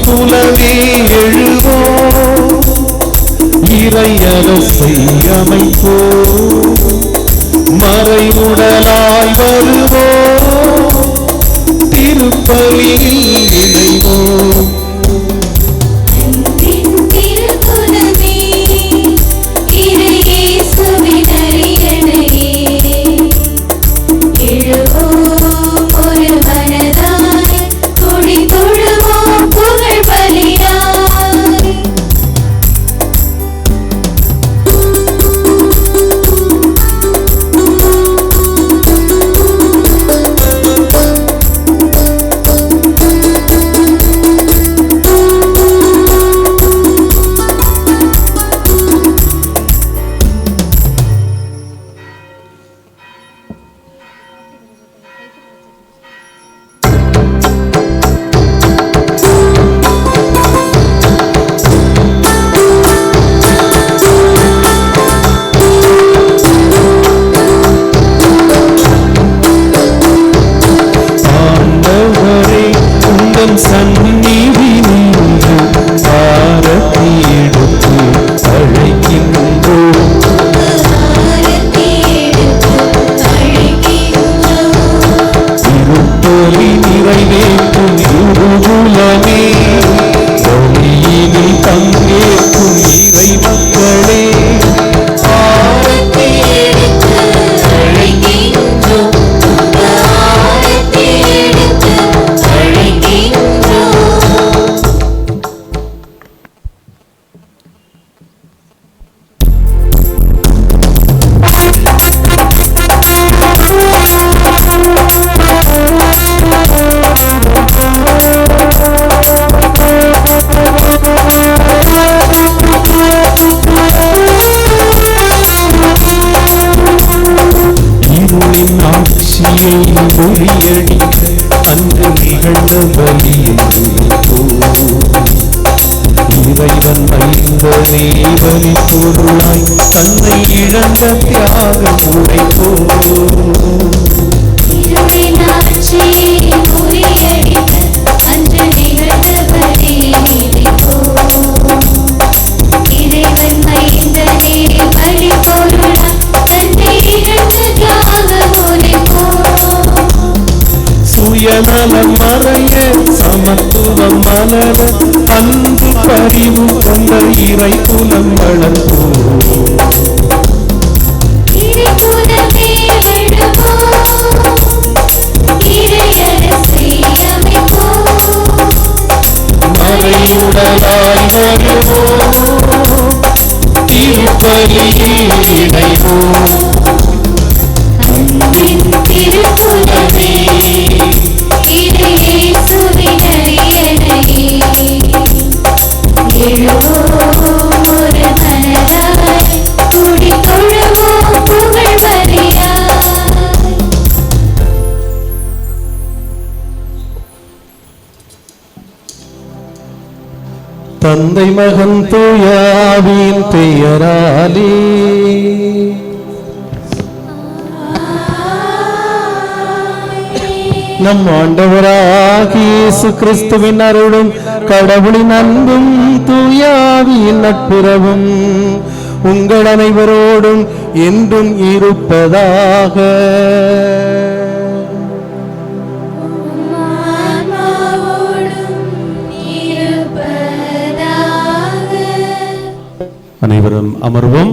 குலமே எழுவோம், இறையரசை அமைப்போம், மறைவுடலாய் வருவோம், திருப்பலியில் இணைவோம். இறைவன் மைந்தனே பலி பொருளாய் தன்னை இழந்த தியாகம் உரைப்போம். சுயநலம் மறைய சமத்துவம் மலர அன்பு பரிவு கொண்ட இறை குலம் வளர்ப்போம். மறைவுடலாய் வருவோம், திருப்பலியில் இணைவோம். தந்தை மகன் தூய ஆவியின் பெயராலே நம் ஆண்டவராகிய இயேசு கிறிஸ்துவின் அருளும் கடவுளின் அன்பும் தூய ஆவியின் நட்புறவும் உங்கள் அனைவரோடும் என்றும் இருப்பதாக. அனைவரும் அமர்வோம்.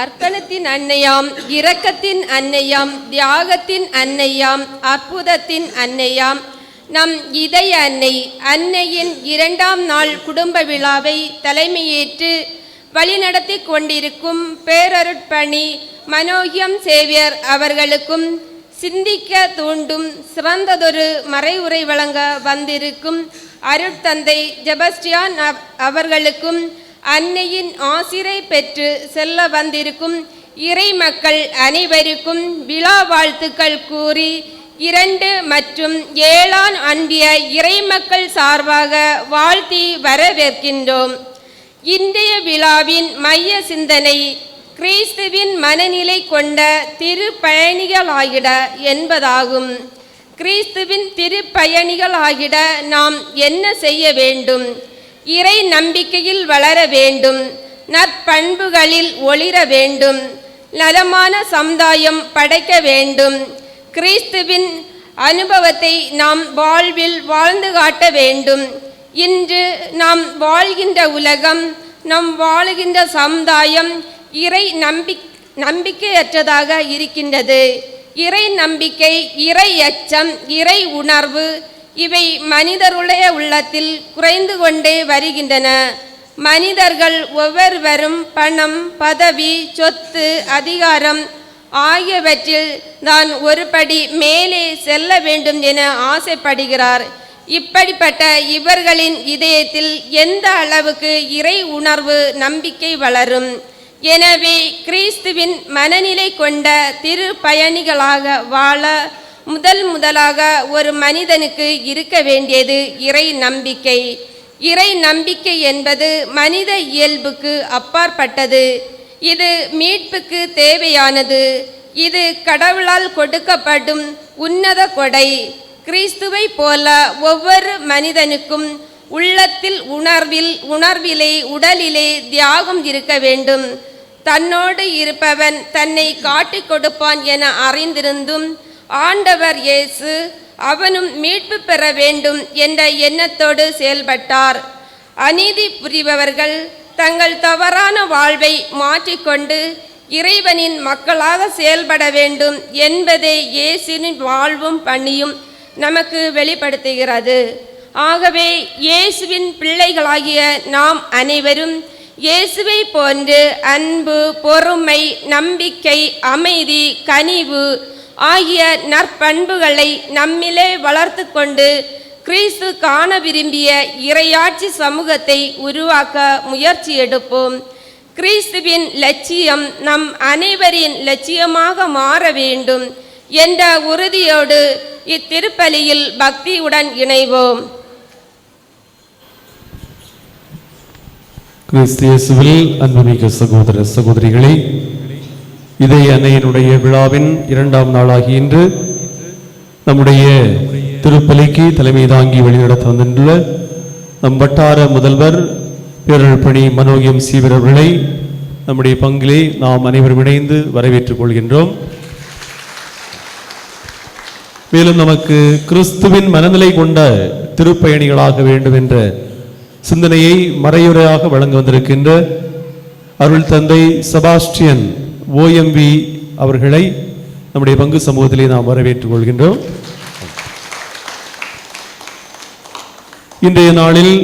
அர்ப்பணத்தின் அன்னையாம், இரக்கத்தின் அன்னையாம், தியாகத்தின் அன்னையாம், அற்புதத்தின் அன்னையாம் நம் இதய அன்னை அன்னையின் 2ஆம் நாள் குடும்ப விழாவை தலைமையேற்று வழிநடத்தி கொண்டிருக்கும் பேரருட்பணி மனோகியம் சேவியர் அவர்களுக்கும் சிந்திக்க தூண்டும் சிறந்ததொரு மறைவுரை வழங்க வந்திருக்கும் அருட்தந்தை செபஸ்டியான் அவர்களுக்கும் அன்னையின் ஆசிரை பெற்று செல்ல வந்திருக்கும் இறை மக்கள் அனைவருக்கும் விழா வாழ்த்துக்கள் கூறி 2 மற்றும் 7 அன்பிய இறைமக்கள் சார்பாக வாழ்த்தி வரவேற்கின்றோம். இன்றைய விழாவின் மைய சிந்தனை கிறிஸ்துவின் மனநிலை கொண்ட திருப்பயணிகளாயிட என்பதாகும். கிறிஸ்துவின் திருப்பயணிகள் ஆகிட நாம் என்ன செய்ய வேண்டும்? இறை நம்பிக்கையில் வளர வேண்டும், நற்பண்புகளில் ஒளிர வேண்டும், நலமான சமுதாயம் படைக்க வேண்டும். கிறிஸ்துவின் அனுபவத்தை நாம் வாழ்வில் வாழ்ந்து காட்ட வேண்டும். இன்று நாம் வாழ்கின்ற உலகம், நாம் வாழுகின்ற சமுதாயம் இறை நம்பிக்கையற்றதாக இருக்கின்றது. இறை நம்பிக்கை, இறை அச்சம், இறை உணர்வு இவை மனிதருடைய உள்ளத்தில் குறைந்து கொண்டே வருகின்றன. மனிதர்கள் ஒவ்வொருவரும் பணம், பதவி, சொத்து, அதிகாரம் ஆகியவற்றில் தான் ஒருபடி மேலே செல்ல வேண்டும் என ஆசைப்படுகிறார். இப்படிப்பட்ட இவர்களின் இதயத்தில் எந்த அளவுக்கு இறை உணர்வு, நம்பிக்கை வளரும்? எனவே கிறிஸ்துவின் மனநிலை கொண்ட திரு பயணிகளாக வாழ முதலாக ஒரு மனிதனுக்கு இருக்க வேண்டியது இறை நம்பிக்கை. இறை நம்பிக்கை என்பது மனித இயல்புக்கு அப்பாற்பட்டது. இது மீட்புக்கு தேவையானது. இது கடவுளால் கொடுக்கப்படும் உன்னத கொடை. கிறிஸ்துவை போல ஒவ்வொரு மனிதனுக்கும் உள்ளத்தில், உணர்விலே, உடலிலே தியாகம் இருக்க வேண்டும். தன்னோடு இருப்பவன் தன்னை காட்டிக் கொடுப்பான் என அறிந்திருந்தும் ஆண்டவர் இயேசு அவனும் மீட்பு பெற வேண்டும் என்ற எண்ணத்தோடு செயல்பட்டார். அநீதி புரிபவர்கள் தங்கள் தவறான வாழ்வை மாற்றிக்கொண்டு இறைவனின் மக்களாக செயல்பட வேண்டும் என்பதை இயேசுவின் வாழ்வும் பணியும் நமக்கு வெளிப்படுத்துகிறது. ஆகவே இயேசுவின் பிள்ளைகளாகிய நாம் அனைவரும் இயேசுவை போன்று அன்பு, பொறுமை, நம்பிக்கை, அமைதி, கனிவு ஆகிய நற்பண்புகளை நம்மிலே வளர்த்து கொண்டு கிறிஸ்து காண விரும்பிய இறையாட்சி சமூகத்தை உருவாக்க முயற்சி எடுப்போம். கிறிஸ்துவின் லட்சியம் நம் அனைவரின் லட்சியமாக மாற வேண்டும் என்ற உறுதியோடு இத்திருப்பலியில் பக்தியுடன் இணைவோம். கிறிஸ்து இயேசுவில் அன்புமிக்க சகோதர சகோதரிகளே, இதய அன்னையினுடைய விழாவின் 2ஆம் நாளாகிய இன்று நம்முடைய திருப்பலிக்கு தலைமை தாங்கி வழிநடத்த வந்துள்ள நம் வட்டார முதல்வர் பேரழிப்பணி மனோகியம் சீவர் அவர்களை நம்முடைய பங்கிலே நாம் அனைவரும் இணைந்து வரவேற்றுக் கொள்கின்றோம். மேலும் நமக்கு கிறிஸ்துவின் மனநிலை கொண்ட திருப்பயணிகளாக வேண்டும் என்ற சிந்தனையை மறையுறையாக வழங்க வந்திருக்கின்ற அருள் தந்தை செபாஸ்டியன் OMV அவர்களை நம்முடைய பங்கு சமூகத்திலே நாம் வரவேற்றுக் கொள்கின்றோம். இன்றைய நாளில்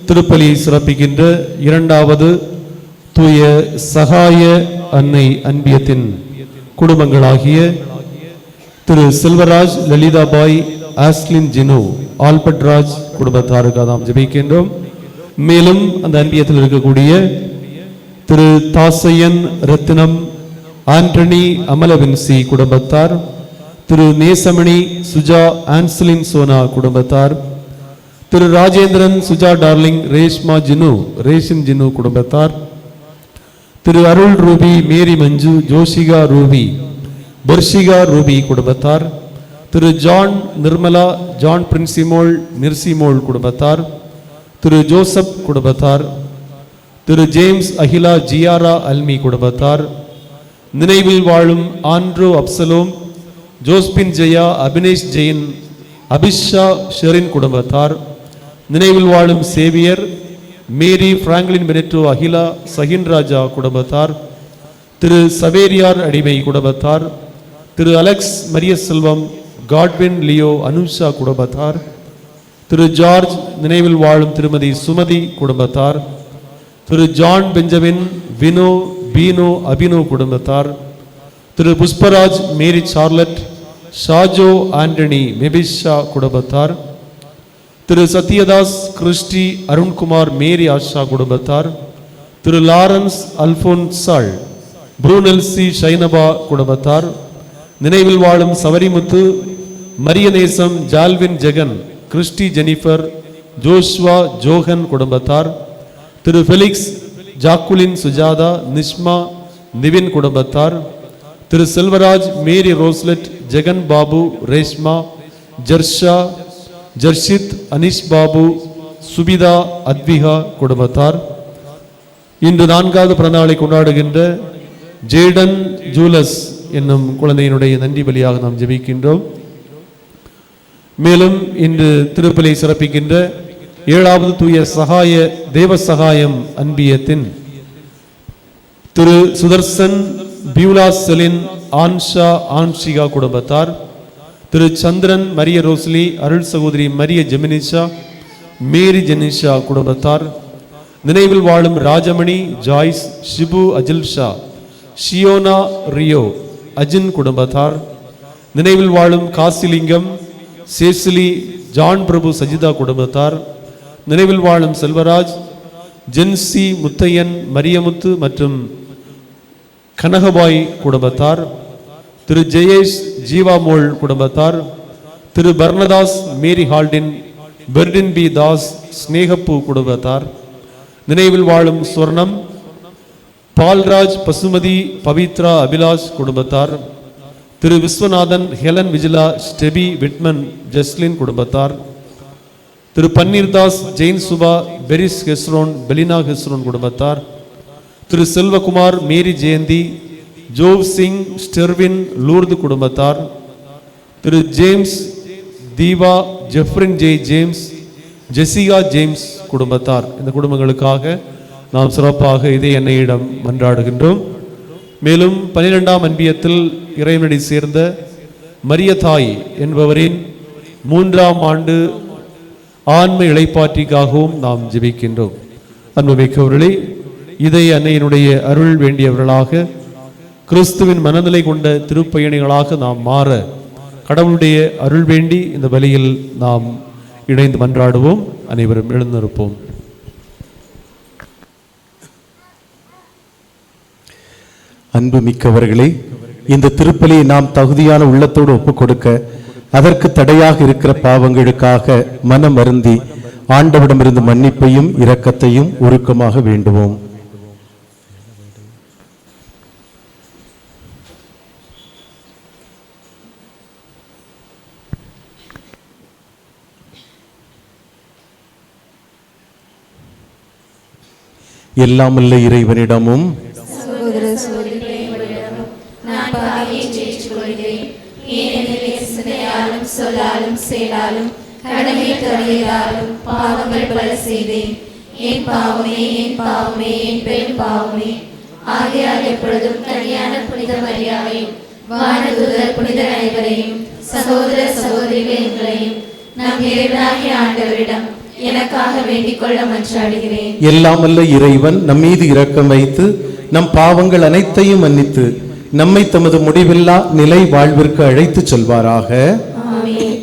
திருப்பலி சிறப்பிக்கின்ற 2வது தூய சகாய அன்னை அன்பியத்தின் குடும்பங்களாகிய திரு செல்வராஜ், லலிதாபாய், ஆஸ்லின் ஜினு, ஆல்பர்ட் ராஜ் குடும்பத்தாருக்காக நாம் ஜெபிக்கின்றோம். மேலும் அந்த அன்பியத்தில் இருக்கக்கூடிய திரு தாசையன், ரத்தினம், ஆண்டனி, அமலவின்சி குடும்பத்தார், திரு நேசமணி, சுஜா, ஆன்சலின் சோனா குடும்பத்தார், திரு ராஜேந்திரன், சுஜா டார்லிங், ரேஷ்மா ஜினு, ரேஷின் ஜினு குடும்பத்தார், திரு அருள் ரூபி, மேரி மஞ்சு, ஜோஷிகா ரூபி, பர்ஷிகா ரூபி குடும்பத்தார், திரு ஜான், நிர்மலா, ஜான் பிரின்சிமோல், நிர்சிமோல் குடும்பத்தார், திரு ஜோசப் குடும்பத்தார், திரு ஜேம்ஸ், அகிலா, ஜியாரா, அல்மி குடும்பத்தார், நினைவில் வாழும் ஆண்ட்ரோ, அப்சலோம், ஜோஸ்பின் ஜெயா, அபினேஷ் ஜெயின், அபிஷா, ஷெரின் குடும்பத்தார், நினைவில் வாழும் சேவியர், மேரி, பிராங்க்லின் பெனெட்டோ, அகிலா, சஹின் ராஜா குடும்பத்தார், திரு சவேரியார் அடிமை குடும்பத்தார், திரு அலெக்ஸ், மரிய செல்வம், காட்வின், லியோ, அனுஷா குடும்பத்தார், திரு ஜார்ஜ், நினைவில் வாழும் திருமதி சுமதி குடும்பத்தார், திரு ஜான் பெஞ்சமின், வினோ, பீனோ, அபினோ குடும்பத்தார், திரு புஷ்பராஜ், மேரி சார்லட், ஷாஜோ, ஆண்டனி, மெபிஷா குடும்பத்தார், திரு சத்யதாஸ், கிறிஸ்டி, அருண்குமார், மேரி ஆஷா குடும்பத்தார், திரு லாரன்ஸ், அல்போன்சாள், ப்ரூனெல்சி, ஷைனபா குடும்பத்தார், நினைவில் வாழும் Savarimuthu, Mariyanesam, Jalvin Jagan, Christy, Jennifer, Joshua, Johan குடும்பத்தார், திரு ஃபெலிக்ஸ், ஜாக்குலின், சுஜாதா, நிஷ்மா, நிவின் குடும்பத்தார், திரு செல்வராஜ், மேரி ரோஸ்லெட், ஜெகன் பாபு, ரேஷ்மா, ஜர்ஷா, ஜர்ஷித், அனிஷ் பாபு, சுபிதா, அத்விகா குடும்பத்தார். இன்று 4வது பிறந்தநாளை கொண்டாடுகின்ற ஜேடன் ஜூலஸ் என்னும் குழந்தையினுடைய நன்றி பலியாக நாம் ஜெபிக்கின்றோம். மேலும் இன்று திருப்பலி சிறப்பிக்கின்ற 7வது தூய சகாய தேவ சகாயம் அன்பியத்தின் திரு சுதர்சன், பியூலா செலின், ஆன்ஷா, ஆன்ஷிகா குடும்பத்தார். திரு சந்திரன், மரிய ரோஸ்லி, அருள் சகோதரி மரிய ஜெமினிஷா, மேரி ஜெனிஷா குடும்பத்தார். நினைவில் வாழும் ராஜமணி, ஜாய்ஸ், ஷிபு, அஜில்ஷா, ஷியோனா, ரியோ, அஜின் குடும்பத்தார். நினைவில் வாழும் காசிலிங்கம், சேசிலி, ஜான் பிரபு, சஜிதா குடும்பத்தார். நினைவில் வாழும் செல்வராஜ், ஜென்சி, முத்தையன், மரியமுத்து மற்றும் கனகபாய் குடும்பத்தார். திரு ஜெயேஷ், ஜீவாமோள் குடும்பத்தார். திரு பர்னதாஸ், மேரி ஹால்டின், பெர்டின் பி தாஸ், ஸ்னேகப்பூ குடும்பத்தார். நினைவில் வாழும் சுவர்ணம், பால்ராஜ், பசுமதி, பவித்ரா, அபிலாஷ் குடும்பத்தார். Thiru Viswanathan, Helen, Vijila, Steffi, Whitman, Jaslin குடும்பத்தார். திரு பன்னீர்தாஸ், ஜெயின் சுபா, பெரிஸ் ஹெஸ்ரோன், பெலினா ஹெஸ்ரோன் குடும்பத்தார். திரு செல்வகுமார், மேரி ஜெயந்தி, ஜோவ் சிங், ஸ்டெர்வின், லூர்து குடும்பத்தார். Thiru James, Deeva, Jefrin J James, Jessica James குடும்பத்தார். இந்த குடும்பங்களுக்காக நாம் சிறப்பாக இதே அன்னையிடம் மன்றாடுகின்றோம். மேலும் 12ஆம் அன்பியத்தில் இறைவனடி சேர்ந்த மரிய தாய் என்பவரின் 3ஆம் ஆண்டு ஆன்ம இளைப்பாற்றிக்காகவும் நாம் ஜெபிக்கின்றோம். அன்புமிக்கவர்களே, இதய அன்னையினுடைய அருள் வேண்டியவர்களாக, கிறிஸ்துவின் மனநிலை கொண்ட திருப்பயணிகளாக நாம் மாற கடவுளுடைய அருள் வேண்டி இந்த பலியில் நாம் இணைந்து மன்றாடுவோம். அனைவரும் எழுந்திருப்போம். அன்பு மிக்கவர்களே, இந்த திருப்பலியை நாம் தகுதியான உள்ளத்தோடு ஒப்புக் கொடுக்க, அதற்கு தடையாக இருக்கிற பாவங்களுக்காக மனம் வருந்தி ஆண்டவரிடமிருந்து மன்னிப்பையும் இரக்கத்தையும் உருக்கமாக வேண்டுவோம். எல்லாமல்ல இறைவனிடமும் சகோதர சகோதரிகளிடமும் நான் பாவியை ஏற்றுக்கொள்கிறேன். ஏனெனில் சிந்தையாலும் சொல்லாலும் செயலாலும் கடமை தவறியதாலும் பாவங்கள் பல செய்தேன். என் பாவமே, என் பாவமே, என் பெரும் பாவமே. ஆகையால் எப்பொழுதும் தனியான புனித மரியாதையும் வானதூதர் புனிதர் அனைவரையும் சகோதர சகோதரிகள் எங்களையும் நம் இறைவனாகிய ஆண்டவரிடம் எனக்காக வேண்டிக் கொள்ள மன்றாடுகிறேன். எல்லாமல்ல இறைவன் நம் மீது இரக்கம் வைத்து நம் பாவங்கள் அனைத்தையும் மன்னித்து நம்மை தமது முடிவில்லா நிலை வாழ்விற்கு அழைத்து செல்வாராக. ஆமென்.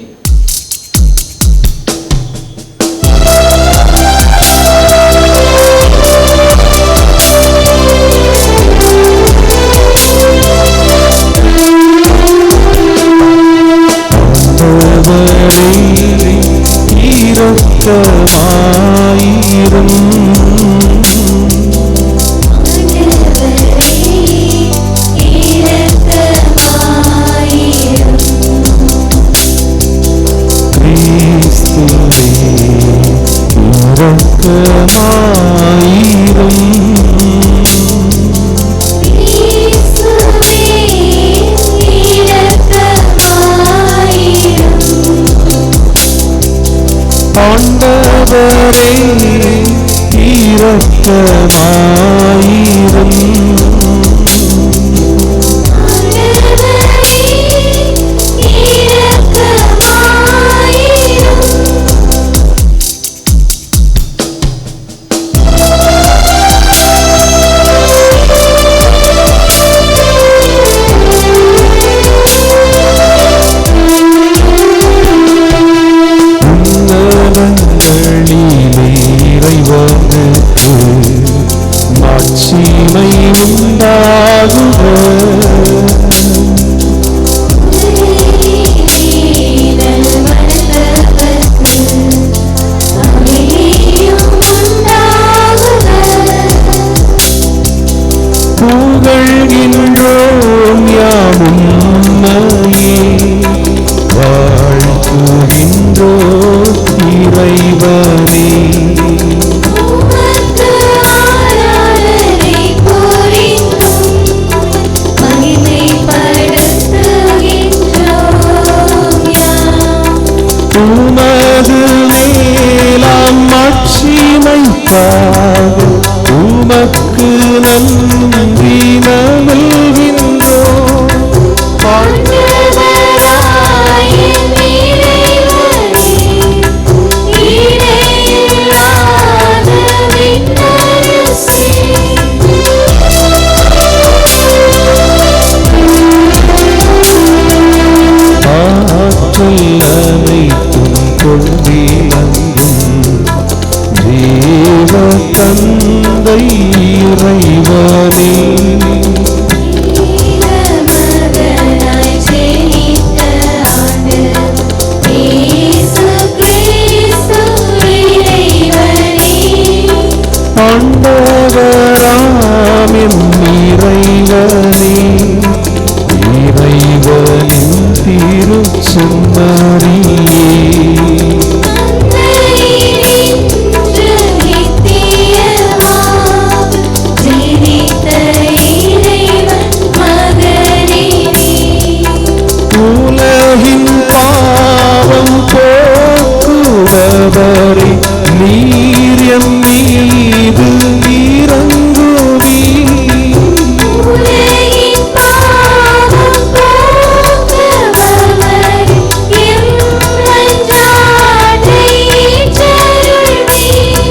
ஆண்டவரே இரக்கமாயிரும். இறைவனுக்கு மாட்சி உலகின் பாவம் போக்குபவரே, நீர் எம் மீது இறங்குவீர். உலகின் பாவம் போக்குபவரே, எம் மன்றாட்டை ஏற்றருள்வீர்.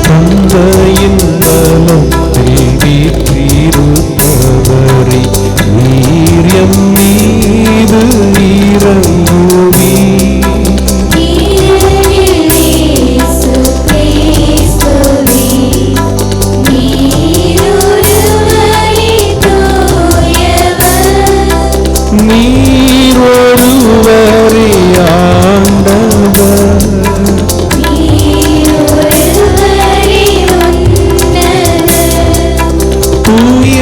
தந்தையின் பலத்தில் வீற்றிருப்பவரே, நீர் எம் மீது இறங்குவீர். இயேசு கிறிஸ்துவே, நீர் ஒருவரே தூயவர். நீர் ஒருவரே ஆண்டவர். நீர் ஒருவரே உன்னதர். தூய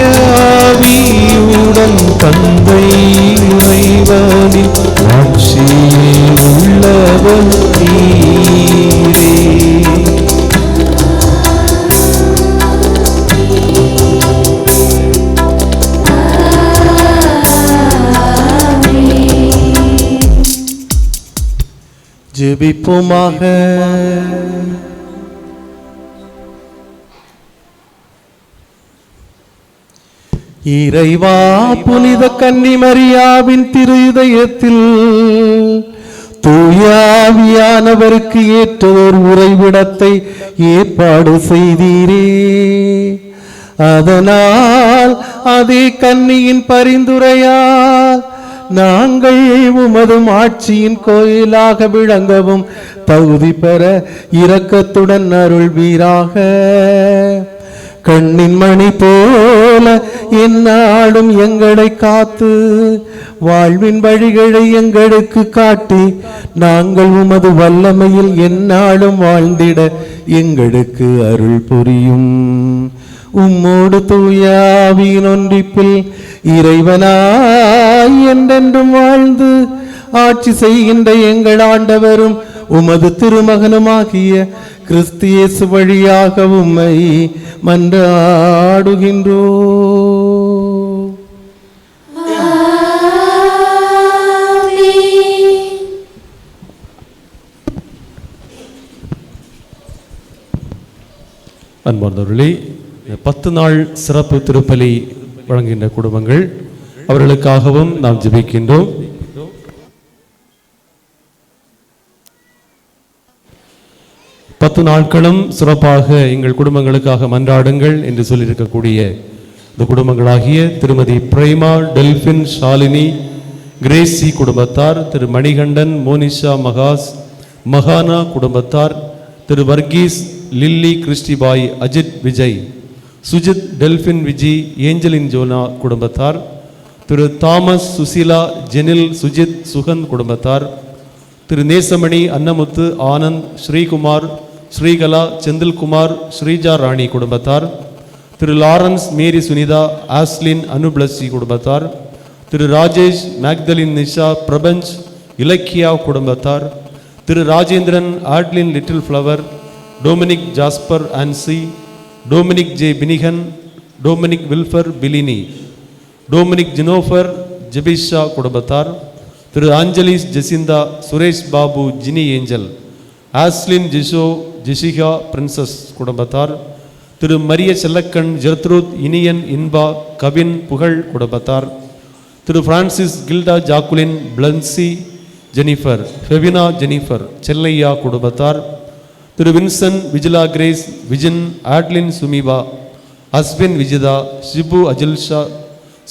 ஆவியுடன் தந்தை இறைவனின் ஆட்சியில் உள்ளவர் நீரே. ஜெபிப்போமாக. இறைவா, புனித கன்னிமரியாவின் திரு இதயத்தில் தூயாவியானவருக்கு ஏற்றதோர் உறைவிடத்தை ஏற்பாடு செய்தீரே. அதனால் அதே கன்னியின் பரிந்துரையால் நாங்கள் உமது ஆட்சியின் கோயிலாக விளங்கவும் தகுதி பெற இரக்கத்துடன் அருள்வீராக. கண்ணின் மணி போல எந்நாளும் எங்களை காத்து வாழ்வின் வழிகளை எங்களுக்கு காட்டி நாங்கள் உமது வல்லமையில் எந்நாளும் வாழ்ந்திட எங்களுக்கு அருள் புரியும். உம்மோடு தூய ஆவியின் ஒன்றிப்பில் இறைவனாய் என்றென்றும் வாழ்ந்து ஆட்சி செய்கின்ற எங்கள் ஆண்டவரும் உமது திருமகனுமாகிய கிறிஸ்து இயேசு வழியாக உம்மை மன்றாடுகின்றோம். அன்பார்ந்தவர்களே, 10 நாள் சிறப்பு திருப்பலி வழங்குகின்ற குடும்பங்கள் அவர்களுக்காகவும் நாம் ஜெபிக்கின்றோம். பத்து நாட்களும் சிறப்பாக எங்கள் குடும்பங்களுக்காக மன்றாடுங்கள் என்று சொல்லியிருக்கக்கூடிய இந்த குடும்பங்களாகிய திருமதி பிரேமா, டெல்பின், ஷாலினி, கிரேசி குடும்பத்தார், திரு மணிகண்டன், மோனிஷா, மகாஸ், மகானா குடும்பத்தார், திரு வர்கீஸ், லில்லி, கிறிஸ்டிபாய், அஜித், விஜய், சுஜித், டெல்பின், விஜி, ஏஞ்சலின் ஜோனா குடும்பத்தார், திரு தாமஸ், சுசிலா, ஜெனில், சுஜித், சுகந்த் குடும்பத்தார், திரு நேசமணி, அன்னமுத்து, ஆனந்த், ஸ்ரீகுமார், ஸ்ரீகலா, செந்தில்குமார், ஸ்ரீஜா ராணி குடும்பத்தார், திரு லாரன்ஸ், மேரி, சுனிதா, ஆஸ்லின், அனுபிளசி குடும்பத்தார், திரு ராஜேஷ், மேக்தலின், நிஷா, பிரபஞ்ச், இலக்கியா குடும்பத்தார், Thiru Rajendran, Adlin, Little Flower, Dominic, Jasper, Ancy, Dominic J Finnigan, Dominic Wilfer, Philini, Dominic Jinofer, Jebisha குடும்பத்தார், Thiru Anjalis, Jesintha, Suresh Babu, Jini Angel, Aslin, Jisho, Jessica, Princess குடும்பத்தார், திரு மரிய செல்லக்கண், ஜெர்த்ரூத், இனியன், இன்பா, கவின், புகழ் குடும்பத்தார், Thiru Francis, Gilda, Jacqueline, Blancy, Jennifer, Fevina, Jennifer, Chellaiah குடும்பத்தார், திரு வின்சன், விஜிலா, கிரேஸ், விஜின், ஆட்லின், சுமிபா, அஸ்வின், விஜிதா, ஷிபு, அஜில்ஷா,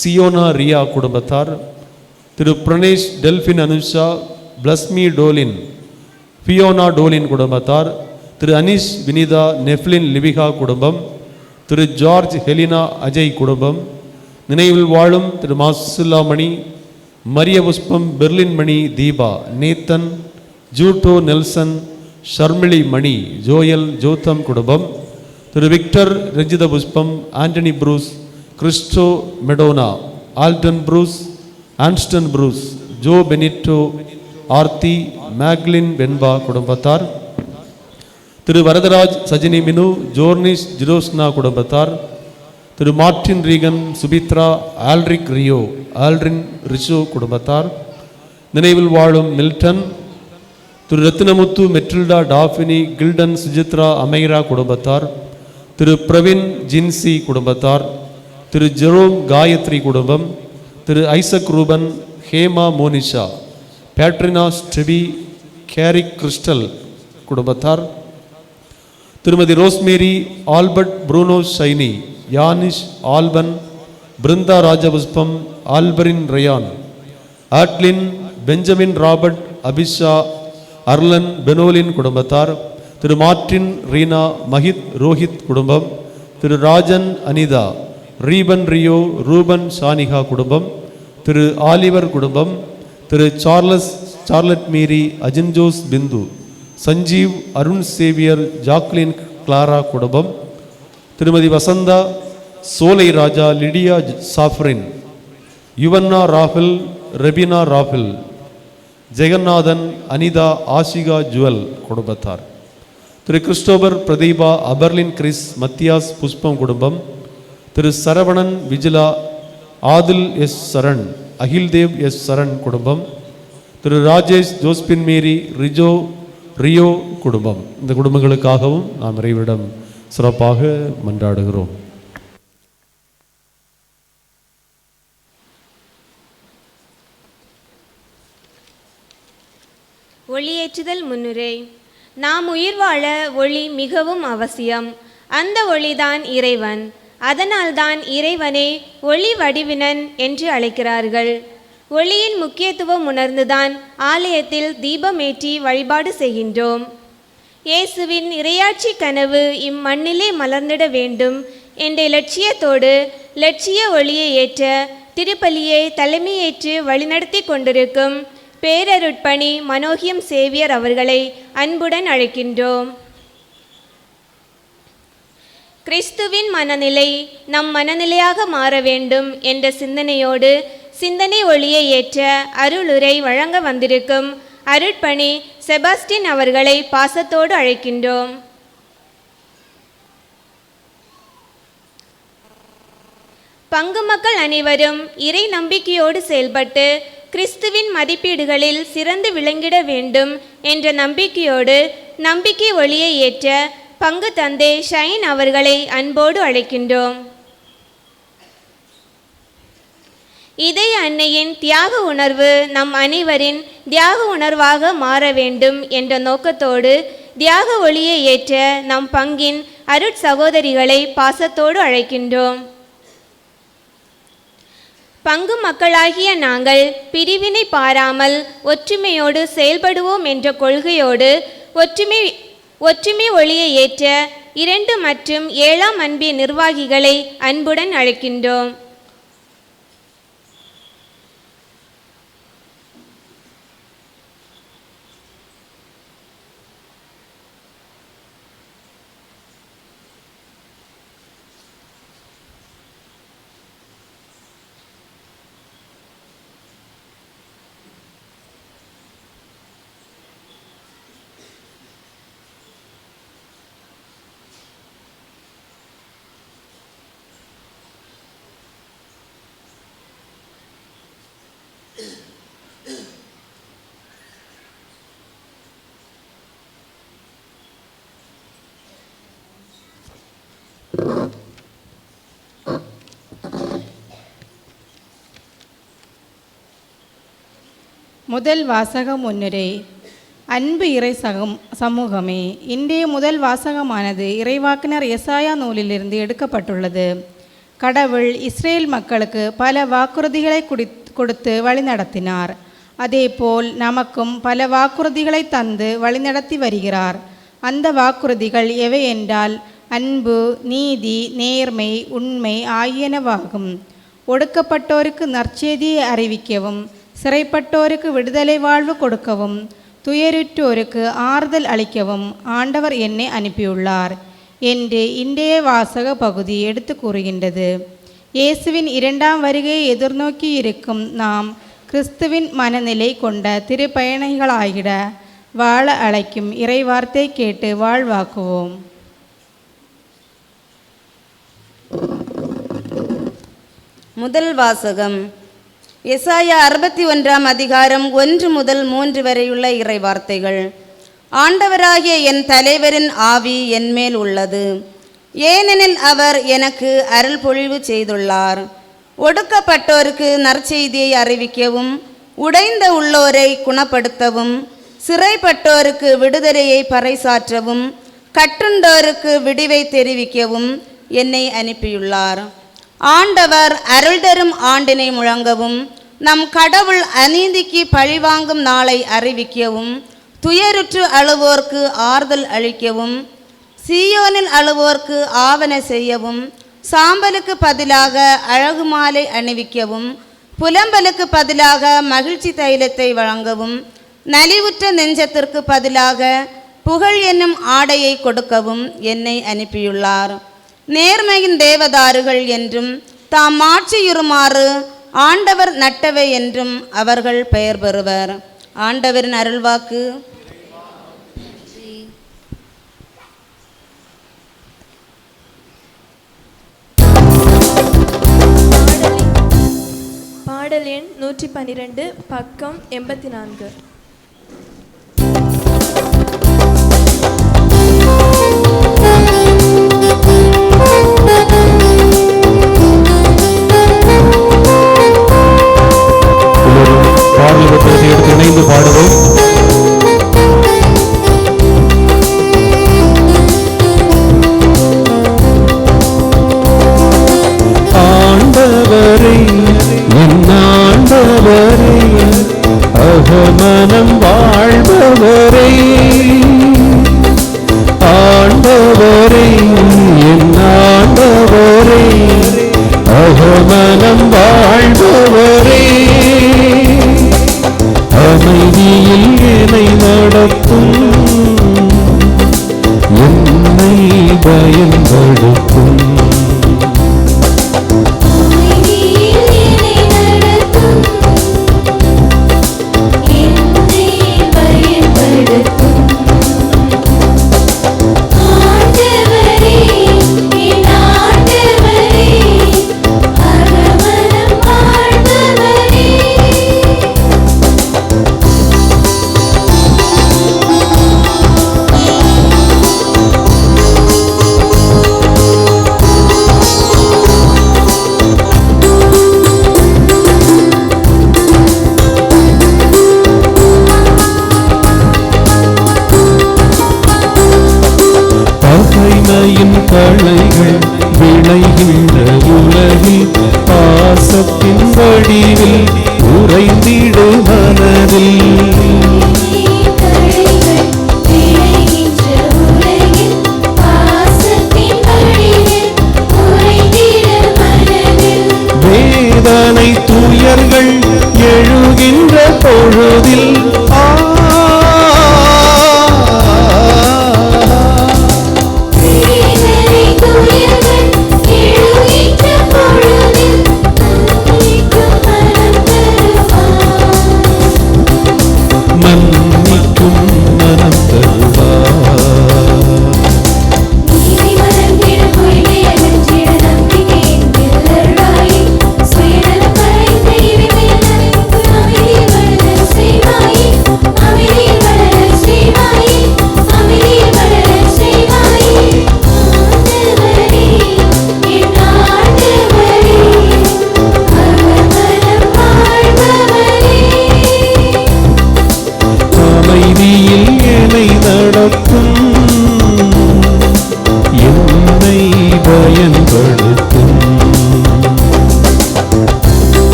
சியோனா, ரியா குடும்பத்தார், திரு பிரணேஷ், டெல்பின், அனுஷா, பிளஸ்மி, டோலின், பியோனா, டோலின் குடும்பத்தார், திரு அனிஷ், வினிதா, நெஃப்லின், லிபிகா குடும்பம், திரு ஜார்ஜ், ஹெலினா, அஜய் குடும்பம், நினைவில் வாழும் திரு மாசுல்லா Mani, Mariya Pushpam, Berlin Mani, Deepa, Nathan, Jutto, Nelson, Sharmili Mani, Joel, Jotham குடும்பம், Thiru Victor, Ranjitha Pushpam, Antony Bruce, Christo, Madonna, Alton Bruce, Anston Bruce, Jo Benito, Aarthi, Meklin, Venba குடும்பத்தார், திரு வரதராஜ், சஜினி, மினு, ஜோர்னிஷ், ஜிரோஸ்னா குடும்பத்தார், Thiru Martin Regan Subithra Alric Rio Alrin Risho குடும்பத்தார், நினைவில் வாழும் மில்டன், திரு ரத்தினமுத்து மெட்ரில்டா டாஃபினி கில்டன் சுஜித்ரா அமைரா குடும்பத்தார், திரு பிரவீன் ஜின்சி குடும்பத்தார், திரு ஜெரோம் காயத்ரி குடும்பம், Thiru Isaac Ruban Hema Monisha Patrina Steffi Garrick Crystal குடும்பத்தார், Thirumathi Rosemary Albert Bruno Shiny Yanish Alban Brinda Rajapushpam Alparin Ryan Adlin Benjamin Robert Abisha Arlan Benolin குடும்பத்தார், திரு மார்டின் ரீனா மஹித் ரோஹித் குடும்பம், திரு ராஜன் அனிதா ரீபன் ரியோ ரூபன் ஷானிகா குடும்பம், திரு ஆலிவர் குடும்பம், Thiru Charlotte Meeri Ajinjose Bindu Sanjeev Arun Xavier Jaclin Clara குடும்பம், திருமதி வசந்தா சோலை ராஜா லிடியா சாஃப்ரின் யுவன்னா ராஃபில் ரெபினா ராஃபில் ஜெகநாதன் அனிதா ஆஷிகா ஜுவல் குடும்பத்தார், திரு கிறிஸ்டோபர் பிரதீபா அபர்லின் கிறிஸ் மத்தியாஸ் புஷ்பம் குடும்பம், திரு சரவணன் விஜிலா ஆதில் எஸ் சரண் அகில்தேவ் எஸ் சரண் குடும்பம், திரு ராஜேஷ் ஜோஸ்பின் மேரி ரியோ குடும்பம். இந்த குடும்பங்களுக்காகவும் நாம் இறைவனிடம் சிறப்பாக மன்றாடுகிறோம். ஒளியேற்றுதல் முன்னுரை. நாம் உயிர் வாழ ஒளி மிகவும் அவசியம். அந்த ஒளிதான் இறைவன். அதனால்தான் இறைவனை ஒளி வடிவினன் என்று அழைக்கிறார்கள். ஒளியின் முக்கியத்துவம் உணர்ந்துதான் ஆலயத்தில் தீபமேற்றி வழிபாடு செய்கின்றோம். இயேசுவின் இறையாட்சி கனவு இம்மண்ணிலே மலர்ந்திட வேண்டும் என்ற லட்சியத்தோடு லட்சிய ஒளியை ஏற்ற திருப்பலியை தலைமையேற்று வழிநடத்தி கொண்டிருக்கும் பேரருட்பணி மனோகியம் சேவியர் அவர்களை அன்புடன் அழைக்கின்றோம். கிறிஸ்துவின் மனநிலை நம் மனநிலையாக மாற வேண்டும் என்ற சிந்தனையோடு சிந்தனை ஒளியை ஏற்ற அருளுரை வழங்க வந்திருக்கும் அருட்பணி செபாஸ்டின் அவர்களை பாசத்தோடு அழைக்கின்றோம். பங்கு மக்கள் அனைவரும் இறை நம்பிக்கையோடு செயல்பட்டு கிறிஸ்துவின் மதிப்பீடுகளில் சிறந்து விளங்கிட வேண்டும் என்ற நம்பிக்கையோடு நம்பிக்கை ஒளியை ஏற்ற பங்கு தந்தை ஷைன் அவர்களை அன்போடு அழைக்கின்றோம். இதய அன்னையின் தியாக உணர்வு நம் அனைவரின் தியாக உணர்வாக மாற வேண்டும் என்ற நோக்கத்தோடு தியாக ஒளியை ஏற்ற நம் பங்கின் அருட்சகோதரிகளை பாசத்தோடு அழைக்கின்றோம். பங்கு மக்களாகிய நாங்கள் பிரிவினை பாராமல் ஒற்றுமையோடு செயல்படுவோம் என்ற கொள்கையோடு ஒற்றுமை ஒளியை ஏற்ற 2 மற்றும் 7ஆம் அன்பிய நிர்வாகிகளை அன்புடன் அழைக்கின்றோம். முதல் வாசக முன்னுரை. அன்பு இறை சமூகமே, இன்றைய முதல் வாசகமானது இறைவாக்கினர் எசாயா நூலிலிருந்து எடுக்கப்பட்டுள்ளது. கடவுள் இஸ்ரேல் மக்களுக்கு பல வாக்குறுதிகளை கொடுத்து வழிநடத்தினார். அதேபோல் நமக்கும் பல வாக்குறுதிகளை தந்து வழிநடத்தி வருகிறார். அந்த வாக்குறுதிகள் எவை என்றால் அன்பு, நீதி, நேர்மை, உண்மை ஆகியனவாகும். ஒடுக்கப்பட்டோருக்கு நற்செய்தியை அறிவிக்கவும், சிறைப்பட்டோருக்கு விடுதலை வாழ்வு கொடுக்கவும், துயருற்றோருக்கு ஆறுதல் அளிக்கவும் ஆண்டவர் என்னை அனுப்பியுள்ளார் என்று இன்றைய வாசக பகுதி எடுத்து கூறுகின்றது. இயேசுவின் 2ஆம் வருகையை எதிர்நோக்கி இருக்கும் நாம் கிறிஸ்துவின் மனநிலை கொண்ட திருப்பயணிகளாகிட வாழ அழைக்கும் இறைவார்த்தை கேட்டு வாழ்வாக்குவோம். முதல் வாசகம் எசாயா 61 அதிகாரம் 1 முதல் 3 வரையுள்ள இறைவார்த்தைகள். ஆண்டவராகிய என் தலைவரின் ஆவி என்மேல் உள்ளது, ஏனெனில் அவர் எனக்கு அருள் பொழிவு செய்துள்ளார். ஒடுக்கப்பட்டோருக்கு நற்செய்தியை அறிவிக்கவும், உடைந்த உள்ளோரை குணப்படுத்தவும், சிறைப்பட்டோருக்கு விடுதலையை பறைசாற்றவும், கட்டுண்டோருக்கு விடிவை தெரிவிக்கவும் என்னை அனுப்பியுள்ளார். ஆண்டவர் அருள் தரும் ஆண்டினை முழங்கவும், நம் கடவுள் அநீதிக்கு பழிவாங்கும் நாளை அறிவிக்கவும், துயருற்று அழுவோர்க்கு ஆறுதல் அளிக்கவும், சீயோனில் அழுவோர்க்கு ஆவன செய்யவும், சாம்பலுக்கு பதிலாக அழகு மாலை அணிவிக்கவும், புலம்பலுக்கு பதிலாக மகிழ்ச்சி தைலத்தை வழங்கவும், நலிவுற்ற நெஞ்சத்திற்கு பதிலாக புகழ் என்னும் ஆடையை கொடுக்கவும் என்னை அனுப்பியுள்ளார். நேர்மையின் தேவதாருகள் என்றும் தாம் மாட்சியுறுமாறு ஆண்டவர் நட்டவை என்றும் அவர்கள் பெயர் பெறுவர். ஆண்டவரின் அருள்வாக்கு. பாடல் எண் 112, பக்கம் 84. பாடல்களை எடுத்து இணைந்து பாடுவோம். ஆண்டவரே என் ஆண்டவரே, அகமனம் வாழ்பவரே, ஆண்டவரே என் ஆண்டவரே, அகமனம் வாழ்பவரே, அமைதியில் என்னை நடத்தும், என்னை பயன்படுத்தும். களைகள் விளைகின்ற உலகில் பாசத்தின் வடிவில் உறைந்திடு மனதில். வேதனை துயர்கள் எழுகின்ற பொழுதில்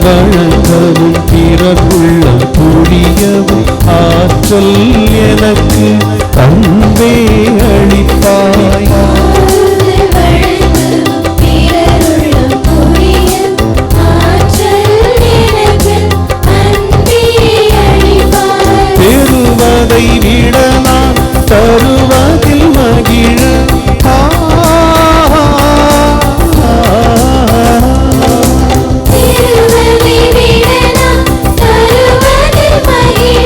வழங்கவும் பிறகுள்ள புரியவும் ஆற்றல் எனக்கு அன்பே அளிப்பாய். பெறுவதை விட நான் தருவதில் மகிழ திருவதை விட நான் தருவதில் மகிழ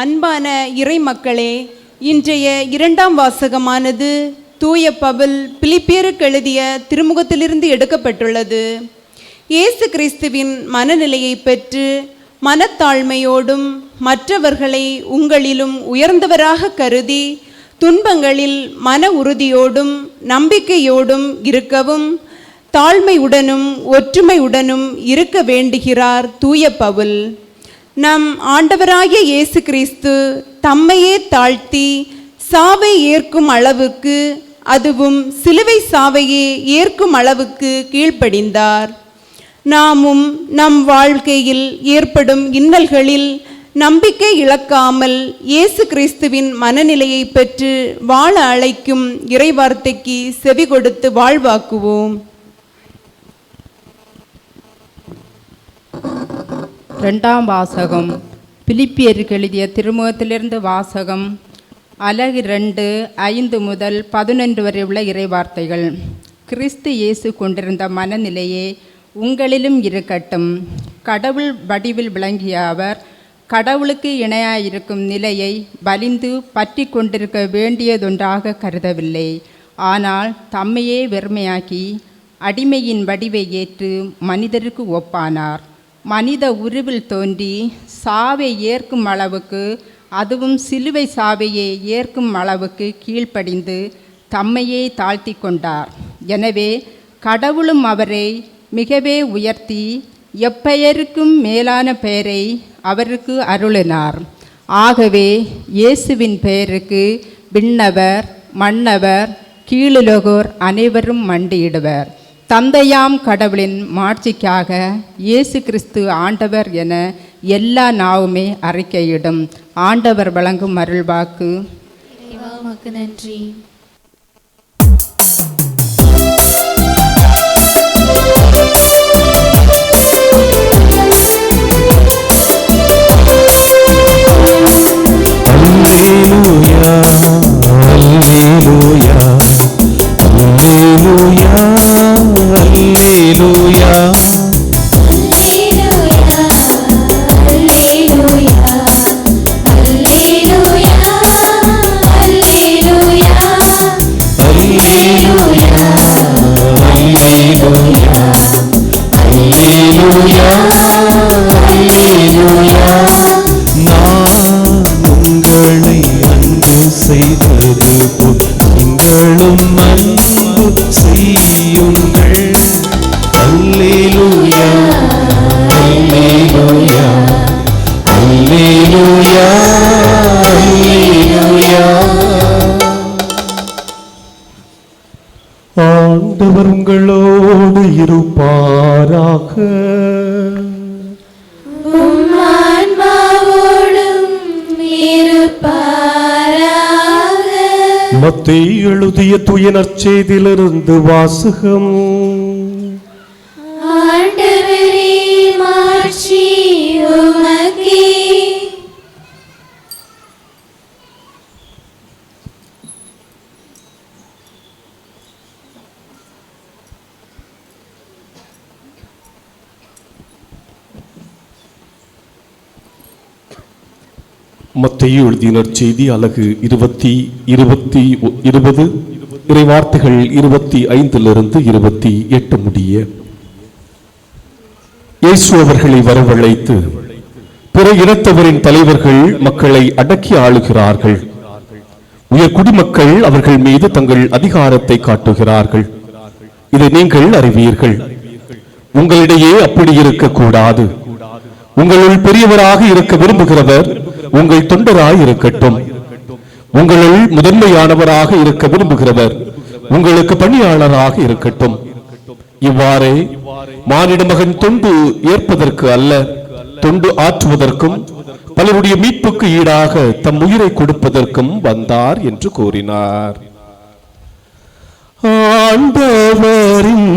அன்பான இறை மக்களே, இன்றைய இரண்டாம் வாசகமானது தூய பவுல் பிலிப்பியருக்கு எழுதிய திருமுகத்திலிருந்து எடுக்கப்பட்டுள்ளது. இயேசு கிறிஸ்துவின் மனநிலையை பெற்று மனத்தாழ்மையோடும் மற்றவர்களை உங்களிலும் உயர்ந்தவராக கருதி துன்பங்களில் மன உறுதியோடும் நம்பிக்கையோடும் இருக்கவும் தாழ்மையுடனும் ஒற்றுமையுடனும் இருக்க வேண்டுகிறார் தூய பவுல். நம் ஆண்டவராகிய இயேசு கிறிஸ்து தம்மையே தாழ்த்தி சாவை ஏற்கும் அளவுக்கு, அதுவும் சிலுவை சாவையே ஏற்கும் அளவுக்கு கீழ்ப்படிந்தார். நாமும் நம் வாழ்க்கையில் ஏற்படும் இன்னல்களில் நம்பிக்கை இழக்காமல் இயேசு கிறிஸ்துவின் மனநிலையை பெற்று வாழ அழைக்கும் இறைவார்த்தைக்கு செவி கொடுத்து வாழ்வாக்குவோம். இரண்டாம் வாசகம். பிலிப்பியருக்கு எழுதிய திருமுகத்திலிருந்து வாசகம். அலகு 2 5 முதல் 11 வரை உள்ள இறைவார்த்தைகள். கிறிஸ்து இயேசு கொண்டிருந்த மனநிலையே உங்களிலும் இருக்கட்டும். கடவுள் வடிவில் விளங்கிய அவர் கடவுளுக்கு இணையாயிருக்கும் நிலையை வலிந்து பற்றி கொண்டிருக்க வேண்டியதொன்றாக கருதவில்லை. ஆனால் தம்மையே வெறுமையாக்கி அடிமையின் வடிவை ஏற்று மனிதருக்கு ஒப்பானார். மனித உருவில் தோன்றி சாவை ஏற்கும் அளவுக்கு, அதுவும் சிலுவை சாவையை ஏற்கும் அளவுக்கு கீழ்ப்படிந்து தம்மையே தாழ்த்தி கொண்டார். எனவே கடவுளும் அவரை மிகவே உயர்த்தி எப்பெயருக்கும் மேலான பெயரை அவருக்கு அருளினார். ஆகவே இயேசுவின் பெயருக்கு விண்ணவர் மன்னவர் கீழுலகோர் அனைவரும் மண்டியிடுவர். தந்தையாம் கடவுளின் மாட்சிக்காக இயேசு கிறிஸ்து ஆண்டவர் என எல்லா நாவுமே அறிக்கையிடும். ஆண்டவர் வழங்கும் அருள்வாக்கு. நன்றி. உங்களை அன்பு செய்தது போல் நீங்களும் அன்பு செய்யுங்கள். அல்லேலூயா அல்லேலூயா அல்லேலூயா அல்லேலூயா. ஆண்டவர் உங்களோடு இருப்பாராக. மத்தேயு எழுதிய தூய நற்செய்தியிலிருந்து வாசகம். ஆண்டவரே மாட்சி உமக்கே. மத்தேயு எழுதிய நற்செய்தி அலகு 20 இறைவார்த்தைகள் 25 28 முடிய. இயேசு அவர்களை வரவழைத்து, பிற இனத்தவரின் தலைவர்கள் மக்களை அடக்கி ஆளுகிறார்கள். உயர் குடிமக்கள் அவர்கள் மீது தங்கள் அதிகாரத்தை காட்டுகிறார்கள். இதை நீங்கள் அறிவீர்கள். உங்களிடையே அப்படி இருக்கக்கூடாது. உங்களுள் பெரியவராக இருக்க விரும்புகிறவர் உங்கள் தொண்டராய் இருக்கட்டும். உங்களுள் முதன்மையானவராக இருக்க விரும்புகிறவர் உங்களுக்கு பணியாளராக இருக்கட்டும். இவ்வாறே மானிட மகன் தொண்டு ஏற்பதற்கு அல்ல, தொண்டு ஆற்றுவதற்கும் பலருடைய மீட்புக்கு ஈடாக தம் உயிரை கொடுப்பதற்கும் வந்தார் என்று கூறினார். ஆண்டவரின்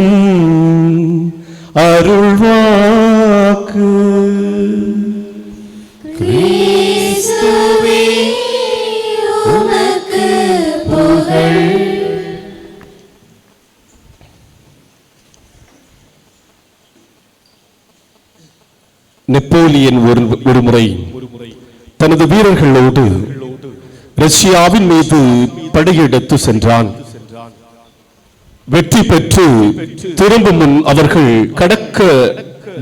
அருள்வாக்கு. கிறிஸ்துவே உமக்கு புகழ். நெப்போலியன் ஒருமுறை தனது வீரர்களோடு ரஷ்யாவின் மீது படையெடுத்து சென்றான். வெற்றி பெற்று திரும்பும் முன் அவர்கள் கடக்க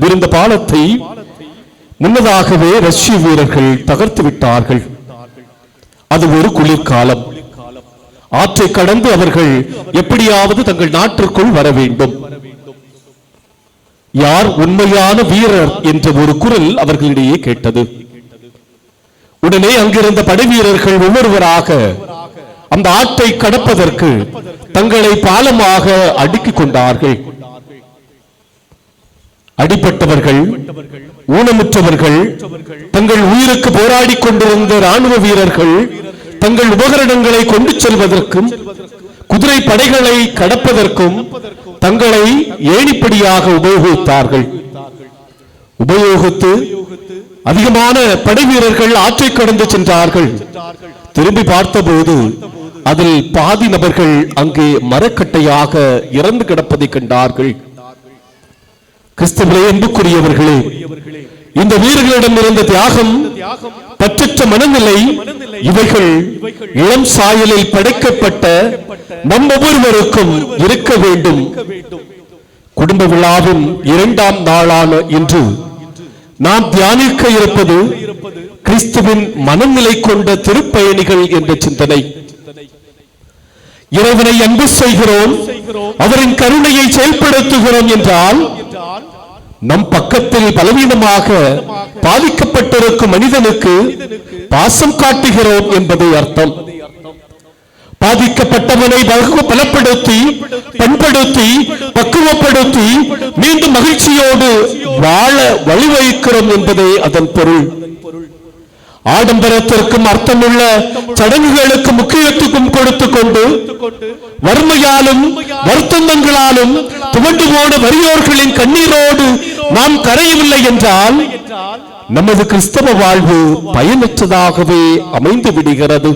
விருந்த பாலத்தை முன்னதாகவே ரஷ்ய வீரர்கள் தகர்த்து விட்டார்கள். அது ஒரு குளிர்காலம். ஆற்றை கடந்து அவர்கள் எப்படியாவது தங்கள் நாட்டிற்குள் வர வேண்டும். யார் உண்மையான வீரர் என்ற ஒரு குரல் அவர்களிடையே கேட்டது. உடனே அங்கிருந்த படை வீரர்கள் ஒவ்வொருவராக அந்த ஆற்றை கடப்பதற்கு தங்களை பாலமாக அடுக்கிக் கொண்டார்கள். அடிப்பட்டவர்கள், ஊனமுற்றவர்கள், தங்கள் உயிருக்கு போராடி கொண்டிருந்த ராணுவ வீரர்கள் தங்கள் உபகரணங்களை கொண்டு செல்வதற்கும் குதிரை படைகளை கடப்பதற்கும் தங்களை ஏணிப்படியாக உபயோகித்தார்கள். உபயோகித்து அதிகமான படை வீரர்கள் ஆற்றை கடந்து சென்றார்கள். திரும்பி பார்த்தபோது அதில் பாதி நபர்கள் அங்கே மரக்கட்டையாக இறந்து கிடப்பதை கண்டார்கள். கிறிஸ்துவிலே அன்புக்குரியவர்களே, இந்த வீரர்களிடம் இருந்த தியாகம், பற்றற்ற மனநிலை, இவைகள் இளம் சாயலில் படைக்கப்பட்ட நம் ஒவ்வொருவருக்கும் இருக்க வேண்டும். குடும்ப விழாவின் 2ஆம் நாளான இன்று நாம் தியானிக்க இருப்பது கிறிஸ்துவின் மனநிலை கொண்ட திருப்பயணிகள் என்ற சிந்தனை. இறைவனை அன்பு செய்கிறோம், அவரின் கருணையை செயல்படுத்துகிறோம் என்றால் நம் பக்கத்தில் பலவீனமாக பாதிக்கப்பட்டிருக்கும் மனிதனுக்கு பாசம் காட்டுகிறோம் என்பது அர்த்தம். பாதிக்கப்பட்டவனை பலப்படுத்தி, பண்படுத்தி, பக்குவப்படுத்தி மீண்டும் மகிழ்ச்சியோடு வாழ வழிவகுக்கிறோம் என்பதே அதன் பொருள். ஆடம்பரத்திற்கும் அர்த்தமுள்ள சடங்குகளுக்கு முக்கியத்துவம் கொடுத்து கொண்டு வறுமையாலும் வருத்தங்களாலும் துவண்டு போன வறியோர்களின் கண்ணீரோடு நாம் கரையவில்லை என்றால் நமது கிறிஸ்தவ வாழ்வு பயனற்றதாகவே அமைந்து விடுகிறது.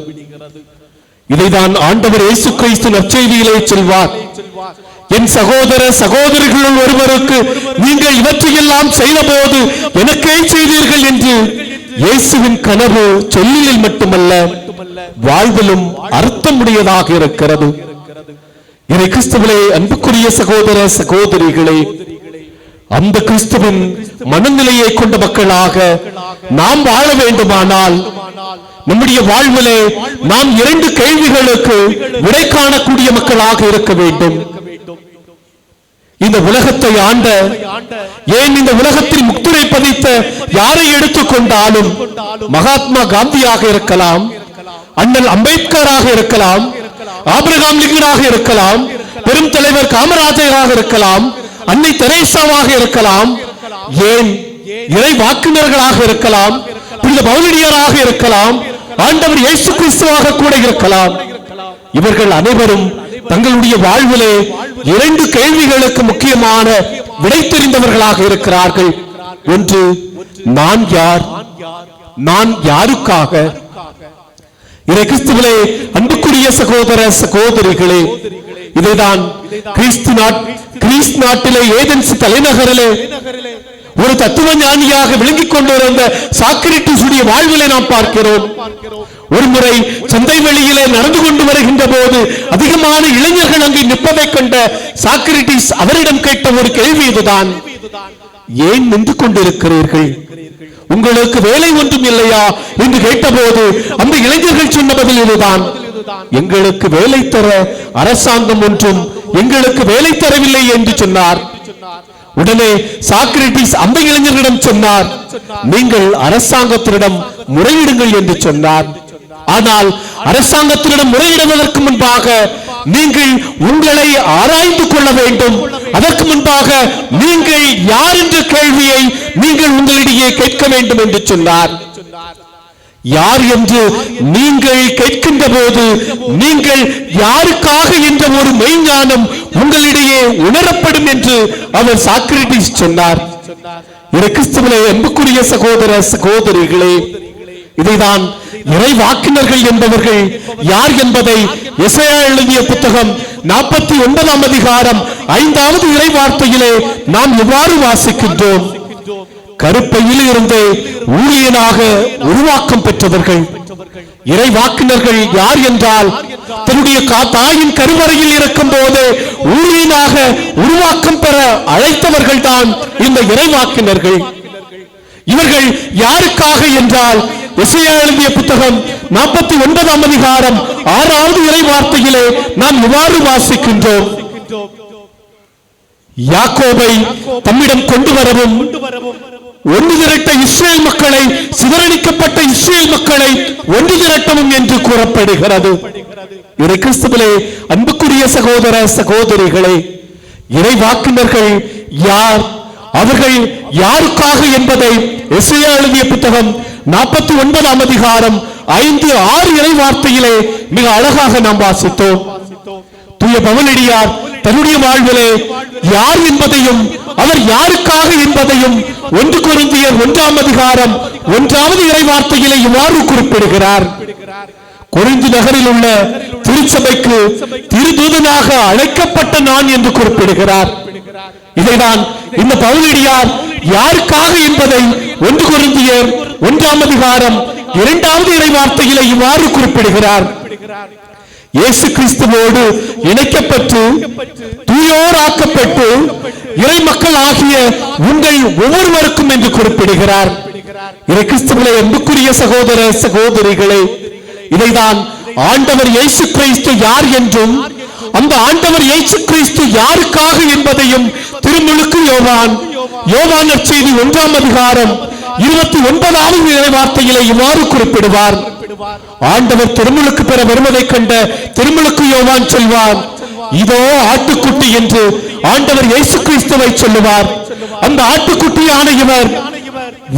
இதைதான் ஆண்டவர் இயேசு கிறிஸ்து நற்செய்தியிலே சொல்வார். என் சகோதர சகோதரிகளுள் ஒருவருக்கு நீங்கள் இவற்றையெல்லாம் செய்த போது எனக்கே செய்தீர்கள் என்று இயேசுவின் கனவு சொல்லில் மட்டுமல்ல, வாழ்விலும் அர்த்தமுடையதாக இருக்கிறது. இதை கிறிஸ்துவிலே அன்புக்குரிய சகோதர சகோதரிகளே, அந்த கிறிஸ்துவின் மனநிலையை கொண்ட மக்களாக நாம் வாழ வேண்டுமானால் நம்முடைய வாழ்விலே நாம் 2 கேள்விகளுக்கு விடை காணக்கூடிய மக்களாக இருக்க வேண்டும். இந்த உலகத்தை ஆண்ட, ஏன் இந்த உலகத்தில் முத்திரை பதித்த யாரை எடுத்துக்கொண்டாலும், மகாத்மா காந்தியாக இருக்கலாம், அண்ணல் அம்பேத்கராக இருக்கலாம், ஆபிரகாம் லிங்கனாக இருக்கலாம், பெரும் தலைவர் காமராஜராக இருக்கலாம், அன்னை தெரேசாவாக இருக்கலாம், ஏன் இறை வாக்குனர்களாக இருக்கலாம், புனித பவுலடியாராக இருக்கலாம், ஆண்டவர் இயேசு கிறிஸ்துவாக கூட இருக்கலாம். இவர்கள் அனைவரும் தங்களுடைய வாழ்விலே 2 கேள்விகளுக்கு முக்கியமான விடை தெரிந்தவர்களாக இருக்கிறார்கள். ஒன்று, நான் யார், நான் யாருக்காக. இதை கிறிஸ்துவிலே அன்புக்குரிய சகோதர சகோதரிகளே, இதைதான் கிரீஸ் நாட்டிலே ஏதென்ஸ் தலைநகரிலே ஒரு தத்துவ ஞானியாக விளங்கிக் கொண்டிருந்த சாக்ரட்டிஸ் உடைய வாழ்விலே நாம் பார்க்கிறோம். ஒரு முறை சந்தை வெளியிலே நடந்து கொண்டு வருகின்ற போது அதிகமான இளைஞர்கள் அங்கே நிற்பதை கண்ட சாக்ரட்டிஸ் அவரிடம் கேட்ட ஒரு கேள்வி இதுதான்: ஏன் நின்று கொண்டிருக்கிறீர்கள்? உங்களுக்கு வேலை ஒன்றும் இல்லையா என்று கேட்டபோது அந்த இளைஞர்கள் சொன்ன பதில் இதுதான்: எங்களுக்கு வேலை தர அரசாங்கம் ஒன்றும் எங்களுக்கு வேலை தரவில்லை என்று சொன்னார். உடனே சாக்ரட்டிஸ் அந்த இளைஞர்களிடம் சொன்னார், நீங்கள் அரசாங்கத்திடம் முறையிடுங்கள் என்று சொன்னார். ஆனால் அரசாங்கத்திடம் முறையிடுவதற்கு முன்பாக நீங்கள் உங்களை ஆராய்ந்து கொள்ள வேண்டும். அதற்கு முன்பாக நீங்கள் யார் என்ற கேள்வியை நீங்கள் உங்களிடையே கேட்க வேண்டும் என்று சொன்னார். யார் என்று நீங்கள் கேட்கின்ற போது நீங்கள் யாருக்காக என்ற ஒரு மெய்ஞானம் உங்களிடையே உணரப்படும் என்று அவர் சாக்ரட்டிஸ் சொன்னார். கிறிஸ்துவிலே அன்புக்குரிய சகோதர சகோதரிகளே, இதைதான் இறை வாக்கினர்கள் என்பவர்கள் யார் என்பதை எசையா எழுதிய புத்தகம் 49ஆம் அதிகாரம் 5வது இறை வார்த்தையிலே நாம் எவ்வாறு வாசிக்கின்றோம்: கருப்பையில் இருந்து ஊழியனாக உருவாக்கம் பெற்றவர்கள். இறைவாக்கினர்கள் யார் என்றால், தன்னுடைய தாயின் கருவறையில் இருக்கும் போது ஊழியனாக உருவாக்கம் பெற அழைத்தவர்கள் தான் இந்த இறைவாக்கினர்கள். இவர்கள் யாருக்காக என்றால், எசையா எழுதிய புத்தகம் 49ஆம் அதிகாரம் 6வது இறை வார்த்தையிலே நாம் இவ்வாறு வாசிக்கின்றோம்: யாக்கோபை தம்மிடம் கொண்டு வரவும், ஒன்று திரட்ட இஸ்ரேல் மக்களை, சிதறடிக்கப்பட்ட இஸ்ரேல் மக்களை ஒன்று திரட்டவும் என்று கூறப்படுகிறது. இறை கிறிஸ்துவிலே அன்புக்குரிய சகோதர சகோதரிகளே, இறைவாக்கினர்கள் யார், அவர்கள் யாருக்காக என்பதை எசையா எழுதிய புத்தகம் 49ஆம் அதிகாரம் 5-6 இறை வார்த்தையிலே மிக அழகாக நாம் வாசித்தோம். தூய பவுலடியார் தன்னுடைய வாழ்விலே யார் என்பதையும் அவர் யாருக்காக என்பதையும் 1 கொரிந்தியர் 1ஆம் அதிகாரம் 1வது இறை வார்த்தையிலே இவ்வாறு குறிப்பிடுகிறார்: கொரிந்து நகரில் உள்ள திருச்சபைக்கு திருதூதனாக அழைக்கப்பட்ட நான் என்று குறிப்பிடுகிறார். இதைதான் இந்த பவுலடியார் யாருக்காக என்பதை 1 கொரிந்தியர் 1ஆம் அதிகாரம் 2வது இறை வார்த்தையிலே இவ்வாறு குறிப்பிடுகிறார்: இயேசு கிறிஸ்துவோடு இணைக்கப்பட்டு தூயோராக்கப்பட்டு இறை மக்கள் ஆகிய உங்கள் ஒவ்வொருவருக்கும் என்று குறிப்பிடுகிறார். இறை கிறிஸ்துவிலே அன்புக்குரிய சகோதர சகோதரிகளே, இதைதான் ஆண்டவர் இயேசு கிறிஸ்து யார் என்றும் அந்த ஆண்டவர் இயேசு கிறிஸ்து யாருக்காக என்பதையும் திருமுழுக்கு யோவான் நற்செய்தி 1ஆம் அதிகாரம் 29வது இறை வார்த்தையிலே இவ்வாறு குறிப்பிடுவார்: ஆண்டவர் திருமுழுக்கு பெற வருவதை கண்ட திருமுழுக்கு யோவான் சொல்வார், இதோ ஆட்டுக்குட்டி என்று ஆண்டவர் இயேசு கிறிஸ்துவை சொல்லுவார். அந்த ஆட்டுக்குட்டியான இவர்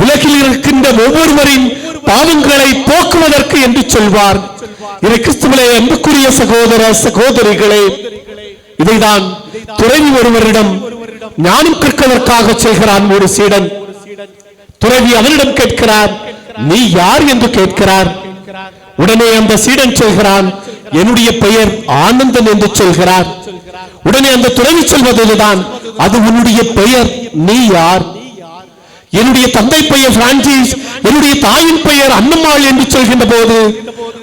உலகில் இருக்கின்ற ஒவ்வொருவரின் பாவங்களை போக்குவதற்கு என்று சொல்வார். இறை கிறிஸ்துவிலே அன்புக்குரிய சகோதர சகோதரிகளே, இதைதான் துறவி ஒருவரிடம் ஞானம் கற்கதற்காக செல்கிறான் ஒரு சீடன். துறவி அவரிடம் கேட்கிறார், நீ யார் என்று கேட்கிறார். உடனே அந்த சீடன் சொல்கிறான், என்னுடைய பெயர் ஆனந்தன் என்று சொல்கிறார். உடனே அந்த துறவி சொல்வதுதான், அது உன்னுடைய பெயர், நீ யார்? என்னுடைய தந்தை பெயர் பிரான்சிஸ், என்னுடைய தாயின் பெயர் அன்னம்மாள் என்று சொல்கின்ற போது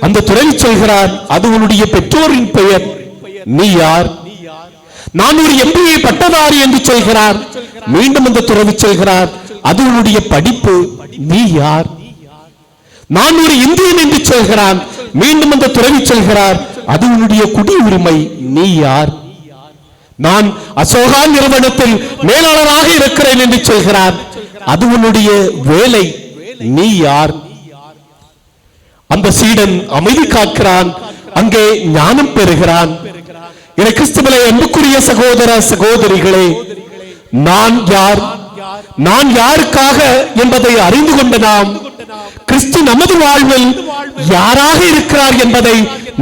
அந்த துறவி சொல்கிறார், அது உன்னுடைய பெற்றோரின் பெயர், நீ யார்? நான் ஒரு MBA பட்டதாரி என்று சொல்கிறார். மீண்டும் அந்த துறவி சொல்கிறார், அது உன்னுடைய படிப்பு, நீ யார்? நான் ஒரு இந்தியன் என்று சொல்கிறான். மீண்டும் அந்த துறவி சொல்கிறார், அது உன்னுடைய குடியுரிமை, நீ யார்? நான் அசோகா நிறுவனத்தில் மேலாளராக இருக்கிறேன் என்று சொல்கிறார். அது உன்னுடைய வேலை, நீ யார்? அந்த சீடன் அமைதி காக்கிறான், அங்கே ஞானம் பெறுகிறான். என கிறிஸ்துவிலே அன்புக்குரிய சகோதர சகோதரிகளே, நான் யார், நான் யாருக்காக என்பதை அறிந்து கொண்ட நாம் கிறிஸ்து நமது வாழ்வில் யாராக இருக்கிறார் என்பதை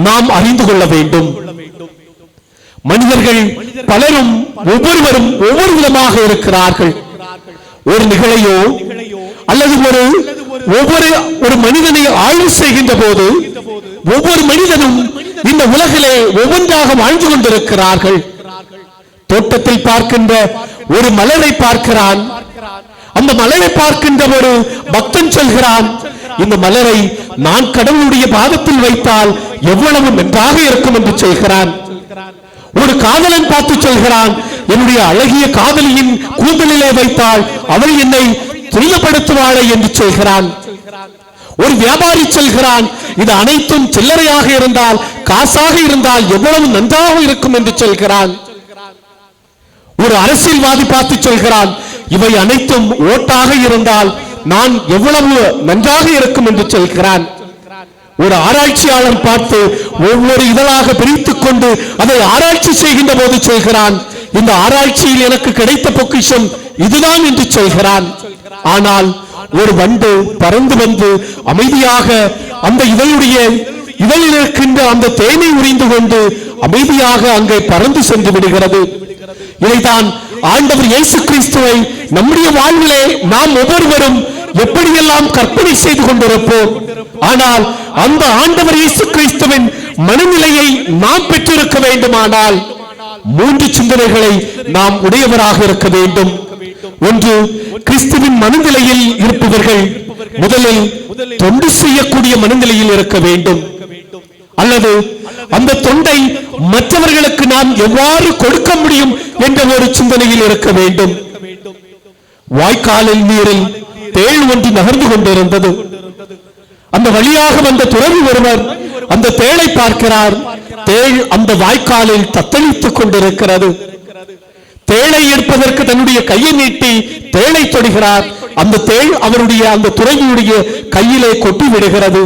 நாம் அறிந்து கொள்ள வேண்டும். மனிதர்கள் பலரும் ஒவ்வொருவரும் ஒவ்வொரு விதமாக இருக்கிறார்கள். ஒரு நிகழையோ அல்லது ஒரு மனிதனை ஆய்வு செய்கின்ற போது ஒவ்வொரு மனிதனும் இந்த உலகிலே ஒவ்வொன்றாக வாழ்ந்து கொண்டிருக்கிறார்கள். தோட்டத்தில் பார்க்கின்ற ஒரு மலரை பார்க்கிறான். அந்த மலரை பார்க்கின்ற ஒரு பக்தன் சொல்கிறான், இந்த மலரை நான் கடவுளுடைய பாதத்தில் வைத்தால் எவ்வளவு நன்றாக இருக்கும் என்று சொல்கிறான். ஒரு காதலன் பார்த்து சொல்கிறான், என்னுடைய அழகிய காதலியின் கூந்தலிலே வைத்தால் அவள் என்னை துரியப்படுத்துவாளே என்று சொல்கிறான். ஒரு வியாபாரி சொல்கிறான், இது அனைத்தும் சில்லறையாக இருந்தால், காசாக இருந்தால் எவ்வளவு நன்றாக இருக்கும் என்று சொல்கிறான். ஒரு அரசியல்வாதி பார்த்து சொல்கிறான், இவை அனைத்தும் ஓட்டாக இருந்தால் நான் எவ்வளவு நன்றாக இருக்கும் என்று சொல்கிறான். ஒரு ஆராய்ச்சியாளர் பார்த்து ஒவ்வொரு இதழாக பிரித்துக் கொண்டு அதை ஆராய்ச்சி செய்கின்ற போது சொல்கிறான், இந்த ஆராய்ச்சியில் எனக்கு கிடைத்த பொக்கிஷம் இதுதான் என்று சொல்கிறான். ஆனால் ஒரு வண்டு பறந்து வந்து அமைதியாக அந்த இதழில் இருக்கின்ற அந்த தேனை உறிந்து கொண்டு அமைதியாக அங்கே பறந்து சென்று விடுகிறது. இதைதான் ஆண்டவர் இயேசு கிறிஸ்துவை நம்முடைய வாழ்விலே நாம் ஒவ்வொருவரும் எப்படியெல்லாம் கற்பனை செய்து கொண்டிருப்போம். ஆனால் அந்த ஆண்டவர் இயேசு கிறிஸ்துவின் மனநிலையை நாம் பெற்றிருக்க வேண்டுமானால் 3 சிந்தனைகளை நாம் உடையவராக இருக்க வேண்டும். ஒன்று, கிறிஸ்துவின் மனநிலையில் இருப்பவர்கள் முதலில் தொண்டு செய்யக்கூடிய மனநிலையில் இருக்க வேண்டும். அல்லது அந்த தொண்டை மற்றவர்களுக்கு நாம் எவ்வாறு கொடுக்க முடியும் என்ற ஒரு சிந்தனையில் இருக்க வேண்டும். வாய்க்காலில் நீரில் தேள் ஒன்று நகர்ந்து கொண்டிருந்தது. அந்த வழியாக வந்த துறவி ஒருவர் அந்த தேளை பார்க்கிறார். தேள் அந்த வாய்க்காலில் தத்தளித்துக் கொண்டிருக்கிறது. தேளை எடுப்பதற்கு தன்னுடைய கையை நீட்டி தேளை தொடுகிறார். அந்த தேள் அவருடைய அந்த துறவியுடைய கையிலே கொட்டி விடுகிறது.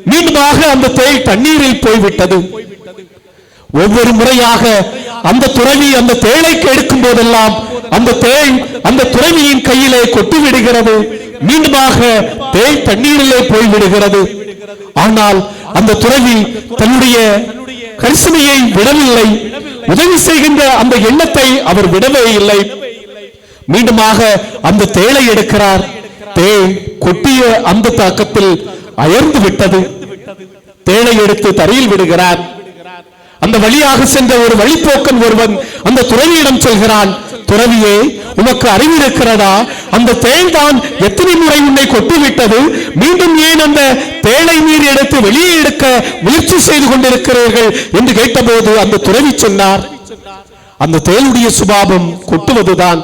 மீண்டுமாக அந்த தேள் தண்ணீரில் போய்விட்டது. ஒவ்வொரு முறையாக அந்த துறவி அந்த தேளை எடுக்கும் போதெல்லாம் அந்த தேள் அந்த துறவியின் கையிலே கொட்டி விடுகிறது. மீண்டுமாக தேள் தண்ணீரிலே போய்விடுகிறது. ஆனால் அந்த துறவி தன்னுடைய கரிசனையை விடவில்லை. உதவி செய்கின்ற அந்த எண்ணத்தை அவர் விடவே இல்லை. மீண்டுமாக அந்த தேளை எடுக்கிறார். தேள் கொட்டிய அந்த தாக்கத்தில் அயர்ந்து விட்டது. தேளை எடுத்து தரையில் விடுகிறார். அந்த வழியாக சென்ற ஒரு வழிப்போக்கன் ஒருவன் அந்த துறவியிடம் சொல்கிறான், துறவியே, உனக்கு அறிவு இருக்கிறதா? அந்த தேள் தான் எத்தனை முறை உன்னை கொட்டிவிட்டது, மீண்டும் ஏன் அந்த தேளை நீர் எடுத்து வெளியே எடுக்க முயற்சி செய்து கொண்டிருக்கிறீர்கள் என்று கேட்டபோது அந்த துறவி சொன்னார், அந்த தேளுடைய சுபாவம் கொட்டுவதுதான்.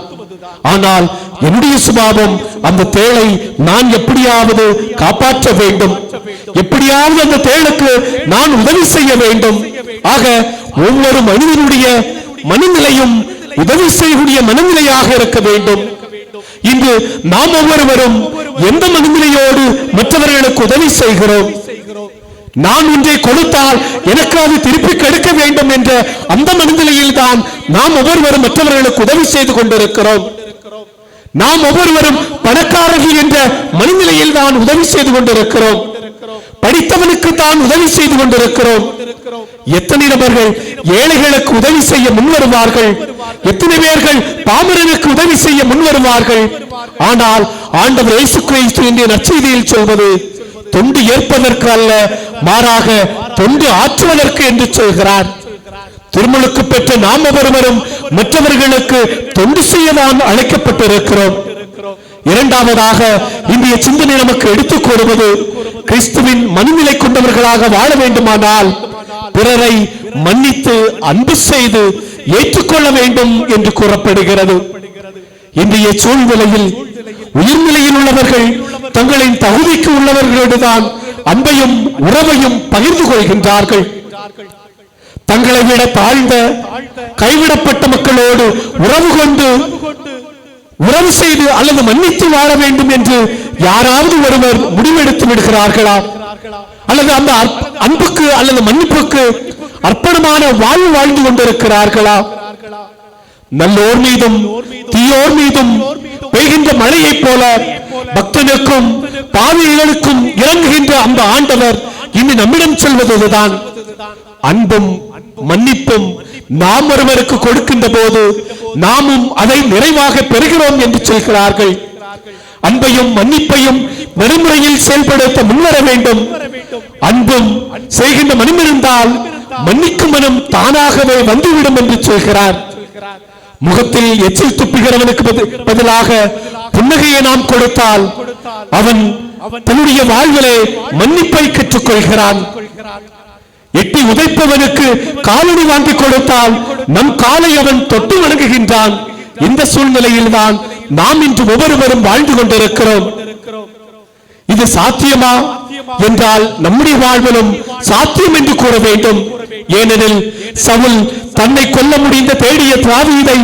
ஆனால் என்னுடைய சுபாவம் அந்த தேளை நான் எப்படியாவது காப்பாற்ற வேண்டும், எப்படியாவது அந்த தேளுக்கு நான் உதவி செய்ய வேண்டும். ஆக ஒவ்வொரு மனிதனுடைய மனநிலையும் உதவி செய்யக்கூடிய மனநிலையாக இருக்க வேண்டும். இன்று நாம் ஒவ்வொருவரும் எந்த மனநிலையோடு மற்றவர்களுக்கு உதவி செய்கிறோம்? நான் ஒன்றை கொடுத்தால் எனக்கு அது திருப்பி கிடைக்க வேண்டும் என்ற அந்த மனநிலையில் தான் நாம் ஒவ்வொருவரும் மற்றவர்களுக்கு உதவி செய்து கொண்டிருக்கிறோம். நாம் ஒவ்வொருவரும் பணக்காரர்கள் என்ற மனநிலையில் தான் உதவி செய்து கொண்டிருக்கிறோம். படித்தவனுக்கு தான் உதவி செய்து கொண்டிருக்கிறோம். எத்தனை நபர்கள் ஏழைகளுக்கு உதவி செய்ய முன்வருவார்கள்? எத்தனை பேர்கள் பாமரனுக்கு உதவி செய்ய முன்வருவார்கள்? ஆனால் ஆண்டவர் இயேசு கிறிஸ்து என்ற நற்செய்தியில் சொல்வது தொண்டு ஏற்பதற்கு அல்ல, மாறாக தொண்டு ஆற்றுவதற்கு என்று சொல்கிறார். திருமுழுக்கு பெற்ற நாம் ஒவ்வொருவரும் மற்றவர்களுக்கு தொண்டு செய்யதான் அழைக்கப்பட்டிருக்கிறோம். இரண்டாவதாக இந்திய சிந்தனை நமக்கு எடுத்துக் கூறுவது, கிறிஸ்துவின் மனநிலை கொண்டவர்களாக வாழ வேண்டுமானால் பிறரை மன்னித்து அன்பு செய்து ஏற்றுக்கொள்ள வேண்டும் என்று கூறப்படுகிறது. இன்றைய சூழ்நிலையில் உயிர்நிலையில் உள்ளவர்கள் தங்களின் தகுதிக்கு உள்ளவர்களோடுதான் அன்பையும் உறவையும் பகிர்ந்து கொள்கின்றார்கள். தங்களை விட தாழ்ந்த கைவிடப்பட்ட மக்களோடு உறவு கொண்டு உறவு செய்து அல்லது மன்னித்து வாழ வேண்டும் என்று யாராவது ஒருவர் முடிவெடுத்து விடுகிறார்களா? அல்லது அந்த அன்புக்கு அல்லது மன்னிப்புக்கு அர்ப்பணமான வாழ்வு வாழ்ந்து கொண்டிருக்கிறார்களா? நல்லோர் மீதும் தீயோர் மீதும் பெய்கின்ற மழையைப் போல பக்தனுக்கும் பாவிகளுக்கும் இறங்குகின்ற அந்த ஆண்டவர் இன்று நம்மிடம் சொல்வதுதான், அன்பும் மன்னிப்பும் நாம் ஒருவருக்கு கொடுக்கின்ற போது நாமும் அதை நிறைவாக பெறுகிறோம் என்று சொல்கிறார்கள். அன்பையும் மன்னிப்பையும் நெறிமுறையில் செயல்படுத்த முன்வர வேண்டும். அன்பும் செய்கின்ற மனம் இருந்தால் மன்னிக்கும் மனம் தானாகவே வந்துவிடும் என்று சொல்கிறார். முகத்தில் எச்சில் துப்புகிறவனுக்கு பதிலாக புன்னகையை நாம் கொடுத்தால் அவன் தன்னுடைய வாழ்விலே மன்னிப்பை கற்றுக்கொள்கிறான். எட்டி உதைப்பவனுக்கு காலடி வாங்கி கொடுத்தால் நம் காலை அவன் தொட்டு வணங்குகின்றான். இந்த சூழ்நிலையில் தான் நாம் இன்று ஒவ்வொருவரும் வாழ்ந்து கொண்டிருக்கிறோம். இது சாத்தியமா என்றால் நம்முடைய வாழ்விலும் சாத்தியம் என்று கூற வேண்டும். ஏனெனில் சவுல் தன்னை கொல்ல முடிந்த தேடிய தாவீதை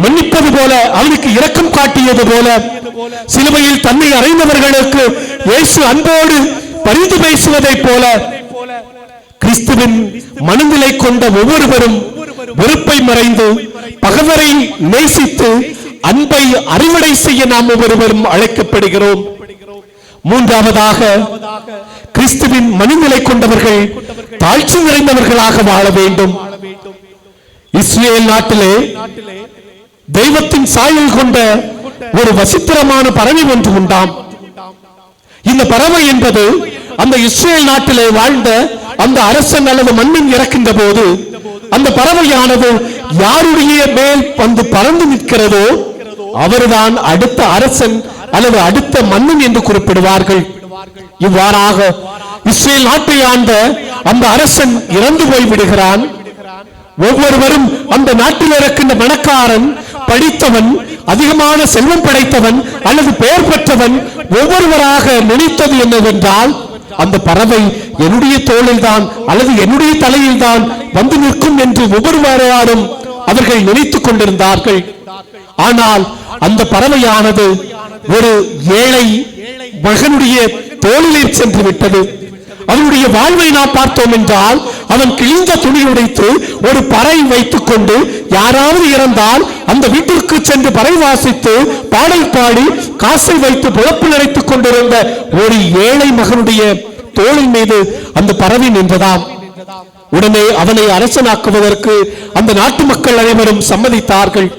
மன்னிப்பது போல, அவனுக்கு இரக்கம் காட்டியது போல, சிலுவையில் தன்னை அறைந்தவர்களுக்கு இயேசு அன்போடு பரிந்து பேசுவதை போல கிறிஸ்துவின் மனநிலை கொண்ட ஒவ்வொருவரும் வெறுப்பை மறைந்து பகைவரை நேசித்து அன்பை அறுவடை செய்ய நாம் ஒவ்வொருவரும் அழைக்கப்படுகிறோம். மூன்றாவதாக, கிறிஸ்துவின் மனநிலை கொண்டவர்கள் தாழ்ச்சி நிறைந்தவர்களாக வாழ வேண்டும். இஸ்ரேல் நாட்டிலே தெய்வத்தின் சாயல் கொண்ட ஒரு வசித்திரமான பறவை ஒன்று உண்டாம். இந்த பறவை என்பது அந்த இஸ்ரேல் நாட்டிலே வாழ்ந்த அந்த அரசன் அல்லது மன்னன் இறக்கின்ற போது அந்த பறவையானது யாருடைய மேல் வந்து பறந்து நிற்கிறதோ அவர்தான் அடுத்த அரசன் அல்லது அடுத்த மன்னன் என்று குறிப்பிடுவார்கள். இவ்வாறாக இஸ்ரேல் நாட்டை ஆண்ட அந்த அரசன் இறந்து போய் விடுகிறான். ஒவ்வொருவரும் அந்த நாட்டில் இருக்கின்ற பணக்காரன், படித்தவன், அதிகமான செல்வம் படைத்தவன் அல்லது பெயர் பெற்றவன் ஒவ்வொருவராக நினைத்தது என்னவென்றால், அந்த பறவை என்னுடைய தோளில் தான் அல்லது என்னுடைய தலையில் தான் வந்து நிற்கும் என்று ஒவ்வொருவராலும் அவர்கள் நினைத்துக் கொண்டிருந்தார்கள். ஆனால் அந்த பறவையானது ஒரு ஏழை மகனுடைய தோளிலே சென்று விட்டது. அவனுடைய வாழ்வை நாம் பார்த்தோம் என்றால், அவன் கிழிந்த துணி உடைத்து ஒரு பறை வைத்துக் கொண்டு யாராவது இறந்தால் அந்த வீட்டிற்கு சென்று பறை வாசித்து பாடல் பாடி காசை வைத்து புழப்பு நிறைத்துக் கொண்டிருந்த ஒரு ஏழை மகனுடைய தோளின் மீது அந்த பறவை நின்றதாம். உடனே அவனை அரசனாக்குவதற்கு அந்த நாட்டு மக்கள் அனைவரும் சம்மதித்தார்கள்.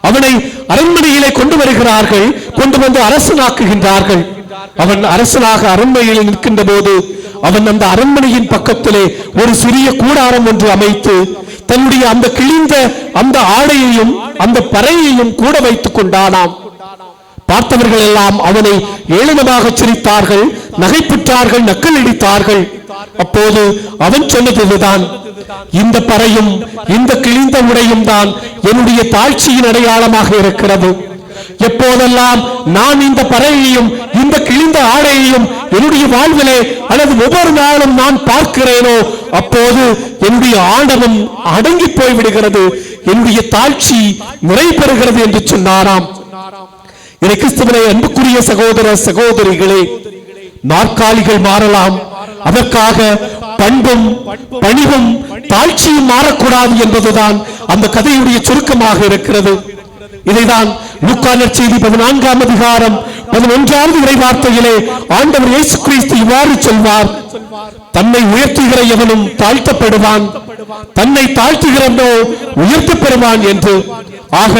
அவனை அரண்மனையிலே கொண்டு வருகிறார்கள், கொண்டு வந்து அரசனாக்குகின்றார்கள். அவன் அரசனாக அரண்மனையில் நிற்கின்ற போது அவன் அந்த அரண்மனையின் பக்கத்திலே ஒரு சிறிய கூடாரம் ஒன்று அமைத்து தன்னுடைய அந்த கிழிந்த அந்த ஆடையையும் அந்த பறையையும் கூட வைத்துக் கொண்டானாம். பார்த்தவர்கள் எல்லாம் அவனை ஏளனமாக சிரித்தார்கள், நகைப்புற்றார்கள், நக்கல் அடித்தார்கள். அப்போது அவன் சொன்னதுதான், இந்த பறையும் இந்த கிழிந்த உடையும் தான் என்னுடைய தாழ்ச்சியின் அடையாளமாக இருக்கிறது. எப்போதெல்லாம் நான் இந்த பறையையும் இந்த கிழிந்த ஆடையையும் என்னுடைய வாழ்விலே அல்லது ஒவ்வொரு நாளும் நான் பார்க்கிறேனோ அப்போது என்னுடைய ஆணவம் அடங்கி போய்விடுகிறது, என்னுடைய தாழ்ச்சி நிறைபெறுகிறது என்று சொன்னாராம். கிறிஸ்துவிலே அன்புக்குரிய சகோதர சகோதரிகளே, நாற்காலிகள் மாறலாம், அதற்காக பண்பும் பணிவும் தாழ்ச்சியும் மாறக்கூடாது என்பதுதான் அந்த கதையுடைய சுருக்கமாக இருக்கிறது. இதைதான் லூக்கா நற்செய்தி 14ஆம் அதிகாரம் 11வது இறைவார்த்தையிலே ஆண்டவர் இயேசு கிறிஸ்து இவ்வாறு சொல்வார், தன்னை உயர்த்துகிற எவனும் தாழ்த்தப்படுவான், தன்னை தாழ்த்துகிறவனோ உயர்த்தப் பெறுவான் என்று. ஆக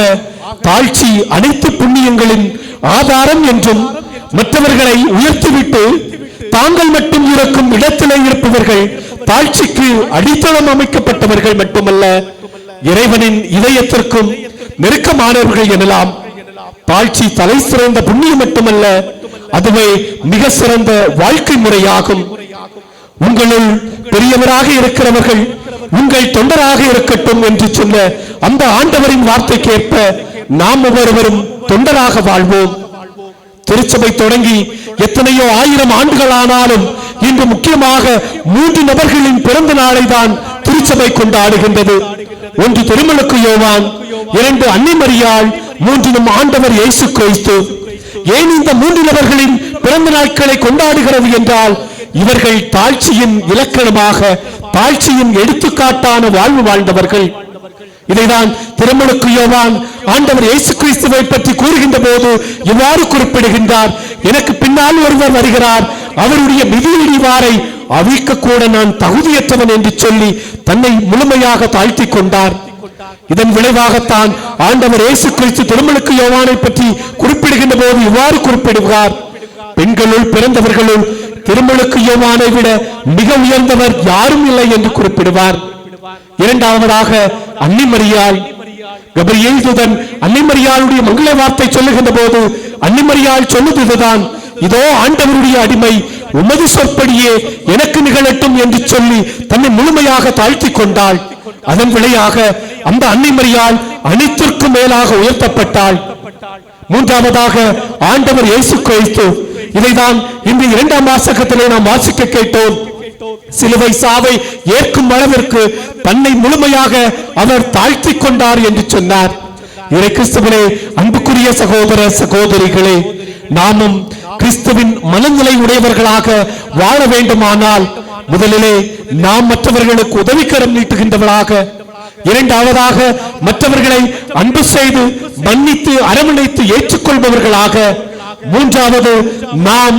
தாழ்ச்சி அனைத்து புண்ணியங்களின் ஆதாரம் என்றும், மற்றவர்களை உயர்த்திவிட்டு தாங்கள் மட்டும் இருக்கும் இடத்திலே இருப்பவர்கள் தாழ்ச்சிக்கு அடித்தளம் அமைக்கப்பட்டவர்கள் மட்டுமல்ல, இறைவனின் இதயத்திற்கும் நெருக்கமானவர்கள் எனலாம். தாழ்ச்சி தலை சிறந்த புண்ணியம் மட்டுமல்ல, அதுவே மிக சிறந்த வாழ்க்கை முறையாகும். உங்களுள் பெரியவராக இருக்கிறவர்கள் உங்கள் தொண்டராக இருக்கட்டும் என்று சொன்ன அந்த ஆண்டவரின் வார்த்தைக்கேற்ப நாம் ஒவ்வொருவரும் தொண்டராக வாழ்வோம். திருச்சபை தொடங்கி எத்தனையோ ஆயிரம் ஆண்டுகள் ஆனாலும் இன்று முக்கியமாக 3 நபர்களின் பிறந்த நாளை தான் திருச்சபை கொண்டாடுகின்றது. 1 திருமுழுக்கு யோவான், 2 அன்னை மரியாள், 3 நம் ஆண்டவர் இயேசு கிறிஸ்து. ஏன் இந்த 3 நபர்களின் பிறந்த நாட்களை கொண்டாடுகிறது என்றால், இவர்கள் தாழ்ச்சியின் இலக்கணமாக தாழ்ச்சியின் எடுத்துக்காட்டான வாழ்வு வாழ்ந்தவர்கள். இதைதான் திருமுழுக்கு யோவான் ஆண்டவர் இயேசு கிறிஸ்துவை பற்றி கூறுகின்ற போது இவ்வாறு குறிப்பிடுகின்றார், எனக்கு பின்னால் ஒருவர் வருகிறார், அவருடைய மிதியடிவாரை அவிழ்க்க கூட நான் தகுதியற்றவன் என்று சொல்லி தன்னை முழுமையாக தாழ்த்தி கொண்டார். இதன் விளைவாகத்தான் ஆண்டவர் இயேசு கிறிஸ்து திருமுழுக்கு யோவானை பற்றி குறிப்பிடுகின்ற போது இவ்வாறு குறிப்பிடுகிறார், பெண்களுள் பிறந்தவர்களுள் திருமுழுக்கு யோவானை விட மிக உயர்ந்தவர் யாரும் இல்லை என்று குறிப்பிடுவார். இரண்டாவதாக அன்னை மரியாள். கபிரியேல் தூதன் அன்னை மரியாளுடைய மங்கள வார்த்தை சொல்லுகின்ற போது அன்னை மரியாள் சொன்னதுதான், இதோ ஆண்டவருடைய அடிமை, உமது சொற்படியே எனக்கு நிகழட்டும் என்று சொல்லி தன்னை முழுமையாக தாழ்த்தி கொண்டாள். அதன் விளைவாக அந்த அன்னை மரியாள் அனைத்திற்கும் மேலாக உயர்த்தப்பட்டாள். மூன்றாவதாக ஆண்டவர் இயேசு கிறிஸ்து. இதைதான் இந்த 2ஆம் வாசகத்திலே நாம் வாசிக்க கேட்டோம். சிலுவை சாவை ஏற்கும் அளவிற்கு தன்னை முழுமையாக அவர் தாழ்த்தி கொண்டார் என்று சொன்னார். இறை கிறிஸ்துவிலே அன்புக்குரிய சகோதர சகோதரிகளே, நாமும் கிறிஸ்துவின் மனநிலை உடையவர்களாக வாழ வேண்டுமானால் முதலிலே நாம் மற்றவர்களுக்கு உதவிக்கரம் நீட்டுகின்றவர்களாக, இரண்டாவதாக மற்றவர்களை அன்பு செய்து மன்னித்து அரவணைத்து ஏற்றுக்கொள்பவர்களாக, மூன்றாவது நாம்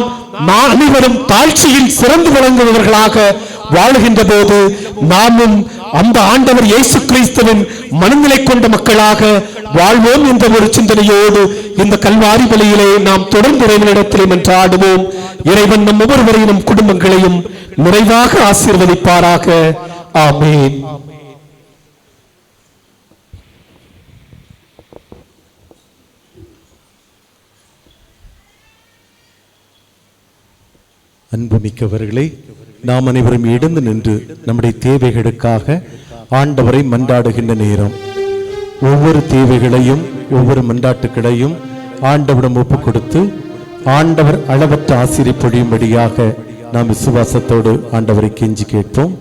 அனைவரும் தாழ்ச்சியில் சிறந்து விளங்குபவர்களாக வாழுகின்ற போது நாமும் அந்த ஆண்டவர் இயேசு கிறிஸ்துவின் மனநிலை கொண்ட மக்களாக வாழ்வோம் என்ற ஒரு சிந்தனையோடு இந்த கல்வாரி பலியிலே நாம் தொடர்ந்து இறைவனிடத்திலே மன்றாடுவோம். இறைவன் நம் ஒவ்வொருவரையும் குடும்பங்களையும் நிறைவாக ஆசீர்வதிப்பாராக. ஆமென். அன்புமிக்கவர்களே, நாம் அனைவரும் எழுந்து நின்று நம்முடைய தேவைகளுக்காக ஆண்டவரை மன்றாடுகின்ற நேரம். ஒவ்வொரு தேவைகளையும் ஒவ்வொரு மன்றாட்டுக்களையும் ஆண்டவரிடம் ஒப்பு கொடுத்து ஆண்டவர் அளவற்ற ஆசிரியை பொழியும்படியாக நாம் விசுவாசத்தோடு ஆண்டவரை கெஞ்சி கேட்போம்.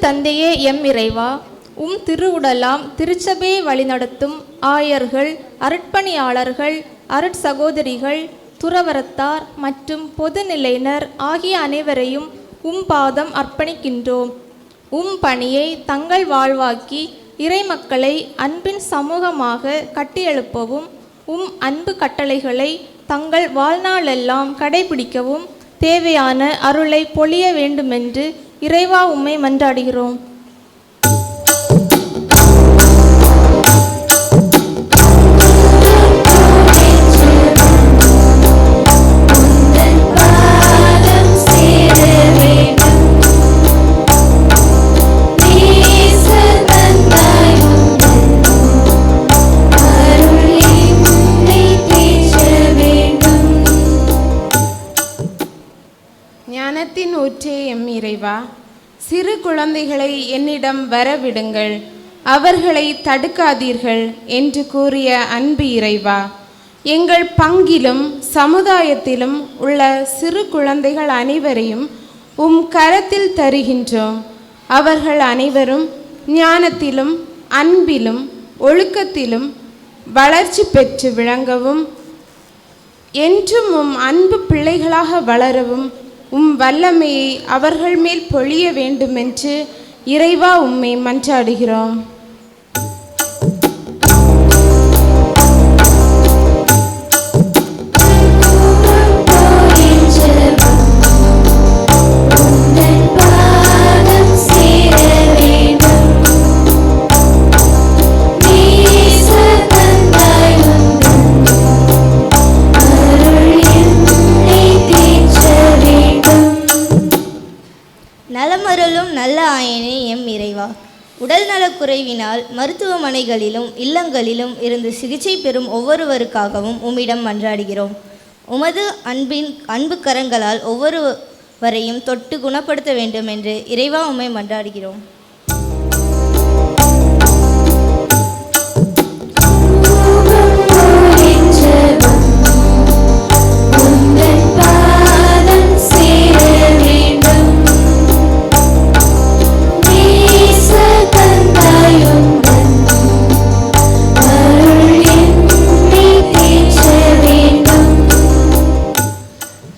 தந்தையே எம் இறைவா, உம் திருவுடலாம் திருச்சபையை வழிநடத்தும் ஆயர்கள், அருட்பணியாளர்கள், அருட்சகோதரிகள், துறவரத்தார் மற்றும் பொதுநிலையினர் ஆகிய அனைவரையும் உம் பாதம் அர்ப்பணிக்கின்றோம். உம் பணியை தங்கள் வாழ்வாக்கி இறைமக்களை அன்பின் சமூகமாக கட்டியெழுப்பவும், உம் அன்பு கட்டளைகளை தங்கள் வாழ்நாளெல்லாம் கடைபிடிக்கவும் தேவையான அருளை பொழிய வேண்டுமென்று இறைவா உம்மை மன்றாடுகிறோம். ஞானத்தின் ஊற்றே எம் இறைவா, சிறு குழந்தைகளை என்னிடம் வரவிடுங்கள், அவர்களை தடுக்காதீர்கள் என்று கூறிய அன்பு இறைவா, எங்கள் பங்கிலும் சமுதாயத்திலும் உள்ள சிறு குழந்தைகள் அனைவரையும் உம் கரத்தில் தருகின்றோம். அவர்கள் அனைவரும் ஞானத்திலும் அன்பிலும் ஒழுக்கத்திலும் வளர்ச்சி பெற்று விளங்கவும், என்றும் உம் அன்பு பிள்ளைகளாக வளரவும் உம் வல்லமையை அவர்கள் மேல் பொழிய வேண்டுமென்று இறைவா உம்மை மன்றாடுகிறோம். நலமருளும் நல்ல ஆயனே எம் இறைவா, உடல் நலக்குறைவினால் மருத்துவமனைகளிலும் இல்லங்களிலும் இருந்து சிகிச்சை பெறும் ஒவ்வொருவருக்காகவும் உம்மிடம் மன்றாடுகிறோம். உமது அன்பு கரங்களால் ஒவ்வொருவரையும் தொட்டு குணப்படுத்த வேண்டும் என்று இறைவா உம்மை மன்றாடுகிறோம்.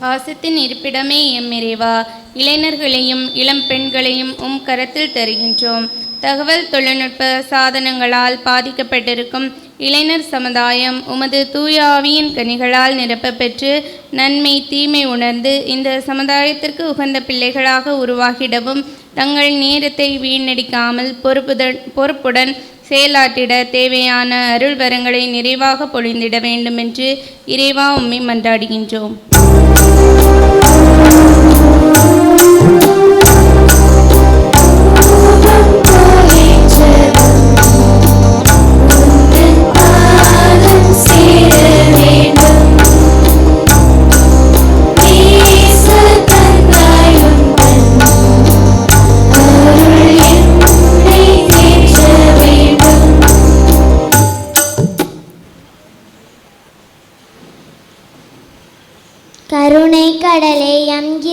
பாசத்தின் இருப்பிடமே எம் இறைவா, இளைஞர்களையும் இளம் பெண்களையும் உம் கரத்தில் தருகின்றோம். தகவல் தொழில்நுட்ப சாதனங்களால் பாதிக்கப்பட்டிருக்கும் இளைஞர் சமுதாயம் உமது தூய ஆவியின் கனிகளால் நிரப்ப பெற்று நன்மை தீமை உணர்ந்து இந்த சமுதாயத்திற்கு உகந்த பிள்ளைகளாக உருவாகிடவும், தங்கள் நேரத்தை வீணடிக்காமல் பொறுப்புடன் செயலாற்றிட தேவையான அருள் வரங்களை நிறைவாக பொழிந்திட வேண்டுமென்று இறைவா உம்மை மன்றாடுகின்றோம்.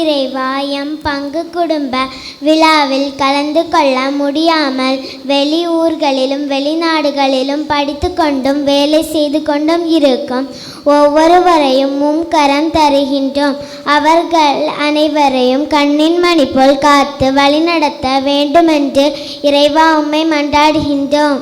இறைவா, எம் பங்கு குடும்ப விழாவில் கலந்து கொள்ள முடியாமல் வெளியூர்களிலும் வெளிநாடுகளிலும் படித்து கொண்டும் வேலை செய்து கொண்டும் இருக்கும் ஒவ்வொருவரையும் கரம் தருகின்றோம். அவர்கள் அனைவரையும் கண்ணின் மணி போல் காத்து வழிநடத்த வேண்டுமென்று இறைவா உம்மை மன்றாடுகின்றோம்.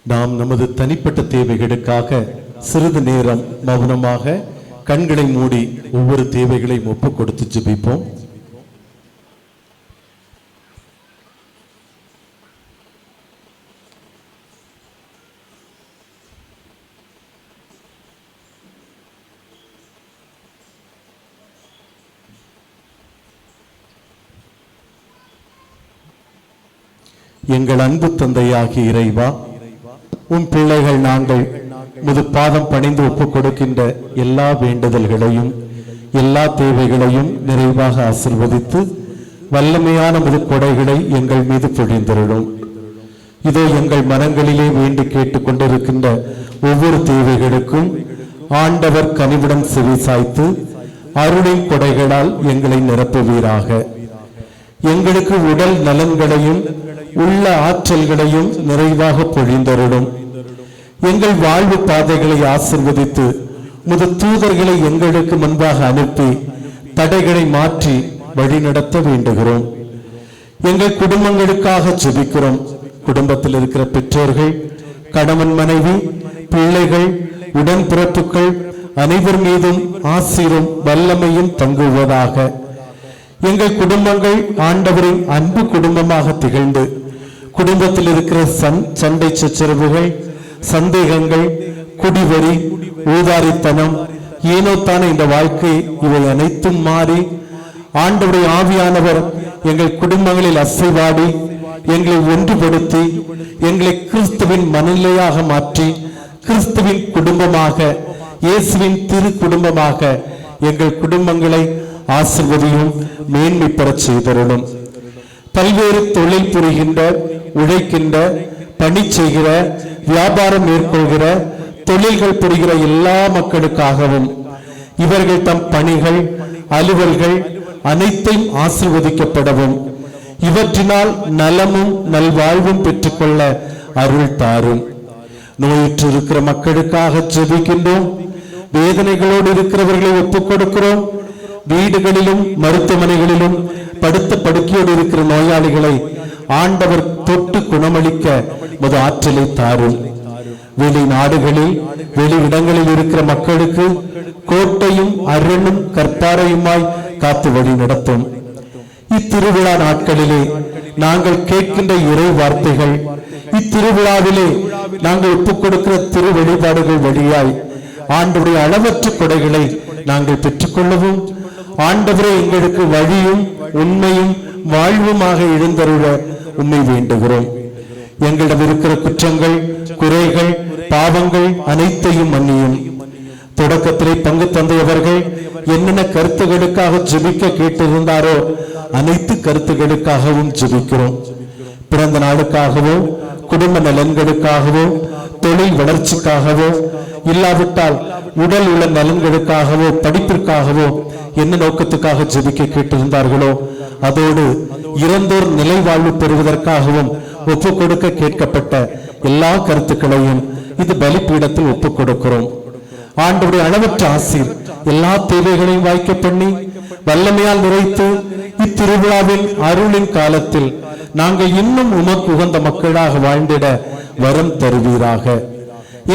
நாம் நமது தனிப்பட்ட தேவைகளுக்காக சிறிது நேரம் மௌனமாக கண்களை மூடி ஒவ்வொரு தேவைகளையும் ஒப்புக் கொடுத்து ஜெபிப்போம். எங்கள் அன்பு தந்தையாகிய இறைவா, உன் பிள்ளைகள் நாங்கள் முது பாதம் பணிந்து ஒப்புக் கொடுக்கின்ற எல்லா வேண்டுதல்களையும் எல்லா தேவைகளையும் நிறைவாக ஆசீர்வதித்து வல்லமையான முது கொடைகளை எங்கள் மீது பொழிந்தருளும். இதோ எங்கள் மனங்களிலே வேண்டி கேட்டுக் கொண்டிருக்கின்ற ஒவ்வொரு தேவைகளுக்கும் ஆண்டவர் கனிவுடன் செவி சாய்த்து அருளின் கொடைகளால் எங்களை நிரப்புவீராக. எங்களுக்கு உடல் நலன்களையும் உள்ள ஆற்றல்களையும் நிறைவாக பொழிந்தருளும். எங்கள் வாழ்வு பாதைகளை ஆசிர்வதித்து முது தூதர்களை எங்களுக்கு முன்பாக அனுப்பி தடைகளை மாற்றி வழிநடத்த வேண்டுகிறோம். எங்கள் குடும்பங்களுக்காக ஜெபிக்கிறோம். குடும்பத்தில் இருக்கிற பெற்றோர்கள், கணவன் மனைவி, பிள்ளைகள், உடன்பிறப்புகள் அனைவர் மீதும் ஆசீரும் வல்லமையும் தங்குவதாக. எங்கள் குடும்பங்கள் ஆண்டவரின் அன்பு குடும்பமாக திகழ்ந்து குடும்பத்தில் இருக்கிற சண்டை சச்சரவுகள், சந்தேகங்கள், குடிவெறி, ஊதாரித்தனம், ஏனோ தானே இந்த வாழ்க்கை இவை அனைத்தும் மாறி ஆண்டவருடைய ஆவியானவர் எங்கள் குடும்பங்களில் அசைவாடி எங்களை ஒன்றுபடுத்தி எங்களை கிறிஸ்துவின் மனநிலையாக மாற்றி கிறிஸ்துவின் குடும்பமாக, இயேசுவின் திரு குடும்பமாக எங்கள் குடும்பங்களை ஆசிர்வதியும் மேன்மை பெறச் செய்தருளும். பல்வேறு தொழில் புரிகின்ற, உழைக்கின்ற, பணி செய்கிற, வியாபாரம் மேற்கொள்கிற, தொழில்கள் புரிகிற எல்லா மக்களுக்காகவும் இவர்கள் தம் பணிகள், அலுவல்கள் அனைத்தையும் ஆசீர்வதிக்கப்படவும் இவற்றினால் நலமும் நல்வாழ்வும் பெற்றுக்கொள்ள அருள் தாரும். நோயுற்று இருக்கிற மக்களுக்காக ஜெபிக்கின்றோம். வேதனைகளோடு இருக்கிறவர்களை ஒப்புக் கொடுக்கிறோம். வீடுகளிலும் மருத்துவமனைகளிலும் படுத்த படுக்கையோடு இருக்கிற நோயாளிகளை ஆண்டவர் தொட்டு குணமளிக்க முது ஆற்றலை தாரும். வெளிநாடுகளில் வெளி இடங்களில் இருக்கிற மக்களுக்கு கோட்டையும் அரணும் கற்பாரையுமாய் காத்து வழி நடத்தும். இத்திருவிழா நாட்களிலே நாங்கள் கேட்கின்ற இறை வார்த்தைகள், இத்திருவிழாவிலே நாங்கள் ஒப்புக் கொடுக்கிற திரு வழிபாடுகள் வழியாய் ஆண்டவருடைய அளவற்ற கொடைகளை நாங்கள் பெற்றுக்கொள்ளவும் ஆண்டவரே எங்களுக்கு வழியும் உண்மையும் வாழ்வுமாக எழுந்தருள உண்மை வேண்டுகிறோம். எங்களிடம் இருக்கிற குற்றங்கள், குறைகள், பாவங்கள் அனைத்தையும் மன்னியும். தொடக்கத்திலே பங்கு தந்தையவர்கள் என்னென்ன கருத்துகளுக்காக ஜெபிக்க கேட்டிருந்தாரோ அனைத்து கருத்துகளுக்காகவும் ஜெபிக்கிறோம். பிறந்த நாளுக்காகவோ, குடும்ப நலன்களுக்காகவோ, தொழில் வளர்ச்சிக்காகவோ, இல்லாவிட்டால் உடல் உள்ள நலன்களுக்காகவோ, படிப்பிற்காகவோ என்ன நோக்கத்துக்காக ஜெபிக்க கேட்டிருந்தார்களோ அதோடு இறந்தோர் நிலை வாழ்வு பெறுவதற்காகவும் ஒப்புக் கொடுக்க கேட்கப்பட்ட எல்லா கருத்துக்களையும் இது பலிப்பீடத்தில் ஒப்புக் கொடுக்கிறோம். ஆண்டவருடைய அளவற்ற ஆசீர் எல்லா தேவைகளையும் வாய்க்க பண்ணி வல்லமையால் நிறைத்து இத்திருவிழாவின் அருளின் காலத்தில் நாங்கள் இன்னும் உமக்கு உகந்த மக்களாக வாழ்ந்திட வரம் தருவீராக.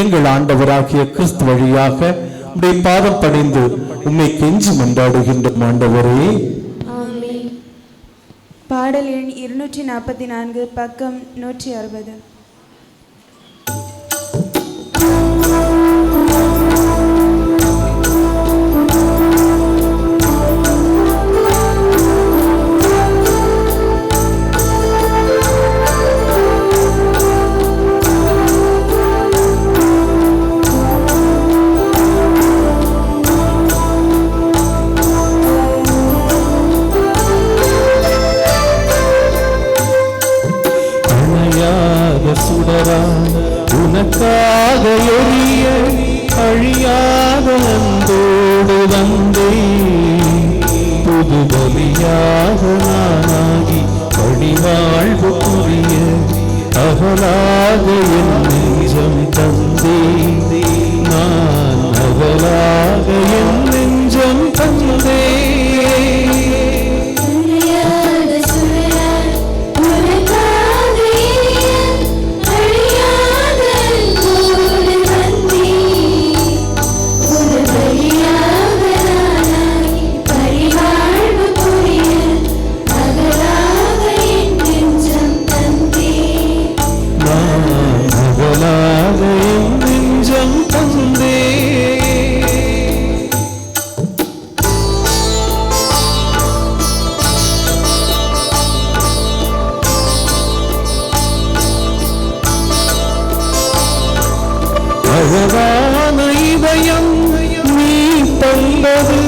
எங்கள் ஆண்டவராகிய கிறிஸ்து வழியாக உம்முடைய பாதம் பணிந்து உம்மை கெஞ்சி மன்றாடுகின்ற ஆண்டவரே. பாடல் எண் 244, பக்கம் 160. அணையாத சுடரா உனக்காக எரிய அழியாத அன்போடு வந்தே புது பலியாக நானாகி பழிவாழ்வு புரிய அகலாக என் நெஞ்சம் தந்தே நான் அகலாக என் நெஞ்சம் தந்தே அழகான இதயம் நீ தந்தது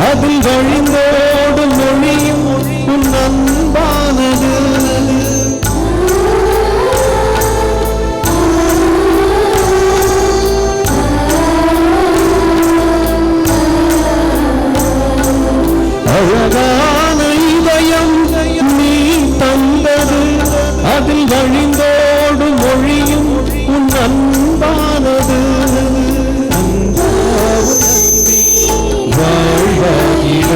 அதில் வழிந்தோடும் மொழியும் உன் அன்பானது அழகான இதயம் நீ தந்தது அதில் வழிந்தோடும் மொழியும் உன் அன்பானது வாழ்வாகிட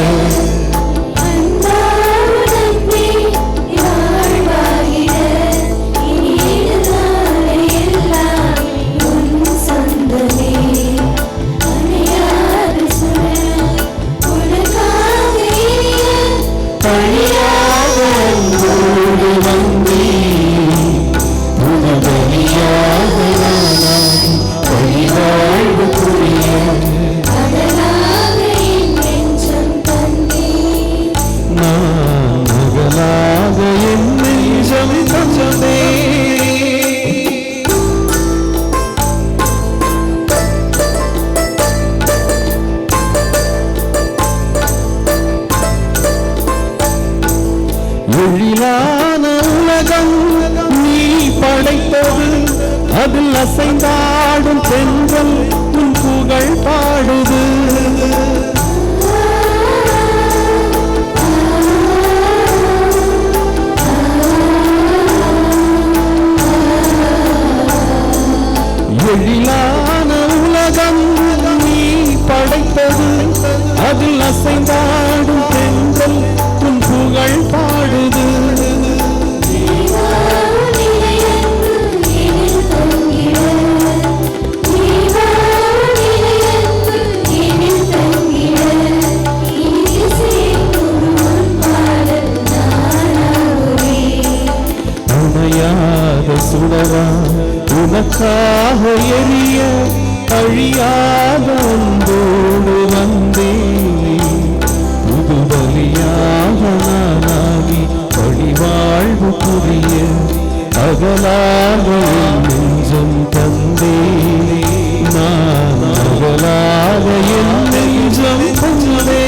எழிலான உலகம் நீ படைத்தது அதில் அசைந்தாடும் பெண்கள் உன் புகழ் பாடுது எழிலான உலகம் நீ படைத்தது அதில் அசைந்தாடும் பெண்கள் உன் புகழ் பாடுது அணையாத சுடரா உனக்காக எரிய அழியாத அன்போடு வந்தே புது பலியாக நானாகி பழிவாழ்வு புரிய அகலாக என் நெஞ்சம் தந்தே நான் அகலாக என் நெஞ்சம் தந்தே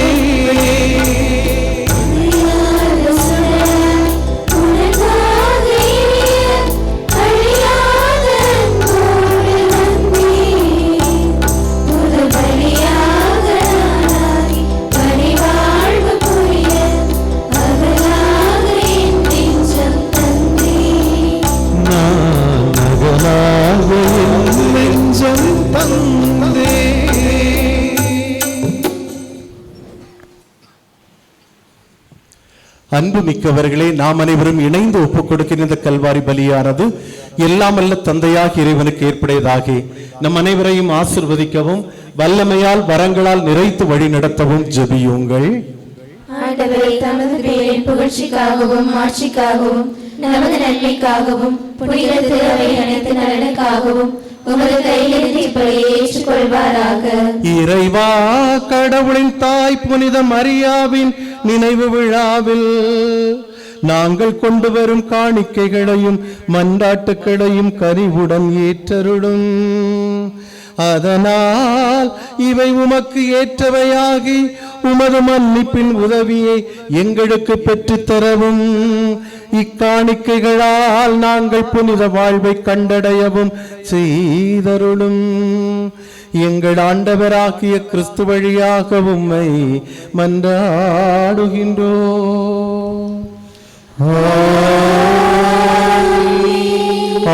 அன்பு மிக்கவர்களே, நாம் அனைவரும் இணைந்து ஒப்புக் கொடுக்கிற இந்த கல்வாரி பலியானது எல்லாமல்ல தந்தையாக இறைவனுக்கு ஏற்புடையதாக நம் அனைவரையும் ஆசிர்வதிக்கவும் வல்லமையால் வரங்களால் நிறைத்து வழி நடத்தவும் ஜெபியுங்கள். ஆண்டவரே, தமது பெயரின் புகழ்ச்சிக்காகவும் ஆட்சிக்காகவும் நமது நன்மைக்காகவும் புனித திருவை அனைத்து நலனுக்காகவும் உமது கையிலிருந்து இப்படியே ஏற்றுக்கொள்வாராக. இறைவா, கடவுளின் தாய் புனித மரியாவின் நினைவு விழாவில் நாங்கள் கொண்டு வரும் காணிக்கைகளையும் மன்றாட்டுக்களையும் கனிவுடன் ஏற்றருளும். அதனால் இவை உமக்கு ஏற்றவையாகி உமது மன்னிப்பின் உதவியை எங்களுக்கு பெற்றுத் தரவும் இக்காணிக்கைகளால் நாங்கள் புனித வாழ்வை கண்டடையவும் செய்தருளும். எங்கள் ஆண்டவராகிய கிறிஸ்து வழியாக உம்மை மன்றாடுகின்றோம்.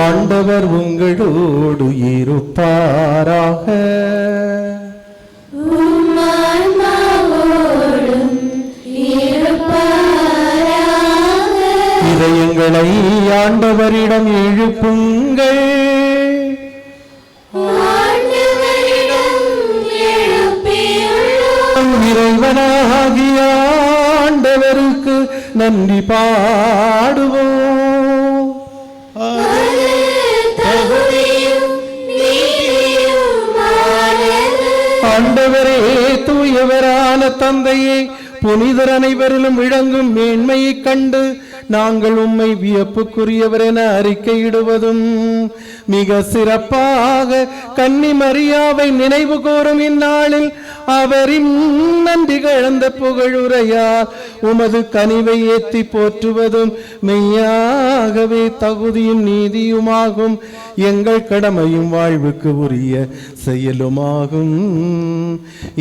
ஆண்டவர் உங்களோடு இருப்பாராக. இதயங்களை ஆண்டவரிடம் எழுப்புங்கள். இறைவனாகிய ஆண்டவருக்கு நன்றி பாடுவோம். ஆண்டவரே, தூயவரான தந்தையே, புனிதர் அனைவரிலும் விளங்கும் மேன்மையை கண்டு நாங்கள் உம்மை வியப்புக்குரியவர் என அறிக்கையிடுவதும், மிக சிறப்பாக கன்னி மரியாவை நினைவு கூறும் இந்நாளில் அவரின் நன்றி கலந்த புகழுரையால் உமது கனிவை ஏத்தி போற்றுவதும் மெய்யாகவே தகுதியும் நீதியுமாகும். எங்கள் கடமையும் வாழ்வுக்கு உரிய செயலுமாகும்.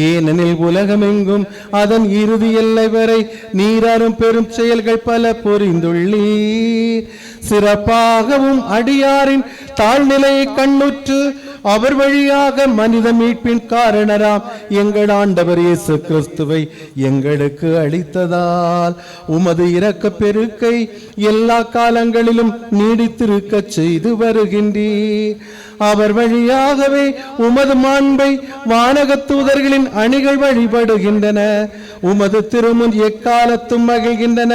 ஏனெனில் உலகமெங்கும் அதன் இறுதி எல்லை வரை நீராறும் பெரும் செயல்கள் பல புரிந்துள்ளீர். சிறப்பாகவும் அடியாரின் தாழ்நிலையை கண்ணுற்று அவர் வழியாக மனித மீட்பின் காரணராம் எங்கள் ஆண்டவர் இயேசு கிறிஸ்துவை எங்களுக்கு அளித்ததால் உமது இரக்க பெருக்கை எல்லா காலங்களிலும் நீடித்திருக்க செய்து வருகின்றீர். அவர் வழியாகவே உமது மாண்பை வானக தூதர்களின் அணிகள் வழிபடுகின்றன. உமது திருமுன் எக்காலத்தும் மகிழ்கின்றன.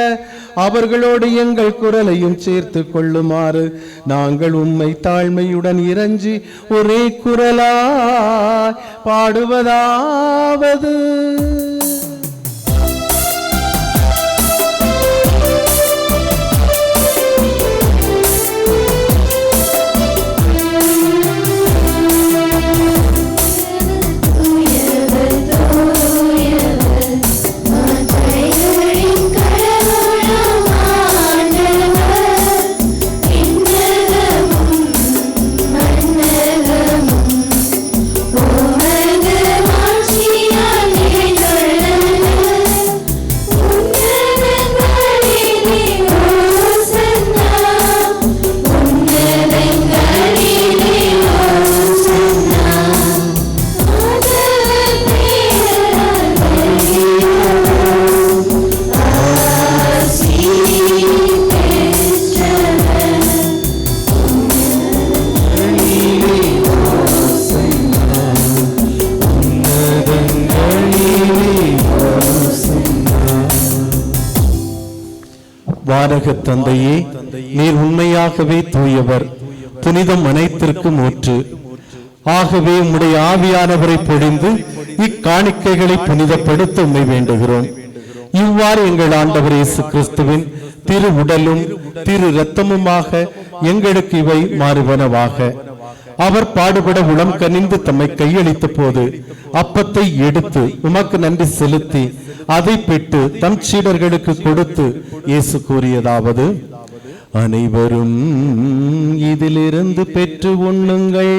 அவர்களோடு எங்கள் குரலையும் சேர்த்து கொள்ளுமாறு நாங்கள் உம்மை தாழ்மையுடன் இறைஞ்சி ஒரே குரலாய் பாடுவதாவது: வானக தந்தையே, நீர் உண்மையாகவே தூயவர், புனிதம் அனைத்திற்கும் ஊற்று. ஆகவே உம்முடைய ஆவியானவரை பொழிந்து இக்காணிக்கைகளை புனிதப்படுத்த உம்மை வேண்டுகிறோம். இவ்வாறு எங்கள் ஆண்டவர் இயேசு கிறிஸ்துவின் திரு உடலும் திரு இரத்தமுமாக எங்களுக்கு இவை மாறுவனவாக. அவர் பாடுபட உளம் கனிந்து தம்மை கையளித்த போது அப்பத்தை எடுத்து உமக்கு நன்றி செலுத்தி அதை பெற்று தம் சீடர்களுக்கு கொடுத்து இயேசு கூறியதாவது: அனைவரும் இதிலிருந்து பெற்று உண்ணுங்கள்,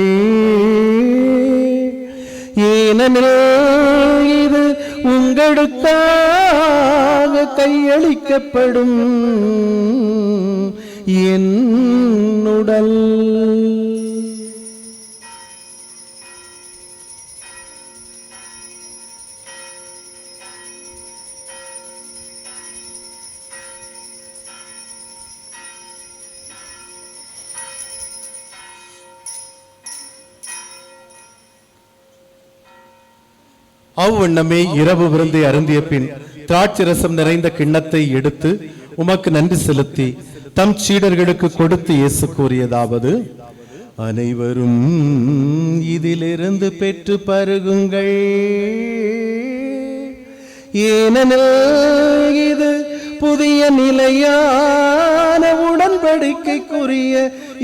ஏனெனில் இது உங்களுக்காக கையளிக்கப்படும் என் உடல். அவ்வண்ணமே இரவு விருந்தை அருந்திய பின் திராட்சை ரசம் நிறைந்த கிண்ணத்தை எடுத்து உமக்கு நன்றி செலுத்தி தம் சீடர்களுக்கு கொடுத்து இயேசு கூறியதாவது: அனைவரும் இதிலிருந்து பெற்று பருகுங்கள், ஏனெனில் இது புதிய நிலையான உடன்படிக்கைக்குரிய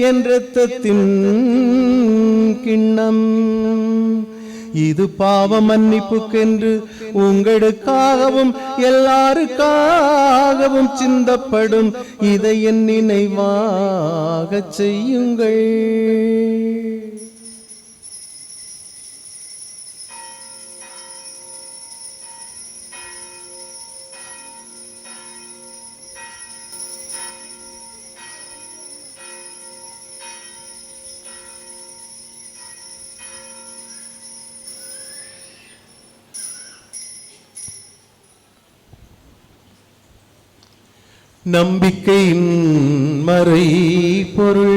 என் இரத்தத்தின் கிண்ணம். இது பாவ மன்னிப்புக்கென்று உங்களுக்காகவும் எல்லாருக்காகவும் சிந்தப்படும். இதை என் நினைவாக செய்யுங்கள். நம்பிக்கையின் மறை பொருள்.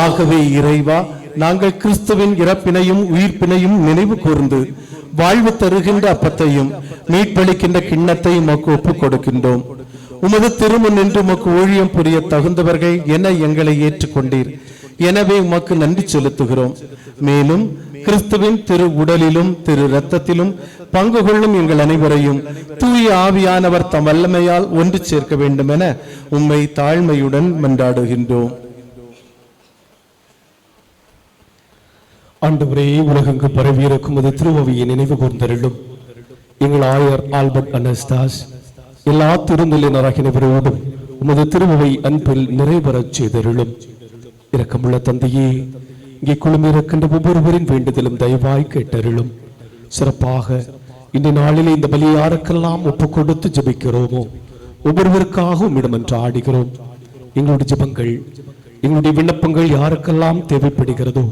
ஆகவே இறைவா, நாங்கள் கிறிஸ்துவின் இறப்பினையும் உயிர்ப்பினையும் நினைவு கூர்ந்து வாழ்வு தருகின்ற அப்பத்தையும் மீட்பளிக்கின்ற கிண்ணத்தையும் உமக்கு ஒப்புக் கொடுக்கின்றோம். உமது திருமுன் நின்று உமக்கு ஊழியம் புரிய தகுந்தவர்கள் என எங்களை ஏற்றுக்கொண்டீர். எனவே உமக்கு நன்றி செலுத்துகிறோம். மேலும் கிறிஸ்துவின் திரு உடலிலும் திரு இரத்தத்திலும் பங்கு கொள்ளும் எங்கள் அனைவரையும் தூய ஆவியானவர் தம் வல்லமையால் ஒன்று சேர்க்க வேண்டும் என உம்மை தாழ்மையுடன் மன்றாடுகின்றோம். ஆண்டவரே, உலகெங்கு பரவியிருக்கும் அது திருவவையை நினைவு கூர்ந்தருளும். எங்கள் ஆயர் ஆல்பர்ட் அனஸ்தாஸ் எல்லா திருநிலையினராகினவரோடும் உமது திருவவை அன்பில் நிறைவேறச் செய்தருளும். இரக்கமுள்ள தந்தையே, இங்கே குழுமிருக்கின்ற ஒவ்வொருவரின் வேண்டுதலும் தயவாய் கேட்டருளும். சிறப்பாக இந்த நாளிலே இந்த பலி யாருக்கெல்லாம் ஒப்புக் கொடுத்து ஜெபிக்கிறோமோ ஒவ்வொருவருக்காக உம்மிடம் என்று ஆடுகிறோம். எங்களுடைய ஜெபங்கள், எங்களுடைய விண்ணப்பங்கள் யாருக்கெல்லாம் தேவைப்படுகிறதோ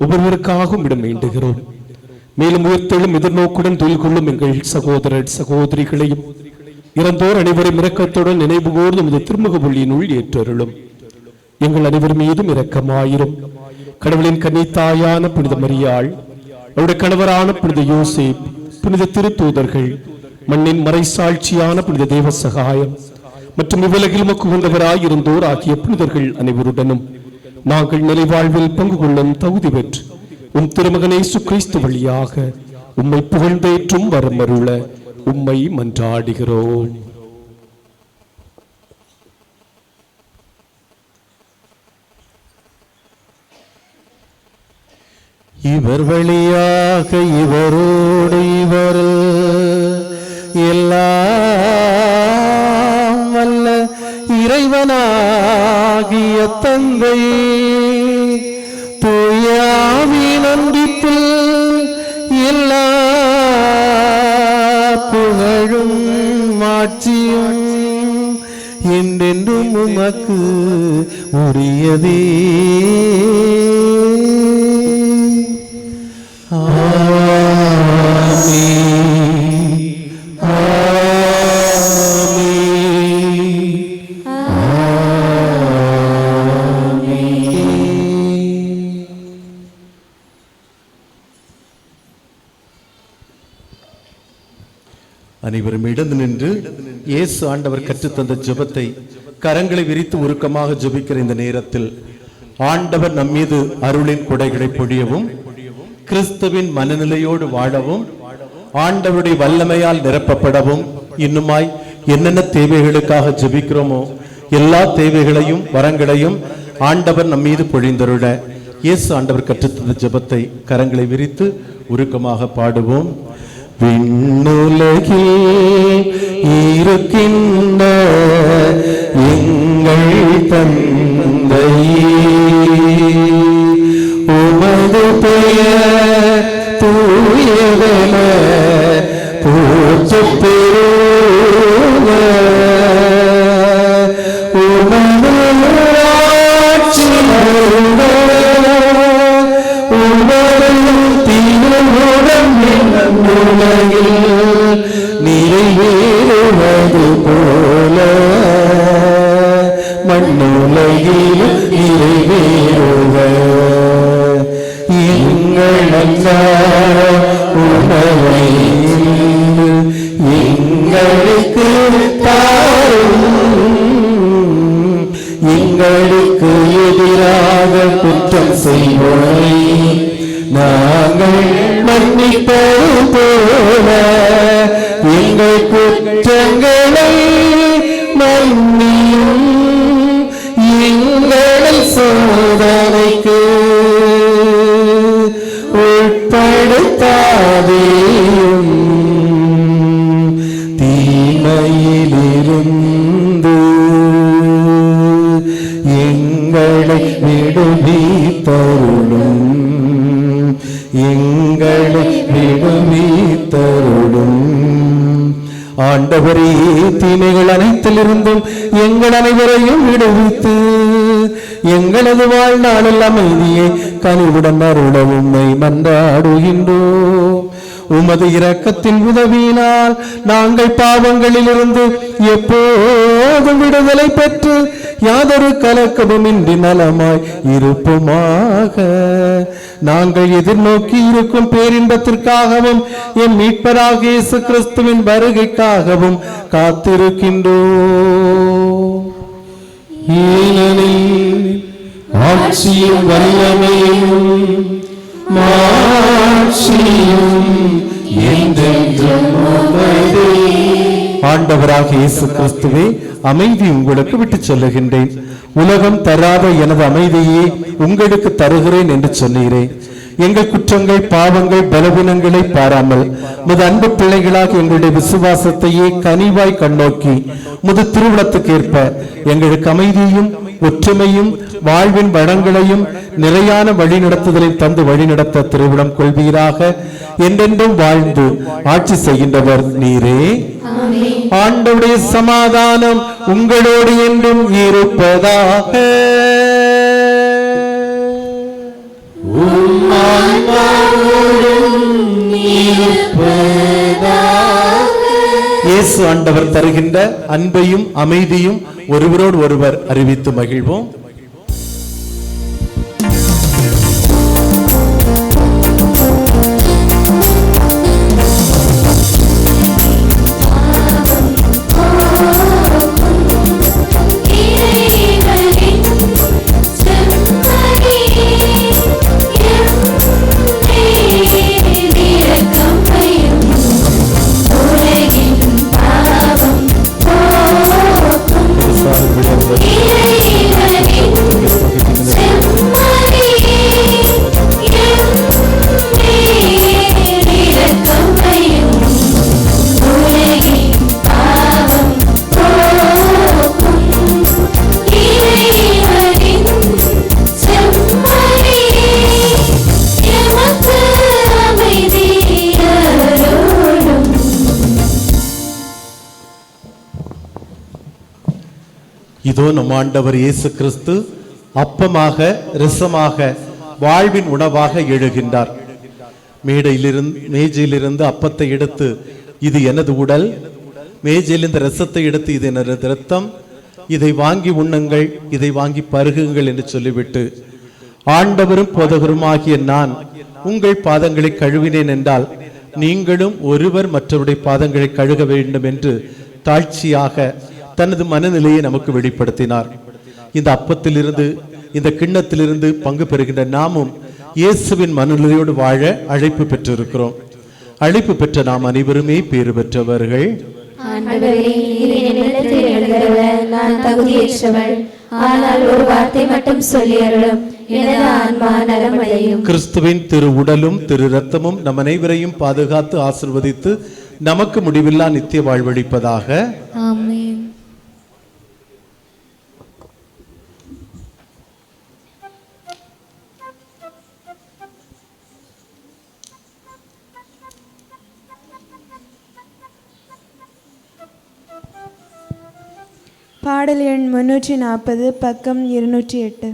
ஒவ்வொருவருக்காகவும் இடம் வேண்டுகிறோம். மேலும் உயிர்த்தெழும் எதிர்நோக்குடன் தொழில் கொள்ளும் எங்கள் சகோதரர் சகோதரிகளையும் இறந்தோர் அனைவரும் இரக்கத்துடன் நினைவு கூர்ந்து உமது திருமுக ஒளியினுள் ஏற்றருளும். எங்கள் அனைவர் மீதும் இரக்கமாயிரும். கடவுளின் கன்னித்தாயான புனித மரியாள், அவருடைய கணவரான புனித யோசேப், புனித திருத்தூதர்கள், மண்ணின் மறைசாட்சியான புனித தேவ சகாயம் மற்றும் இவ்வுலகில் உமக்கு உகந்தவராய் இருந்தோர் ஆகிய புனிதர்கள் அனைவருடனும் நாங்கள் நிலைவாழ்வில் பங்கு கொள்ளும் தகுதி பெற்று உம் திருமகனை இயேசு கிறிஸ்து வழியாக உம்மை புகழ்ந்தேற்றும் வரமருள உம்மை மன்றாடுகிறோம். இவர் வழியாக இவரோடு இவர் எல்லாம் வல்ல இறைவனாகிய தந்தை தூயாவின் அன்பில் எல்லா புகழும் மாட்சியும் என்றென்றும் உமக்கு உரியதே. அனைவரும் இடந்து நின்று இயேசு ஆண்டவர் கற்றுத்தந்த ஜெபத்தை கரங்களை விரித்து உருக்கமாக ஜெபிக்கிற இந்த நேரத்தில் ஆண்டவர் நம் மீது அருளின் கொடைகளை பொழியவும், கிறிஸ்துவின் மனநிலையோடு வாழவும், ஆண்டவருடைய வல்லமையால் நிரப்பப்படவும், இன்னுமாய் என்னென்ன தேவைகளுக்காக ஜெபிக்கிறோமோ எல்லா தேவைகளையும் வரங்களையும் ஆண்டவர் நம் மீது பொழிந்தருள இயேசு ஆண்டவர் கற்றுத்தந்த ஜெபத்தை கரங்களை விரித்து உருக்கமாக பாடுவோம். விண்ணுலகில் இருக்கின்ற எங்கள் தந்தையே, உமது பெயர் தூயவென போற்றப் பெறுக. உமது ஆட்சி வருக. உமது திருவுளம் உலகில் நிறைவேறுவது போல மண்ணுலகில் நிறைவேறுக. எங்கள் உணவை செய்வோரை நாங்கள் மன்னிப்பது போல எங்கள் குற்றங்களை மன்னியும், எங்களை சோதனைக்கு உட்படுத்தாதேயும், தீமையிலிருந்து எங்களை விடுவித்தருளும், எங்களை விடுவித்தருளும். ஆண்டவரே, தீமைகள் அனைத்திலிருந்தும் எங்கள் அனைவரையும் விடுவித்து எங்களது வாழ்நாளில் அமைதியை கனிவுடன் அருள உம்மை மன்றாடுகின்றோம். உமது இரக்கத்தின் உதவியினால் நாங்கள் பாவங்களிலிருந்து எப்போதும் விடுதலை பெற்று யாதொரு கலக்கமுமின்றி நலமாய் இருப்போமாக. நாங்கள் எதிர்நோக்கி இருக்கும் பேரின்பத்திற்காகவும் எம் மீட்பராக இயேசு கிறிஸ்துவின் வருகைக்காகவும் காத்திருக்கின்றோம். ஏனெனில் ஆட்சியும் வல்லமையும் மாட்சியும் என்றென்றும் உமதே. ஆண்டவராக இயேசு கிறிஸ்துவே, அமைதி உங்களுக்கு விட்டுச் சொல்லுகின்றேன். உலகம் தராத எனது அமைதியை உங்களுக்கு தருகிறேன் என்று சொன்னீரேன். எங்கள் குற்றங்கள், பாவங்கள், பலவீனங்களை பாராமல் முது அன்பு பிள்ளைகளாக எங்களுடைய விசுவாசத்தையே கனிவாய் கண்ணோக்கி முது திருவுளத்துக்கேற்ப எங்களுக்கு அமைதியும் ஒற்றுமையும் வாழ்வின் வளங்களையும் நிறையான வழிநடத்துதலை தந்து வழிநடத்த திருவிழம் கொள்வீராக. என்றென்றும் வாழ்ந்து ஆட்சி செய்கின்றவர் நீரே. ஆண்டவருடைய சமாதானம் உங்களோடு என்றும் இருப்பதாக. இயேசு ஆண்டவர் தருகின்ற அன்பையும் அமைதியும் ஒருவரோடு ஒருவர் அறிவித்து மகிழ்வோம். இதோ நம் ஆண்டவர் இயேசு கிறிஸ்து அப்பமாக இரசமாக வாழ்வின் உணவாக எழுகின்றார். மேஜையிலிருந்து அப்பத்தை எடுத்து இது எனது உடல், மேஜையிலிருந்து ரசத்தை எடுத்து இது எனது இரத்தம், இதை வாங்கி உண்ணுங்கள், இதை வாங்கி பருகுங்கள் என்று சொல்லிவிட்டு ஆண்டவரும் போதகருமாகிய நான் உங்கள் பாதங்களை கழுவினேன் என்றால் நீங்களும் ஒருவர் மற்றவருடைய பாதங்களை கழுக வேண்டும் என்று தாழ்ச்சியாக தனது மனநிலையை நமக்கு வெளிப்படுத்தினார். இந்த அப்பத்திலிருந்து இந்த கிண்ணத்திலிருந்து பங்கு பெறுகின்ற நாமும் இயேசுவின் மனநிலையோடு வாழ அழைப்பு பெற்றிருக்கிறோம். அழைப்பு பெற்ற நாம் அனைவருமே பேறு பெற்றவர்கள். நான் தகுதியற்றவள், ஆனால் ஒரு வார்த்தை மட்டும் சொல்லி அருளும், எனது ஆன்மா நலமடையும். கிறிஸ்துவின் திரு உடலும் திரு ரத்தமும் நம் அனைவரையும் பாதுகாத்து ஆசிர்வதித்து நமக்கு முடிவில்லா நித்திய வாழ்வழிப்பதாக. ஆமென். பாடல் எண் 340, பக்கம் 208.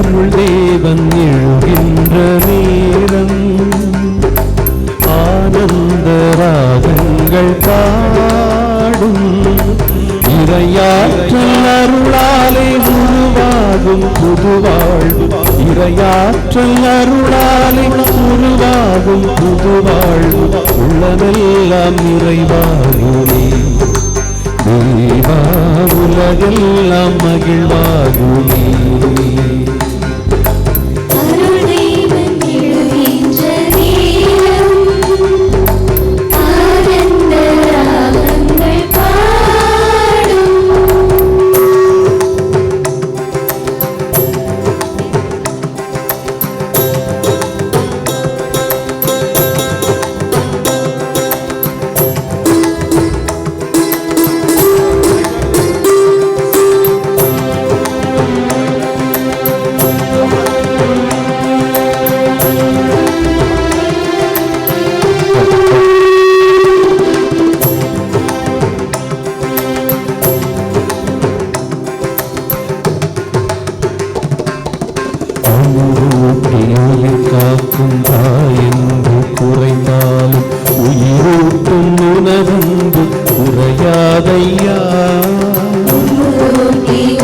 அருள் தேவன் எழுகின்ற நேரம் ஆனந்த ராகங்கள் பாடும் இறையாற்றல் அருளாலே உருவாகும் புதுவாழ்வு இறையாற்றல் அருளாலே உருவாகும் புதுவாழ்வு உள்ளமெல்லாம் நிறைவாகுமே தேவா உலகெல்லாம் மகிழ்வாகுமே காக்கும் தாயென்று குறைந்தாலும் உயிரூட்டும் உணவென்று குறையாதையா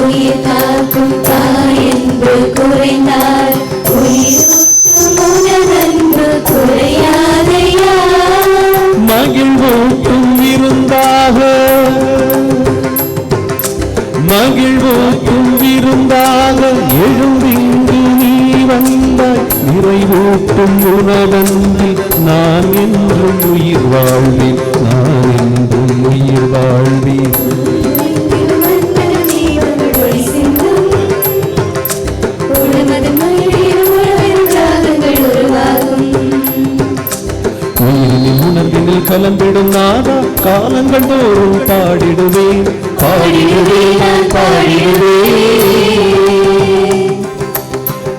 உயிர் காக்கும் தாயென்று குறைந்தால் உயிரூட்டும் உணவென்று குறையாதையா மகிழ்வூட்டும் விருந்தாக மகிழ்வூட்டும் விருந்தாக எழுந்திங்கு நீ வந்தாய் நிறைவூட்டும் உணவந்தி நான் என்றும் உயிர் வாழ்வேன் நான் என்றும் உயிர் வாழ்வேன் உயிரினில் உணர்வினில் கலந்திடும் நாதா காலங்கள் தோறும் பாடிடுவேன் பாடிடுவேன் நான் பாடிடுவேன்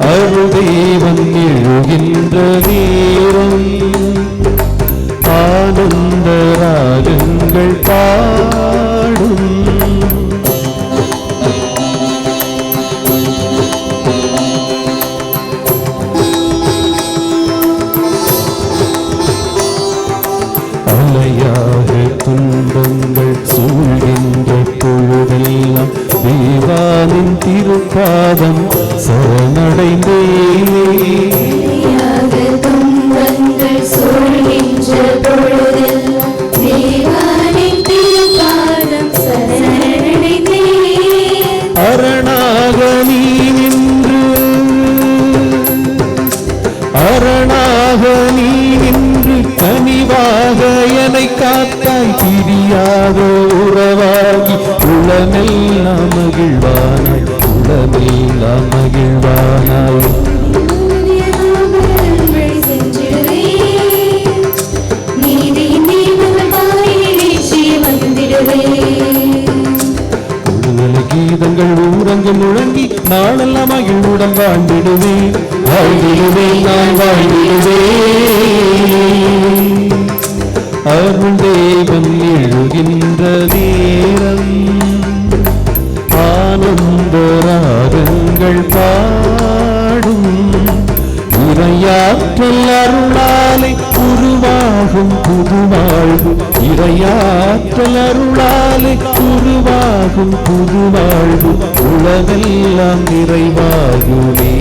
அருள் தேவன் எழுகின்ற நேரம் ஆனந்த ராகங்கள் பாடும் அலையாக துன்பங்கள் சூழ்கின்ற பொழுதெல்லாம் தேவானின் திருப்பாதம் சரணடைந்தேனே துன்பங்கள் சூழ்கின்ற பொழுதெல்லாம் தேவானின் திருப்பாதம் சரணடைந்தேன் அரணாக நீ நின்று அரணாக நீ நின்று கனிவாக என்னை காத்தாய் பிரியாத உறவாகி உளமெல்லாம் மகிழ்வானாய் உளமெல்லாம் மகிழ்வானாய் விடுதலை கீதங்கள் ஊரங்கு முழங்கி நாளெல்லாம் மகிழ்வுடன் வாழ்ந்திடுவேன் வாழ்ந்திடுவேன் நான் வாழ்ந்திடுவேன் அருள் தேவன் எழுகின்ற நேரம் ஆனந்த ராகங்கள் பாடும் இறையாற்றல் அருளாலே உருவாகும் புதுவாழ்வு இறையாற்றல் அருளாலே உருவாகும் புதுவாழ்வு உலகெல்லாம் நிறைவாகுமே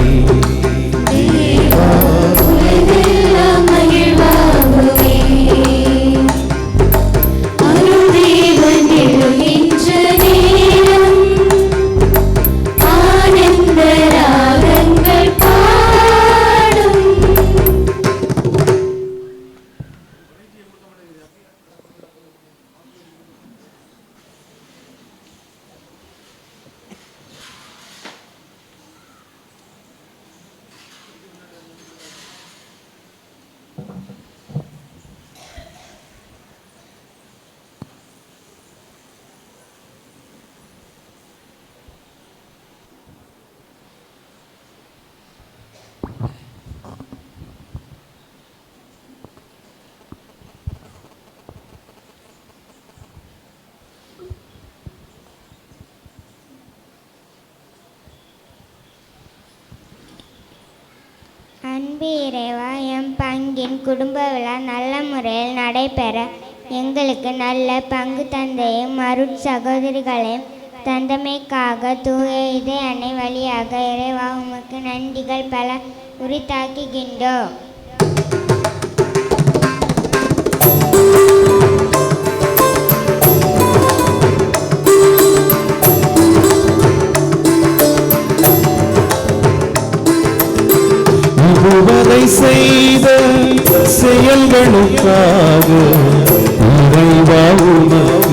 அன்பு இறைவா, எம் பங்கின் குடும்ப விழா நல்ல முறையில் நடைபெற எங்களுக்கு நல்ல பங்கு தந்தையும் அருட்சகோதரிகளையும் தந்தமைக்காக தூய இதய அன்னை வழியாக இறைவா உமக்கு நன்றிகள் பல உரித்தாக்குகின்றோம். இதுவரை செய்த செயல்களுக்காக இறைவா உமக்கு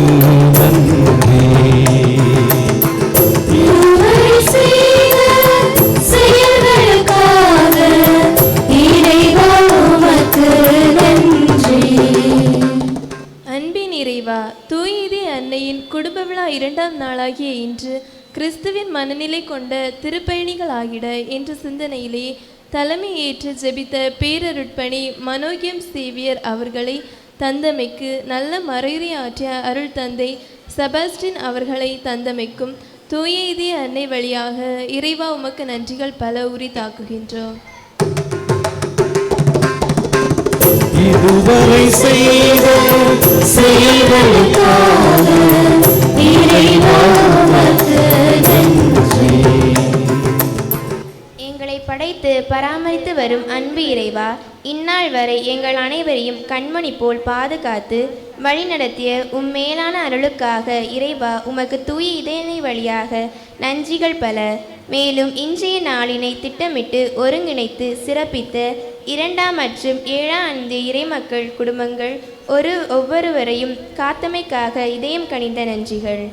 நன்றி. இதுவரை செய்த செயல்களுக்காக இறைவா உமக்கு நன்றி. அன்பின் இறைவா, தூயதே அன்னையின் குடும்ப விழா 2ஆம் நாளாகிய இன்று கிறிஸ்துவின் மனநிலை கொண்ட திருப்பயணிகள் ஆகிட என்ற சிந்தனையிலே தலைமை ஏற்று ஜெபித்த பேரருட்பணி மனோகியம் சேவியர் அவர்களை தந்தமைக்கு நல்ல மறையுரை ஆற்றிய அருள் தந்தை செபாஸ்டின் அவர்களை தந்தமைக்கும் தூய இதய அன்னை வழியாக இறைவா உமக்கு நன்றிகள் பல உரித்தாக்குகின்றோம். இதுவரை செய்த செயல்களுக்காக இறைவா உமக்கு நன்றி. எங்களை படைத்து பராமரித்து வரும் அன்பு இறைவா, இந்நாள் வரை எங்கள் அனைவரையும் கண்மணி போல் பாதுகாத்து வழிநடத்திய மேலான அருளுக்காக இறைவா உமக்கு தூய இதயனை வழியாக நன்றிகள் பல. மேலும் இன்றைய நாளினை திட்டமிட்டு ஒருங்கிணைத்து சிறப்பித்த 2ஆம் மற்றும் 7ஆம் ஆண்டு இறைமக்கள் குடும்பங்கள் ஒவ்வொருவரையும் காத்தமைக்காக இதயம் கனிந்த நன்றிகள்.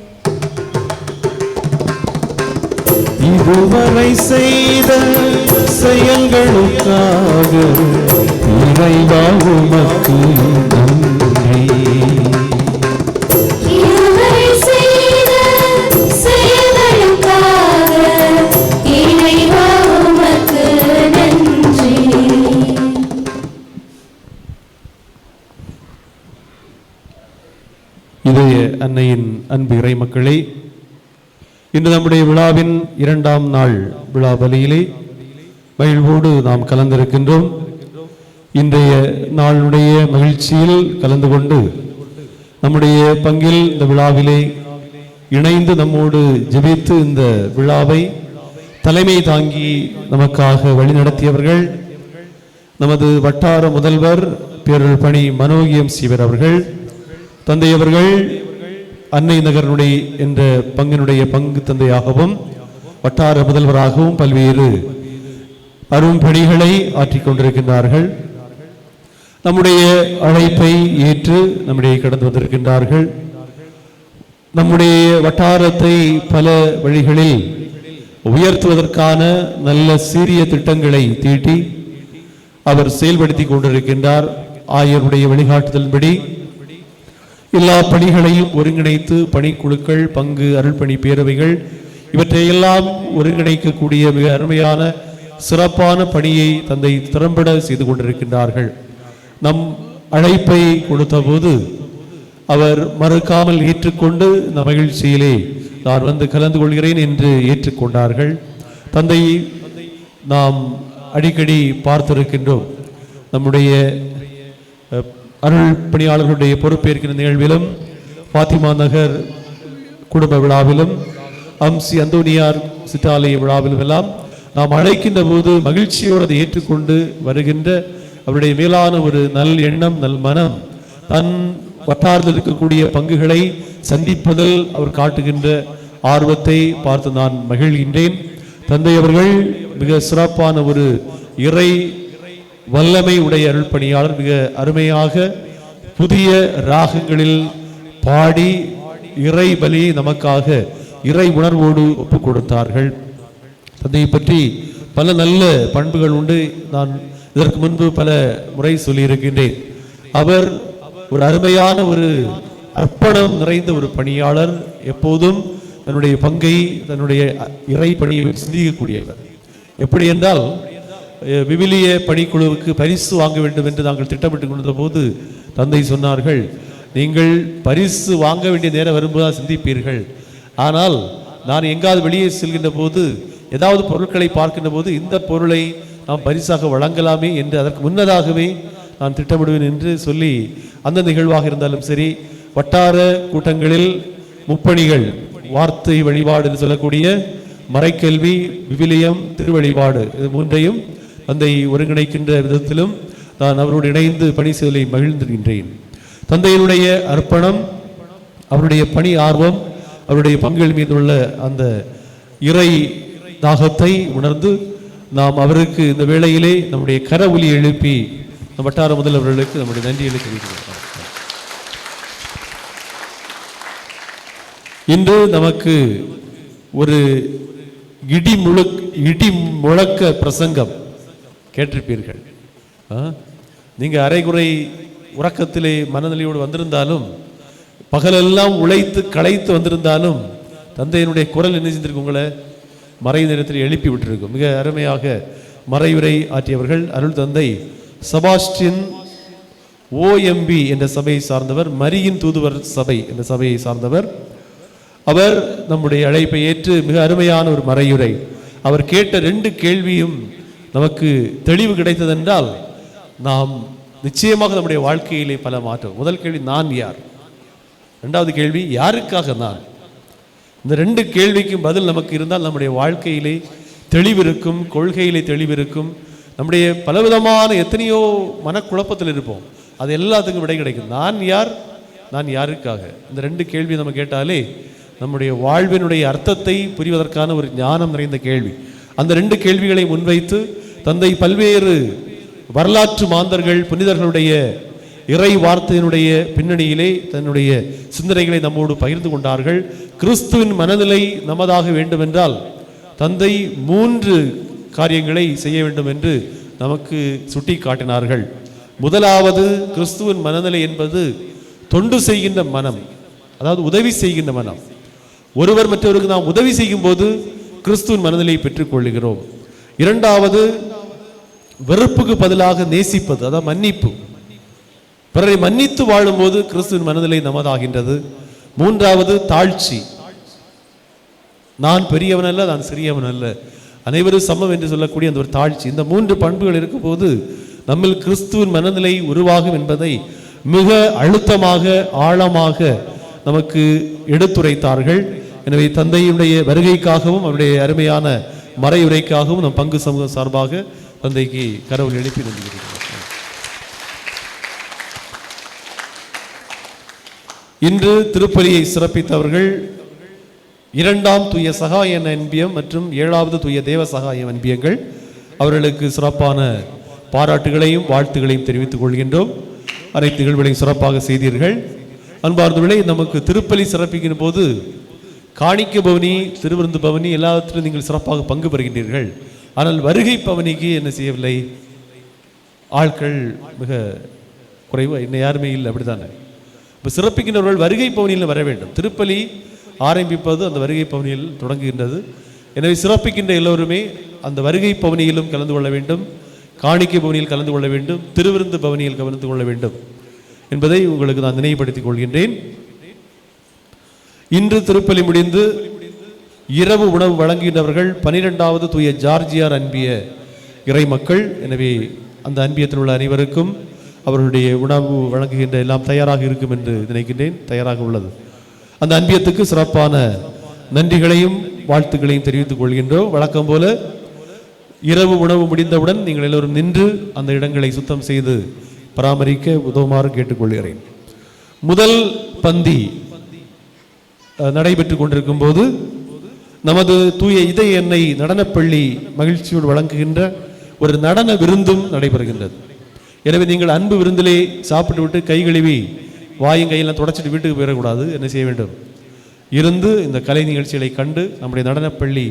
இதுவரை செய்த செயல்களுக்காக இறைவா உமக்கு நன்றி. இதுவரை செய்த செயல்களுக்காக இறைவா உமக்கு நன்றி. இதய அன்னையின் அன்பு இறை மக்களே, இன்று நம்முடைய விழாவின் 2ஆம் நாள் விழா பலியிலே மகிழ்வோடு நாம் கலந்திருக்கின்றோம். இன்றைய நாளுடைய மகிழ்ச்சியில் கலந்து கொண்டு நம்முடைய பங்கில் இந்த விழாவிலே இணைந்து நம்மோடு ஜெபித்து இந்த விழாவை தலைமை தாங்கி நமக்காக வழிநடத்தியவர்கள் நமது வட்டார முதல்வர் பேரருட்பணி மனோகியம் சீவர் அவர்கள், தந்தையவர்கள் அன்னை நகரனுடைய என்ற பங்கினுடைய பங்கு தந்தையாகவும் வட்டார முதல்வராகவும் பல்வேறு அரும்பணிகளை ஆற்றிக் கொண்டிருக்கின்றார்கள். நம்முடைய அழைப்பை ஏற்று நம்முடைய கடந்து வந்திருக்கின்றார்கள். நம்முடைய வட்டாரத்தை பல வழிகளில் உயர்த்துவதற்கான நல்ல சீரிய திட்டங்களை தீட்டி அவர் செயல்படுத்தி கொண்டிருக்கின்றார். ஆயருடைய வழிகாட்டுதலின்படி எல்லா பணிகளையும் ஒருங்கிணைத்து பணிக்குழுக்கள், பங்கு அருள்பணி பேரவைகள் இவற்றையெல்லாம் ஒருங்கிணைக்கக்கூடிய மிக அருமையான சிறப்பான பணியை தந்தை திறம்பட செய்து கொண்டிருக்கின்றார்கள். நம் அழைப்பை கொடுத்த போது அவர் மறுக்காமல் ஏற்றுக்கொண்டு இந்த மகிழ்ச்சியிலே நான் வந்து கலந்து கொள்கிறேன் என்று ஏற்றுக்கொண்டார்கள். தந்தை நாம் அடிக்கடி பார்த்திருக்கின்றோம். நம்முடைய அருள் பணியாளர்களுடைய பொறுப்பேற்கிற நிகழ்விலும், பாத்திமா நகர் குடும்ப விழாவிலும், அம்சி அந்தோனியார் சிற்றாலய விழாவிலும் எல்லாம் நாம் அழைக்கின்ற போது மகிழ்ச்சியோடு அதை ஏற்றுக்கொண்டு வருகின்ற அவருடைய மேலான ஒரு நல் எண்ணம், நல் மனம், தன் வட்டாரத்தில் இருக்கக்கூடிய பங்குகளை சந்திப்பதில் அவர் காட்டுகின்ற ஆர்வத்தை பார்த்து நான் மகிழ்கின்றேன். தந்தை அவர்கள் மிக சிறப்பான ஒரு இறை வல்லமை உடைய அருள் பணியாளர். மிக அருமையாக புதிய ராகங்களில் பாடி இறை பலியை நமக்காக இறை உணர்வோடு ஒப்புக் கொடுத்தார்கள். தந்தையை பற்றி பல நல்ல பண்புகள் உண்டு. நான் இதற்கு முன்பு பல முறை சொல்லியிருக்கின்றேன். அவர் ஒரு அருமையான ஒரு அர்ப்பணம் நிறைந்த ஒரு பணியாளர். எப்போதும் தன்னுடைய பங்கை, தன்னுடைய இறை பணியை சிந்திக்கக்கூடியவர். எப்படி என்றால், விவிலிய பணிக்குழுவுக்கு பரிசு வாங்க வேண்டும் என்று நாங்கள் திட்டமிட்டு கொண்ட போது தந்தை சொன்னார்கள், நீங்கள் பரிசு வாங்க வேண்டிய நேரம் வரும்போது சிந்திப்பீர்கள். ஆனால் நான் எங்காவது வெளியே செல்கின்ற போது ஏதாவது பொருட்களை பார்க்கின்ற போது இந்த பொருளை நாம் பரிசாக வழங்கலாமே என்று அதற்கு முன்னதாகவே நான் திட்டமிடுவேன் என்று சொல்லி அந்த நிகழ்வாக இருந்தாலும் சரி, வட்டார கூட்டங்களில் முப்பணிகள், வார்த்தை வழிபாடு என்று சொல்லக்கூடிய மறைக்கல்வி, விவிலியம், திருவழிபாடு, இது மூன்றையும் தந்தை ஒருங்கிணைக்கின்ற விதத்திலும் நான் அவரோடு இணைந்து பணி செய்வதை மகிழ்ந்திருக்கின்றேன். தந்தையினுடைய அர்ப்பணம், அவருடைய பணி ஆர்வம், அவருடைய பங்குகள் மீதுள்ள அந்த இறை தாகத்தை உணர்ந்து நாம் அவருக்கு இந்த வேளையிலே நம்முடைய கர ஒலி எழுப்பி வட்டார முதல்வர்களுக்கு நம்முடைய நன்றிகளை தெரிவிக்கிறோம். இன்று நமக்கு ஒரு இடி முழக்க பிரசங்கம் கேட்டிருப்பீர்கள். நீங்க அரைகுறை உறக்கத்திலே மனநிலையோடு வந்திருந்தாலும், பகலெல்லாம் உழைத்து களைத்து வந்திருந்தாலும், தந்தையினுடைய குரல் என்ன செஞ்சிருக்கு, உங்களை மறை நேரத்தில் எழுப்பி விட்டிருக்கும். மிக அருமையாக மறையுரை ஆற்றியவர்கள் அருள் தந்தை செபாஸ்டியன் OMB என்ற சபையை சார்ந்தவர், மரியின் தூதுவர் சபை என்ற சபையை சார்ந்தவர். அவர் நம்முடைய அழைப்பை ஏற்று மிக அருமையான ஒரு மறையுரை. அவர் கேட்ட 2 கேள்வியும் நமக்கு தெளிவு கிடைத்ததென்றால் நாம் நிச்சயமாக நம்முடைய வாழ்க்கையிலே பல மாற்றம். முதல் கேள்வி, நான் யார்? 2வது கேள்வி, யாருக்காக நான்? இந்த 2 கேள்விக்கும் பதில் நமக்கு இருந்தால் நம்முடைய வாழ்க்கையிலே தெளிவிருக்கும், கொள்கையிலே தெளிவிருக்கும். நம்முடைய பலவிதமான எத்தனையோ மனக்குழப்பத்தில் இருப்போம், அது எல்லாத்துக்கும் விடை கிடைக்கும். நான் யார், நான் யாருக்காக? இந்த 2 கேள்வி நம்ம கேட்டாலே நம்முடைய வாழ்வினுடைய அர்த்தத்தை புரிவதற்கான ஒரு ஞானம் நிறைந்த கேள்வி. அந்த 2 கேள்விகளை முன்வைத்து தந்தை பல்வேறு வரலாற்று மாந்தர்கள், புனிதர்களுடைய இறை வார்த்தையினுடைய பின்னணியிலே தன்னுடைய சிந்தனைகளை நம்மோடு பகிர்ந்து கொண்டார்கள். கிறிஸ்துவின் மனநிலை நமதாக வேண்டும் என்றால் தந்தை 3 காரியங்களை செய்ய வேண்டும் என்று நமக்கு சுட்டி காட்டினார்கள். முதலாவது, கிறிஸ்துவின் மனநிலை என்பது தொண்டு செய்கின்ற மனம், அதாவது உதவி செய்கின்ற மனம். ஒருவர் மற்றவருக்கு நாம் உதவி செய்யும் போது கிறிஸ்துவின் மனநிலையை பெற்றுக்கொள்கிறோம். 2வது, வெறுப்புக்கு பதிலாக நேசிப்பது, அதாவது மன்னிப்பு. பிறரை மன்னித்து வாழும்போது கிறிஸ்துவின் மனநிலை நமதாகின்றது. 3வது, தாழ்ச்சி. நான் பெரியவன் அல்ல, நான் சிறியவன் அல்ல, அனைவரும் சமம் என்று சொல்லக்கூடிய அந்த ஒரு தாழ்ச்சி. இந்த 3 பண்புகள் இருக்கும் போது நம்மில் கிறிஸ்துவின் மனநிலை உருவாகும் என்பதை மிக அழுத்தமாக ஆழமாக நமக்கு எடுத்துரைத்தார்கள். எனவே தந்தையுடைய வருகைக்காகவும் அவருடைய அருமையான மறையுரைக்காகவும் நம் பங்கு சமூகம் சார்பாக தந்தைக்கு கரவொலி எழுப்பி நன்றிகிறேன். இன்று திருப்பலியை சிறப்பித்தவர்கள் 2ஆம் தூய சகாய அன்பியம் மற்றும் 7வது தூய தேவ சகாய அன்பியங்கள். அவர்களுக்கு சிறப்பான பாராட்டுகளையும் வாழ்த்துகளையும் தெரிவித்துக் கொள்கின்றோம். அனைத்து நிகழ்வுகளையும் சிறப்பாக செய்தீர்கள். அன்பார்ந்தவர்களே, நமக்கு திருப்பலி சிறப்பிக்கின்ற போது காணிக்க பவனி, திருவிருந்து பவனி எல்லாவற்றிலும் நீங்கள் சிறப்பாக பங்கு பெறுகின்றீர்கள். ஆனால் வருகை பவனிக்கு என்ன செய்யவில்லை, ஆட்கள் மிக குறைவு, இன்னும் யாருமே இல்லை, அப்படித்தானே? இப்போ சிறப்பிக்கின்றவர்கள் வருகை பவனியில் வர வேண்டும். திருப்பலி ஆரம்பிப்பது அந்த வருகை பவனியில் தொடங்குகின்றது. எனவே சிறப்பிக்கின்ற எல்லோருமே அந்த வருகை பவனியிலும் கலந்து கொள்ள வேண்டும், காணிக்கை பவனியில் கலந்து கொள்ள வேண்டும், திருவிருந்து பவனியில் கலந்து கொள்ள வேண்டும் என்பதை உங்களுக்கு நான் நினைவுபடுத்திக் கொள்கின்றேன். இன்று திருப்பலி முடிந்து இரவு உணவு வழங்குகின்றவர்கள் 12வது தூய ஜார்ஜியார் அன்பிய இறை மக்கள். எனவே அந்த அன்பியத்தில் உள்ள அனைவருக்கும் அவர்களுடைய உணவு வழங்குகின்ற எல்லாம் தயாராக இருக்கும் என்று நினைக்கின்றேன், தயாராக உள்ளது. அந்த அன்பியத்துக்கு சிறப்பான நன்றிகளையும் வாழ்த்துக்களையும் தெரிவித்துக் கொள்கின்றோம். வழக்கம் போல இரவு உணவு முடிந்தவுடன் நீங்கள் எல்லோரும் நின்று அந்த இடங்களை சுத்தம் செய்து பராமரிக்க உதவுமாறு கேட்டுக்கொள்கிறேன். முதல் பந்தி நடைபெற்றுக் கொண்டிருக்கும் போது நமது தூய இதய எண்ணெய் நடனப்பள்ளி மகிழ்ச்சியோடு வழங்குகின்ற ஒரு நடன விருந்தும் நடைபெறுகின்றது. எனவே நீங்கள் அன்பு விருந்திலே சாப்பிட்டு விட்டு கை கழுவி வாயும் கையெல்லாம் தொடச்சிட்டு வீட்டுக்கு போயிடக்கூடாது. என்ன செய்ய வேண்டும், இருந்து இந்த கலை நிகழ்ச்சிகளை கண்டு நம்முடைய நடனப்பள்ளி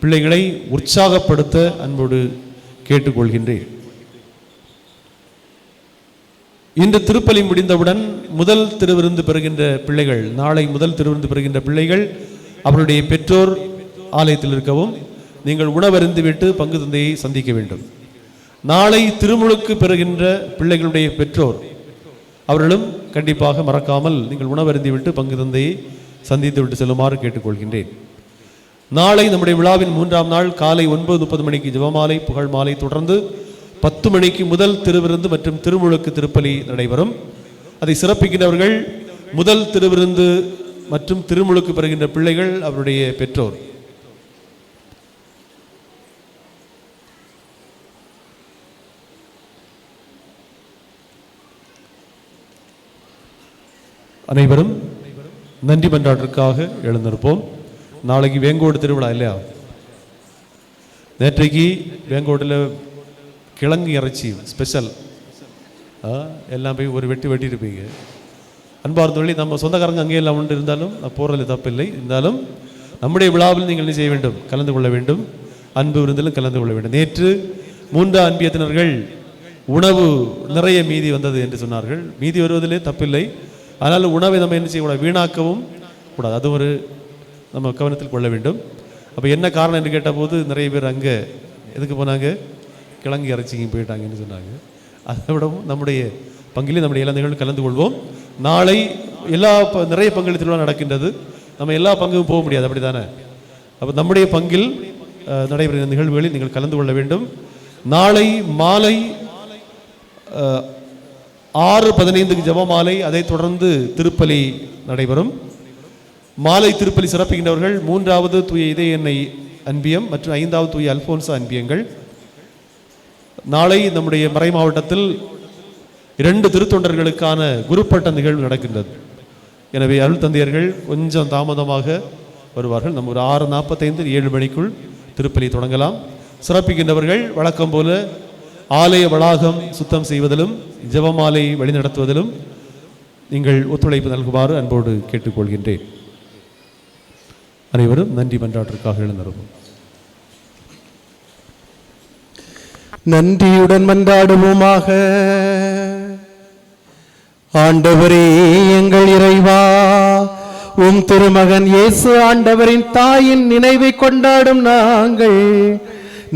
பிள்ளைகளை உற்சாகப்படுத்த அன்போடு கேட்டுக்கொள்கின்றேன். இன்று திருப்பலி முடிந்தவுடன் முதல் திருவிருந்து பெறுகின்ற பிள்ளைகள், நாளை முதல் திருவிருந்து பெறுகின்ற பிள்ளைகள் அவருடைய பெற்றோர் ஆலயத்தில் இருக்கவும், நீங்கள் உணவருந்து விட்டு பங்கு தந்தையை சந்திக்க வேண்டும். நாளை திருமுழுக்கு பெறுகின்ற பிள்ளைகளுடைய பெற்றோர் அவர்களும் கண்டிப்பாக மறக்காமல் நீங்கள் உணவருந்தி விட்டு பங்கு தந்தையை சந்தித்து விட்டு செல்லுமாறு கேட்டுக்கொள்கின்றேன். நாளை நம்முடைய விழாவின் 3ஆம் நாள் காலை 9:30 மணிக்கு ஜெபமாலை புகழ் மாலை தொடர்ந்து 10 மணிக்கு முதல் திருவிருந்து மற்றும் திருமுழுக்கு திருப்பலி நடைபெறும். அதை சிறப்பிக்கின்றவர்கள் முதல் திருவிருந்து மற்றும் திருமுழுக்கு பெறுகின்ற பிள்ளைகள், அவருடைய பெற்றோர். அனைவரும் நன்றி மன்றாட்டிற்காக எழுந்திருப்போம். நாளைக்கு வேங்கோடு திருவிழா இல்லையா? நேற்றைக்கு வேங்கோட்டில் கிழங்கு இறைச்சி ஸ்பெஷல் எல்லாம் போய் ஒரு வெட்டியிருப்பீங்க. அன்பார்ந்தவர்களே, நம்ம சொந்தக்காரங்க அங்கே எல்லாம் ஒன்று இருந்தாலும் நான் போகிறதில் தப்பில்லை. இருந்தாலும் நம்முடைய விழாவில் நீங்கள் என்ன செய்ய வேண்டும்? கலந்து கொள்ள வேண்டும். அன்பு விருந்திலும் கலந்து கொள்ள வேண்டும். நேற்று 3 அன்பியத்தினர்கள் உணவு நிறைய மீதி வந்தது என்று சொன்னார்கள். மீதி வருவதிலே தப்பில்லை. அதனால் உணவை நம்ம என்ன செய்யக்கூடாது? வீணாக்கவும் கூடாது. அது ஒரு நம்ம கவனத்தில் கொள்ள வேண்டும். அப்போ என்ன காரணம் என்று கேட்டபோது நிறைய பேர் அங்கே எதுக்கு போனாங்க? கிழங்கு இறைச்சிக்கு போயிட்டாங்கன்னு சொன்னாங்க. அதை விடவும் நம்முடைய பங்கிலே நம்முடைய இளைஞர்கள் கலந்து கொள்வோம். நாளை நிறைய பங்களிப்பு திருவிழா நடக்கின்றது. நம்ம எல்லா பங்கும் போக முடியாது, அப்படி தானே? அப்போ நம்முடைய பங்கில் நடைபெறுகிற நிகழ்வுகளில் நீங்கள் கலந்து கொள்ள வேண்டும். நாளை மாலை 6:15 ஜெபமாலை, அதைத் தொடர்ந்து திருப்பலி நடைபெறும். மாலை திருப்பலி சிறப்புகின்றவர்கள் 3வது தூய இதய எண்ணெய் அன்பியம் மற்றும் 5வது தூய அல்போன்சா அன்பியங்கள். நாளை நம்முடைய மறை மாவட்டத்தில் 2 திருத்தொண்டர்களுக்கான குருப்பட்ட நிகழ்வு நடக்கின்றது. எனவே அருள் தந்தையர்கள் கொஞ்சம் தாமதமாக வருவார்கள். நம்ம ஒரு 6:45 7 மணிக்குள் திருப்பலி தொடங்கலாம். சிறப்பிக்கின்றவர்கள் வழக்கம் போல ஆலய வளாகம் சுத்தம் செய்வதிலும் ஜெபமாலை வழிநடத்துவதிலும் நீங்கள் ஒத்துழைப்பு நல்குமாறு அன்போடு கேட்டுக்கொள்கின்றேன். அனைவரும் நன்றி மன்றாட்டிற்காக எழுந்திருப்போம். நன்றியுடன் மன்றாடுவோமாக. ஆண்டவரே எங்கள் இறைவா, உம் திருமகன் இயேசு ஆண்டவரின் தாயின் நினைவை கொண்டாடும் நாங்கள்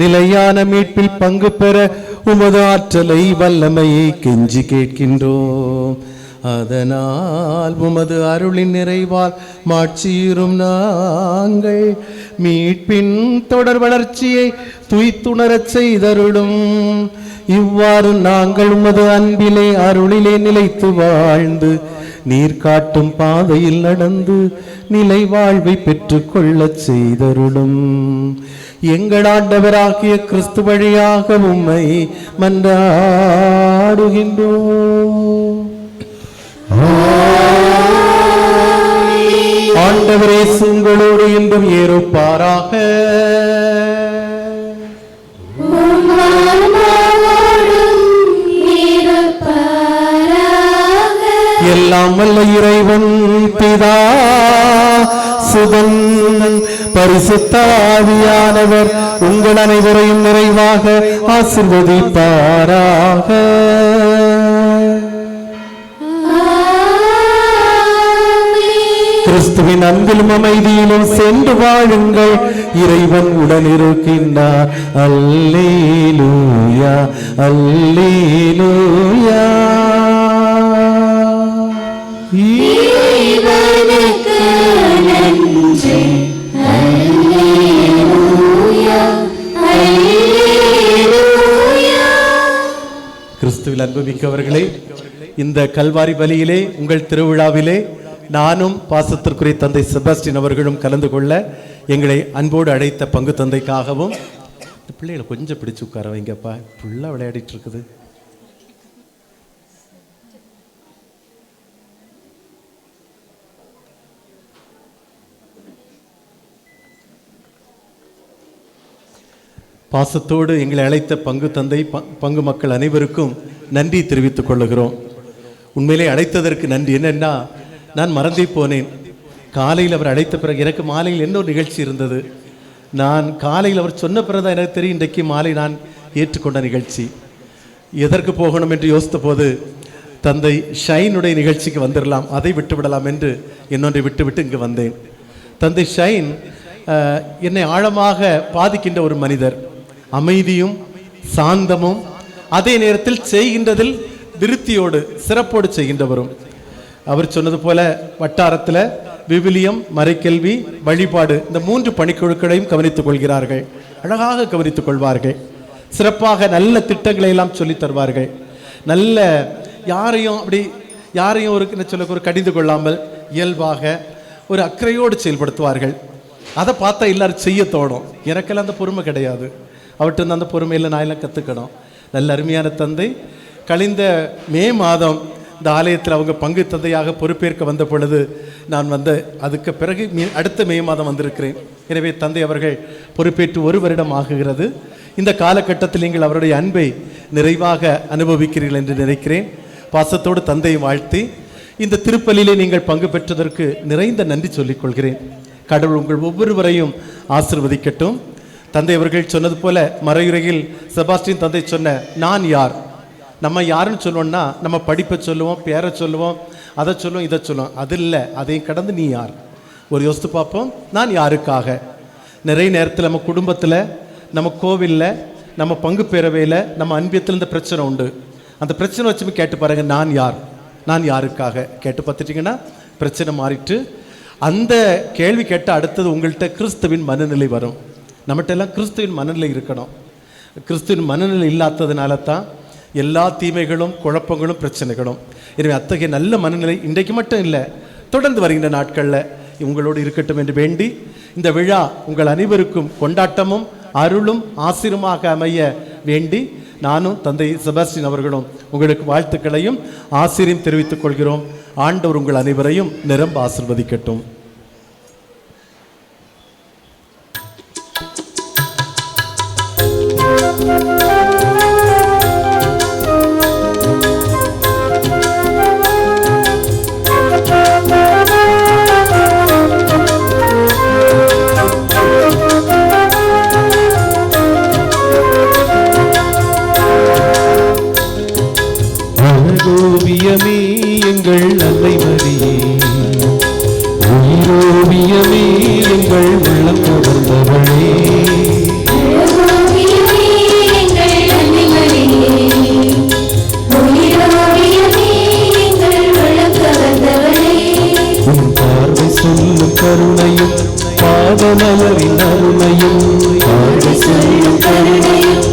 நிலையான மீட்பில் பங்கு பெற உமது ஆற்றலை வல்லமையை கெஞ்சி கேட்கின்றோம். அதனால் உமது அருளின் நிறைவால் மாட்சியுறும் நாங்கள் மீட்பின் தொடர் வளர்ச்சியை துய்த்துணரச் செய்தருளும். இவ்வாறு நாங்கள் உமது அன்பிலே அருளிலே நிலைத்து வாழ்ந்து நீர் காட்டும் பாதையில் நடந்து நிலை வாழ்வை பெற்றுக் கொள்ளச் செய்தருளும். எங்கள் ஆண்டவராகிய கிறிஸ்து வழியாக உம்மை மன்றாடுகின்றோம். ஆண்டவரே உங்களோடு என்றும் இருப்பாராக. எல்லாம் வல்ல இறைவன் பிதா சுதன் பரிசுத்த ஆவியானவர் உங்கள் அனைவரையும் நிறைவாக ஆசீர்வதிப்பாராக. கிறிஸ்துவின் அன்பிலும் அமைதியிலும் சென்று வாழுங்கள். இறைவன் உடன் இருக்கின்றார். அல்லேலூயா அல்லேலூயா. கிறிஸ்துவில் அன்புமிக்கவர்களே, இந்த கல்வாரி பலியிலே உங்கள் திருவிழாவிலே நானும் பாசத்திற்குரிய தந்தை செபாஸ்டின் அவர்களும் கலந்து கொள்ள எங்களை அன்போடு அழைத்த பங்கு தந்தைக்காகவும், பிள்ளைகளை கொஞ்சம் பிடிச்சு உட்கார வைங்கப்பா, ஃபுல்லாக விளையாடிட்டு இருக்குது. பாசத்தோடு எங்களை அழைத்த பங்கு தந்தை பங்கு மக்கள் அனைவருக்கும் நன்றி தெரிவித்துக் கொள்ளுகிறோம். உண்மையிலே அழைத்ததற்கு நன்றி. என்னென்னா, நான் மறந்தே போனேன். காலையில் அவர் அழைத்த பிறகு எனக்கு மாலையில் என்ன ஒரு நிகழ்ச்சி இருந்தது. நான் காலையில் அவர் சொன்ன பிறகு தான் எனக்கு தெரியும் இன்றைக்கு மாலை நான் ஏற்றுக்கொண்ட நிகழ்ச்சி. எதற்கு போகணும் என்று யோசித்த போது தந்தை ஷைனுடைய நிகழ்ச்சிக்கு வந்துடலாம், அதை விட்டுவிடலாம் என்று இன்னொன்றை விட்டுவிட்டு இங்கு வந்தேன். தந்தை ஷைன் என்னை ஆழமாக பாதிக்கின்ற ஒரு மனிதர். அமைதியும் சாந்தமும் அதே நேரத்தில் செய்கின்றதில் விருத்தியோடு சிறப்போடு செய்கின்றவரும். அவர் சொன்னது போல வட்டாரத்தில் விவிலியம், மறைக்கல்வி, வழிபாடு இந்த 3 பணிக்குழுக்களையும் கவனித்துக் கொள்கிறார்கள். அழகாக கவனித்துக் கொள்வார்கள். சிறப்பாக நல்ல திட்டங்களை எல்லாம் சொல்லி தருவார்கள். நல்ல யாரையும் ஒரு கடிந்து கொள்ளாமல் இயல்பாக ஒரு அக்கறையோடு செயல்படுத்துவார்கள். அதை பார்த்தா எல்லாரும் செய்ய தோணும். எனக்கெல்லாம் அந்த பொறுமை கிடையாது. அவர்கிட்ட அந்த பொறுமையில் நான் எல்லாம் கற்றுக்கணும். நல்ல அருமையான தந்தை கழிந்த மே மாதம் இந்த ஆலயத்தில் அவங்க பங்கு தந்தையாக பொறுப்பேற்க வந்த பொழுது நான் அதுக்கு பிறகு அடுத்த மே மாதம் வந்திருக்கிறேன். எனவே தந்தை அவர்கள் பொறுப்பேற்று 1 வருடம் ஆகுகிறது. இந்த காலகட்டத்தில் நீங்கள் அவருடைய அன்பை நிறைவாக அனுபவிக்கிறீர்கள் என்று நினைக்கிறேன். பாசத்தோடு தந்தையை வாழ்த்தி இந்த திருப்பலியிலே நீங்கள் பங்கு பெற்றதற்கு நிறைந்த நன்றி சொல்லிக் கொள்கிறேன். கடவுள் உங்கள் ஒவ்வொருவரையும் ஆசீர்வதிக்கட்டும். தந்தை அவர்கள் சொன்னது போல மறையுரையில் செபாஸ்டின் தந்தை சொன்ன நான் யார், நம்ம யாருன்னு சொல்லுவோம்னா நம்ம படிப்பை சொல்லுவோம், பேரை சொல்லுவோம், அதை சொல்லுவோம், இதை சொல்லுவோம். அது இல்லை, அதையும் கடந்து நீ யார் ஒரு யோசித்து பார்ப்போம். நான் யாருக்காக? நிறைய நேரத்தில் நம்ம குடும்பத்தில், நம்ம கோவிலில், நம்ம பங்கு பேரவையில், நம்ம அன்பியத்தில் இந்த பிரச்சனை உண்டு. அந்த பிரச்சனை வச்சுமே கேட்டு பாருங்க, நான் யார், நான் யாருக்காக கேட்டு பார்த்துட்டிங்கன்னா பிரச்சனை மாறிட்டு அந்த கேள்வி கேட்ட அடுத்தது உங்கள்கிட்ட கிறிஸ்துவின் மனநிலை வரும். நம்மகிட்ட எல்லாம் கிறிஸ்துவின் மனநிலை இருக்கணும். கிறிஸ்துவின் மனநிலை இல்லாததுனால தான் எல்லா தீமைகளும், குழப்பங்களும், பிரச்சனைகளும். எனவே அத்தகைய நல்ல மனநிலை இன்றைக்கு மட்டும் இல்லை, தொடர்ந்து வருகின்ற நாட்களில் உங்களோடு இருக்கட்டும் என்று வேண்டி இந்த விழா உங்கள் அனைவருக்கும் கொண்டாட்டமும் அருளும் ஆசீர்வாதமாக அமைய வேண்டி நானும் தந்தை செபாஸ்டின் அவர்களும் உங்களுக்கு வாழ்த்துக்களையும் ஆசீர்வாதம் தெரிவித்துக் கொள்கிறோம். ஆண்டவர் உங்கள் அனைவரையும் நிரம்ப ஆசீர்வதிக்கட்டும். ஓவியமே எங்கள் அன்னை மரியே, உயிரோவியமே எங்கள் உள்ளம் கவர்ந்தவளே, உன் பார்வை சொல்லும் கருணையும் பாதமலரின் அருமையும், பார்வை சொல்லும் கருணையும்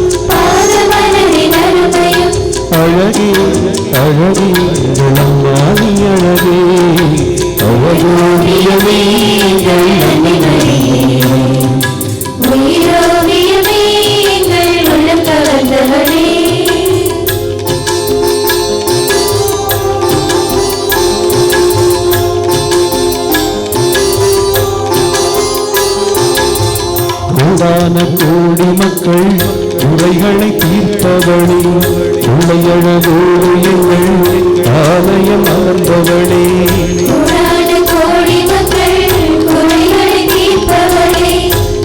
அழகே அழகே அழகே அழகோவியமே எங்கள் அன்னை மரியே, உயிரோவியமே எங்கள் உள்ளம் கவர்ந்தவளே. கோடான கோடி மக்கள் குறைகளை தீர்ப்பவளே, உடையழகோடு எங்கள் ஆலயம் அமர்ந்தவளே, கோடி மக்கள் குறைகளை தீர்ப்பவளே,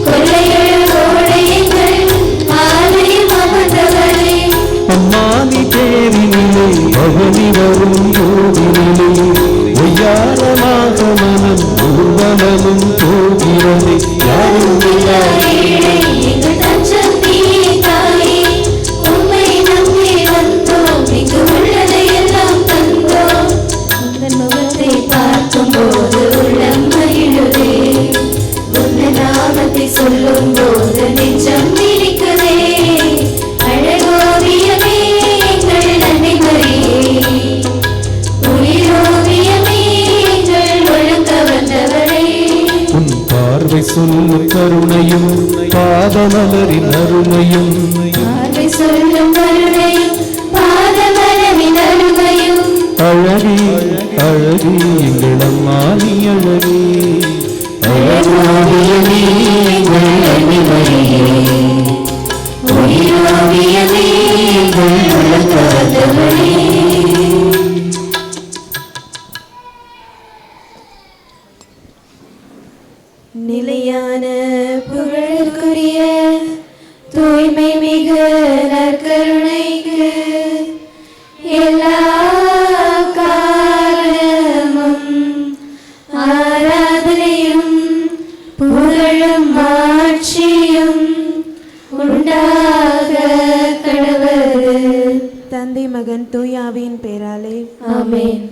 கொள்ளையழகோடு எங்கள் ஆலயம் அமர்ந்தவளே, அம்மானி தேரினிலே பவனி வரும் யோகினிலே ஒய்யாரமாக மனம் ஊர்வலமும் போகிறதே, யாரும் எங்கள் தஞ்சம் நீயே தாயே, உம்மை நம்பி வந்தோம், இங்கு உள்ளதை எல்லாம் தந்தோம், உங்கள் முகத்தை பார்க்கும் போது உள்ளம் மகிழுதே, உங்கள் நாமத்தை சொல்லும் போது நெஞ்சம் இனிக்குதே, அழகோவியமே எங்கள் அன்னை மரியே, உயிரோவியமே எங்கள் உள்ளம் கவர்ந்தவளே, உன் பார்வை சொல்லும் கருணையும் பாதமலரின் அருமையும், பார்வை சொல்லும் கருணையும் பாதமலரின் அருமையும், அழகே அழகே எங்கள் அம்மானி அழகே அழகோவியமே எங்கள் அன்னை மரியே, உயிரோவியமே எங்கள் உள்ளம் கவர்ந்தவளே. நிலையான புகழுக்குரிய தூய்மை மிகு நற்கருணைக்கு எல்லா காலமும் ஆராதனையும் புகழும் ஆட்சியும் உண்டாக கடவுள். தந்தை மகன் தூய ஆவியின் பேராலே ஆமென்.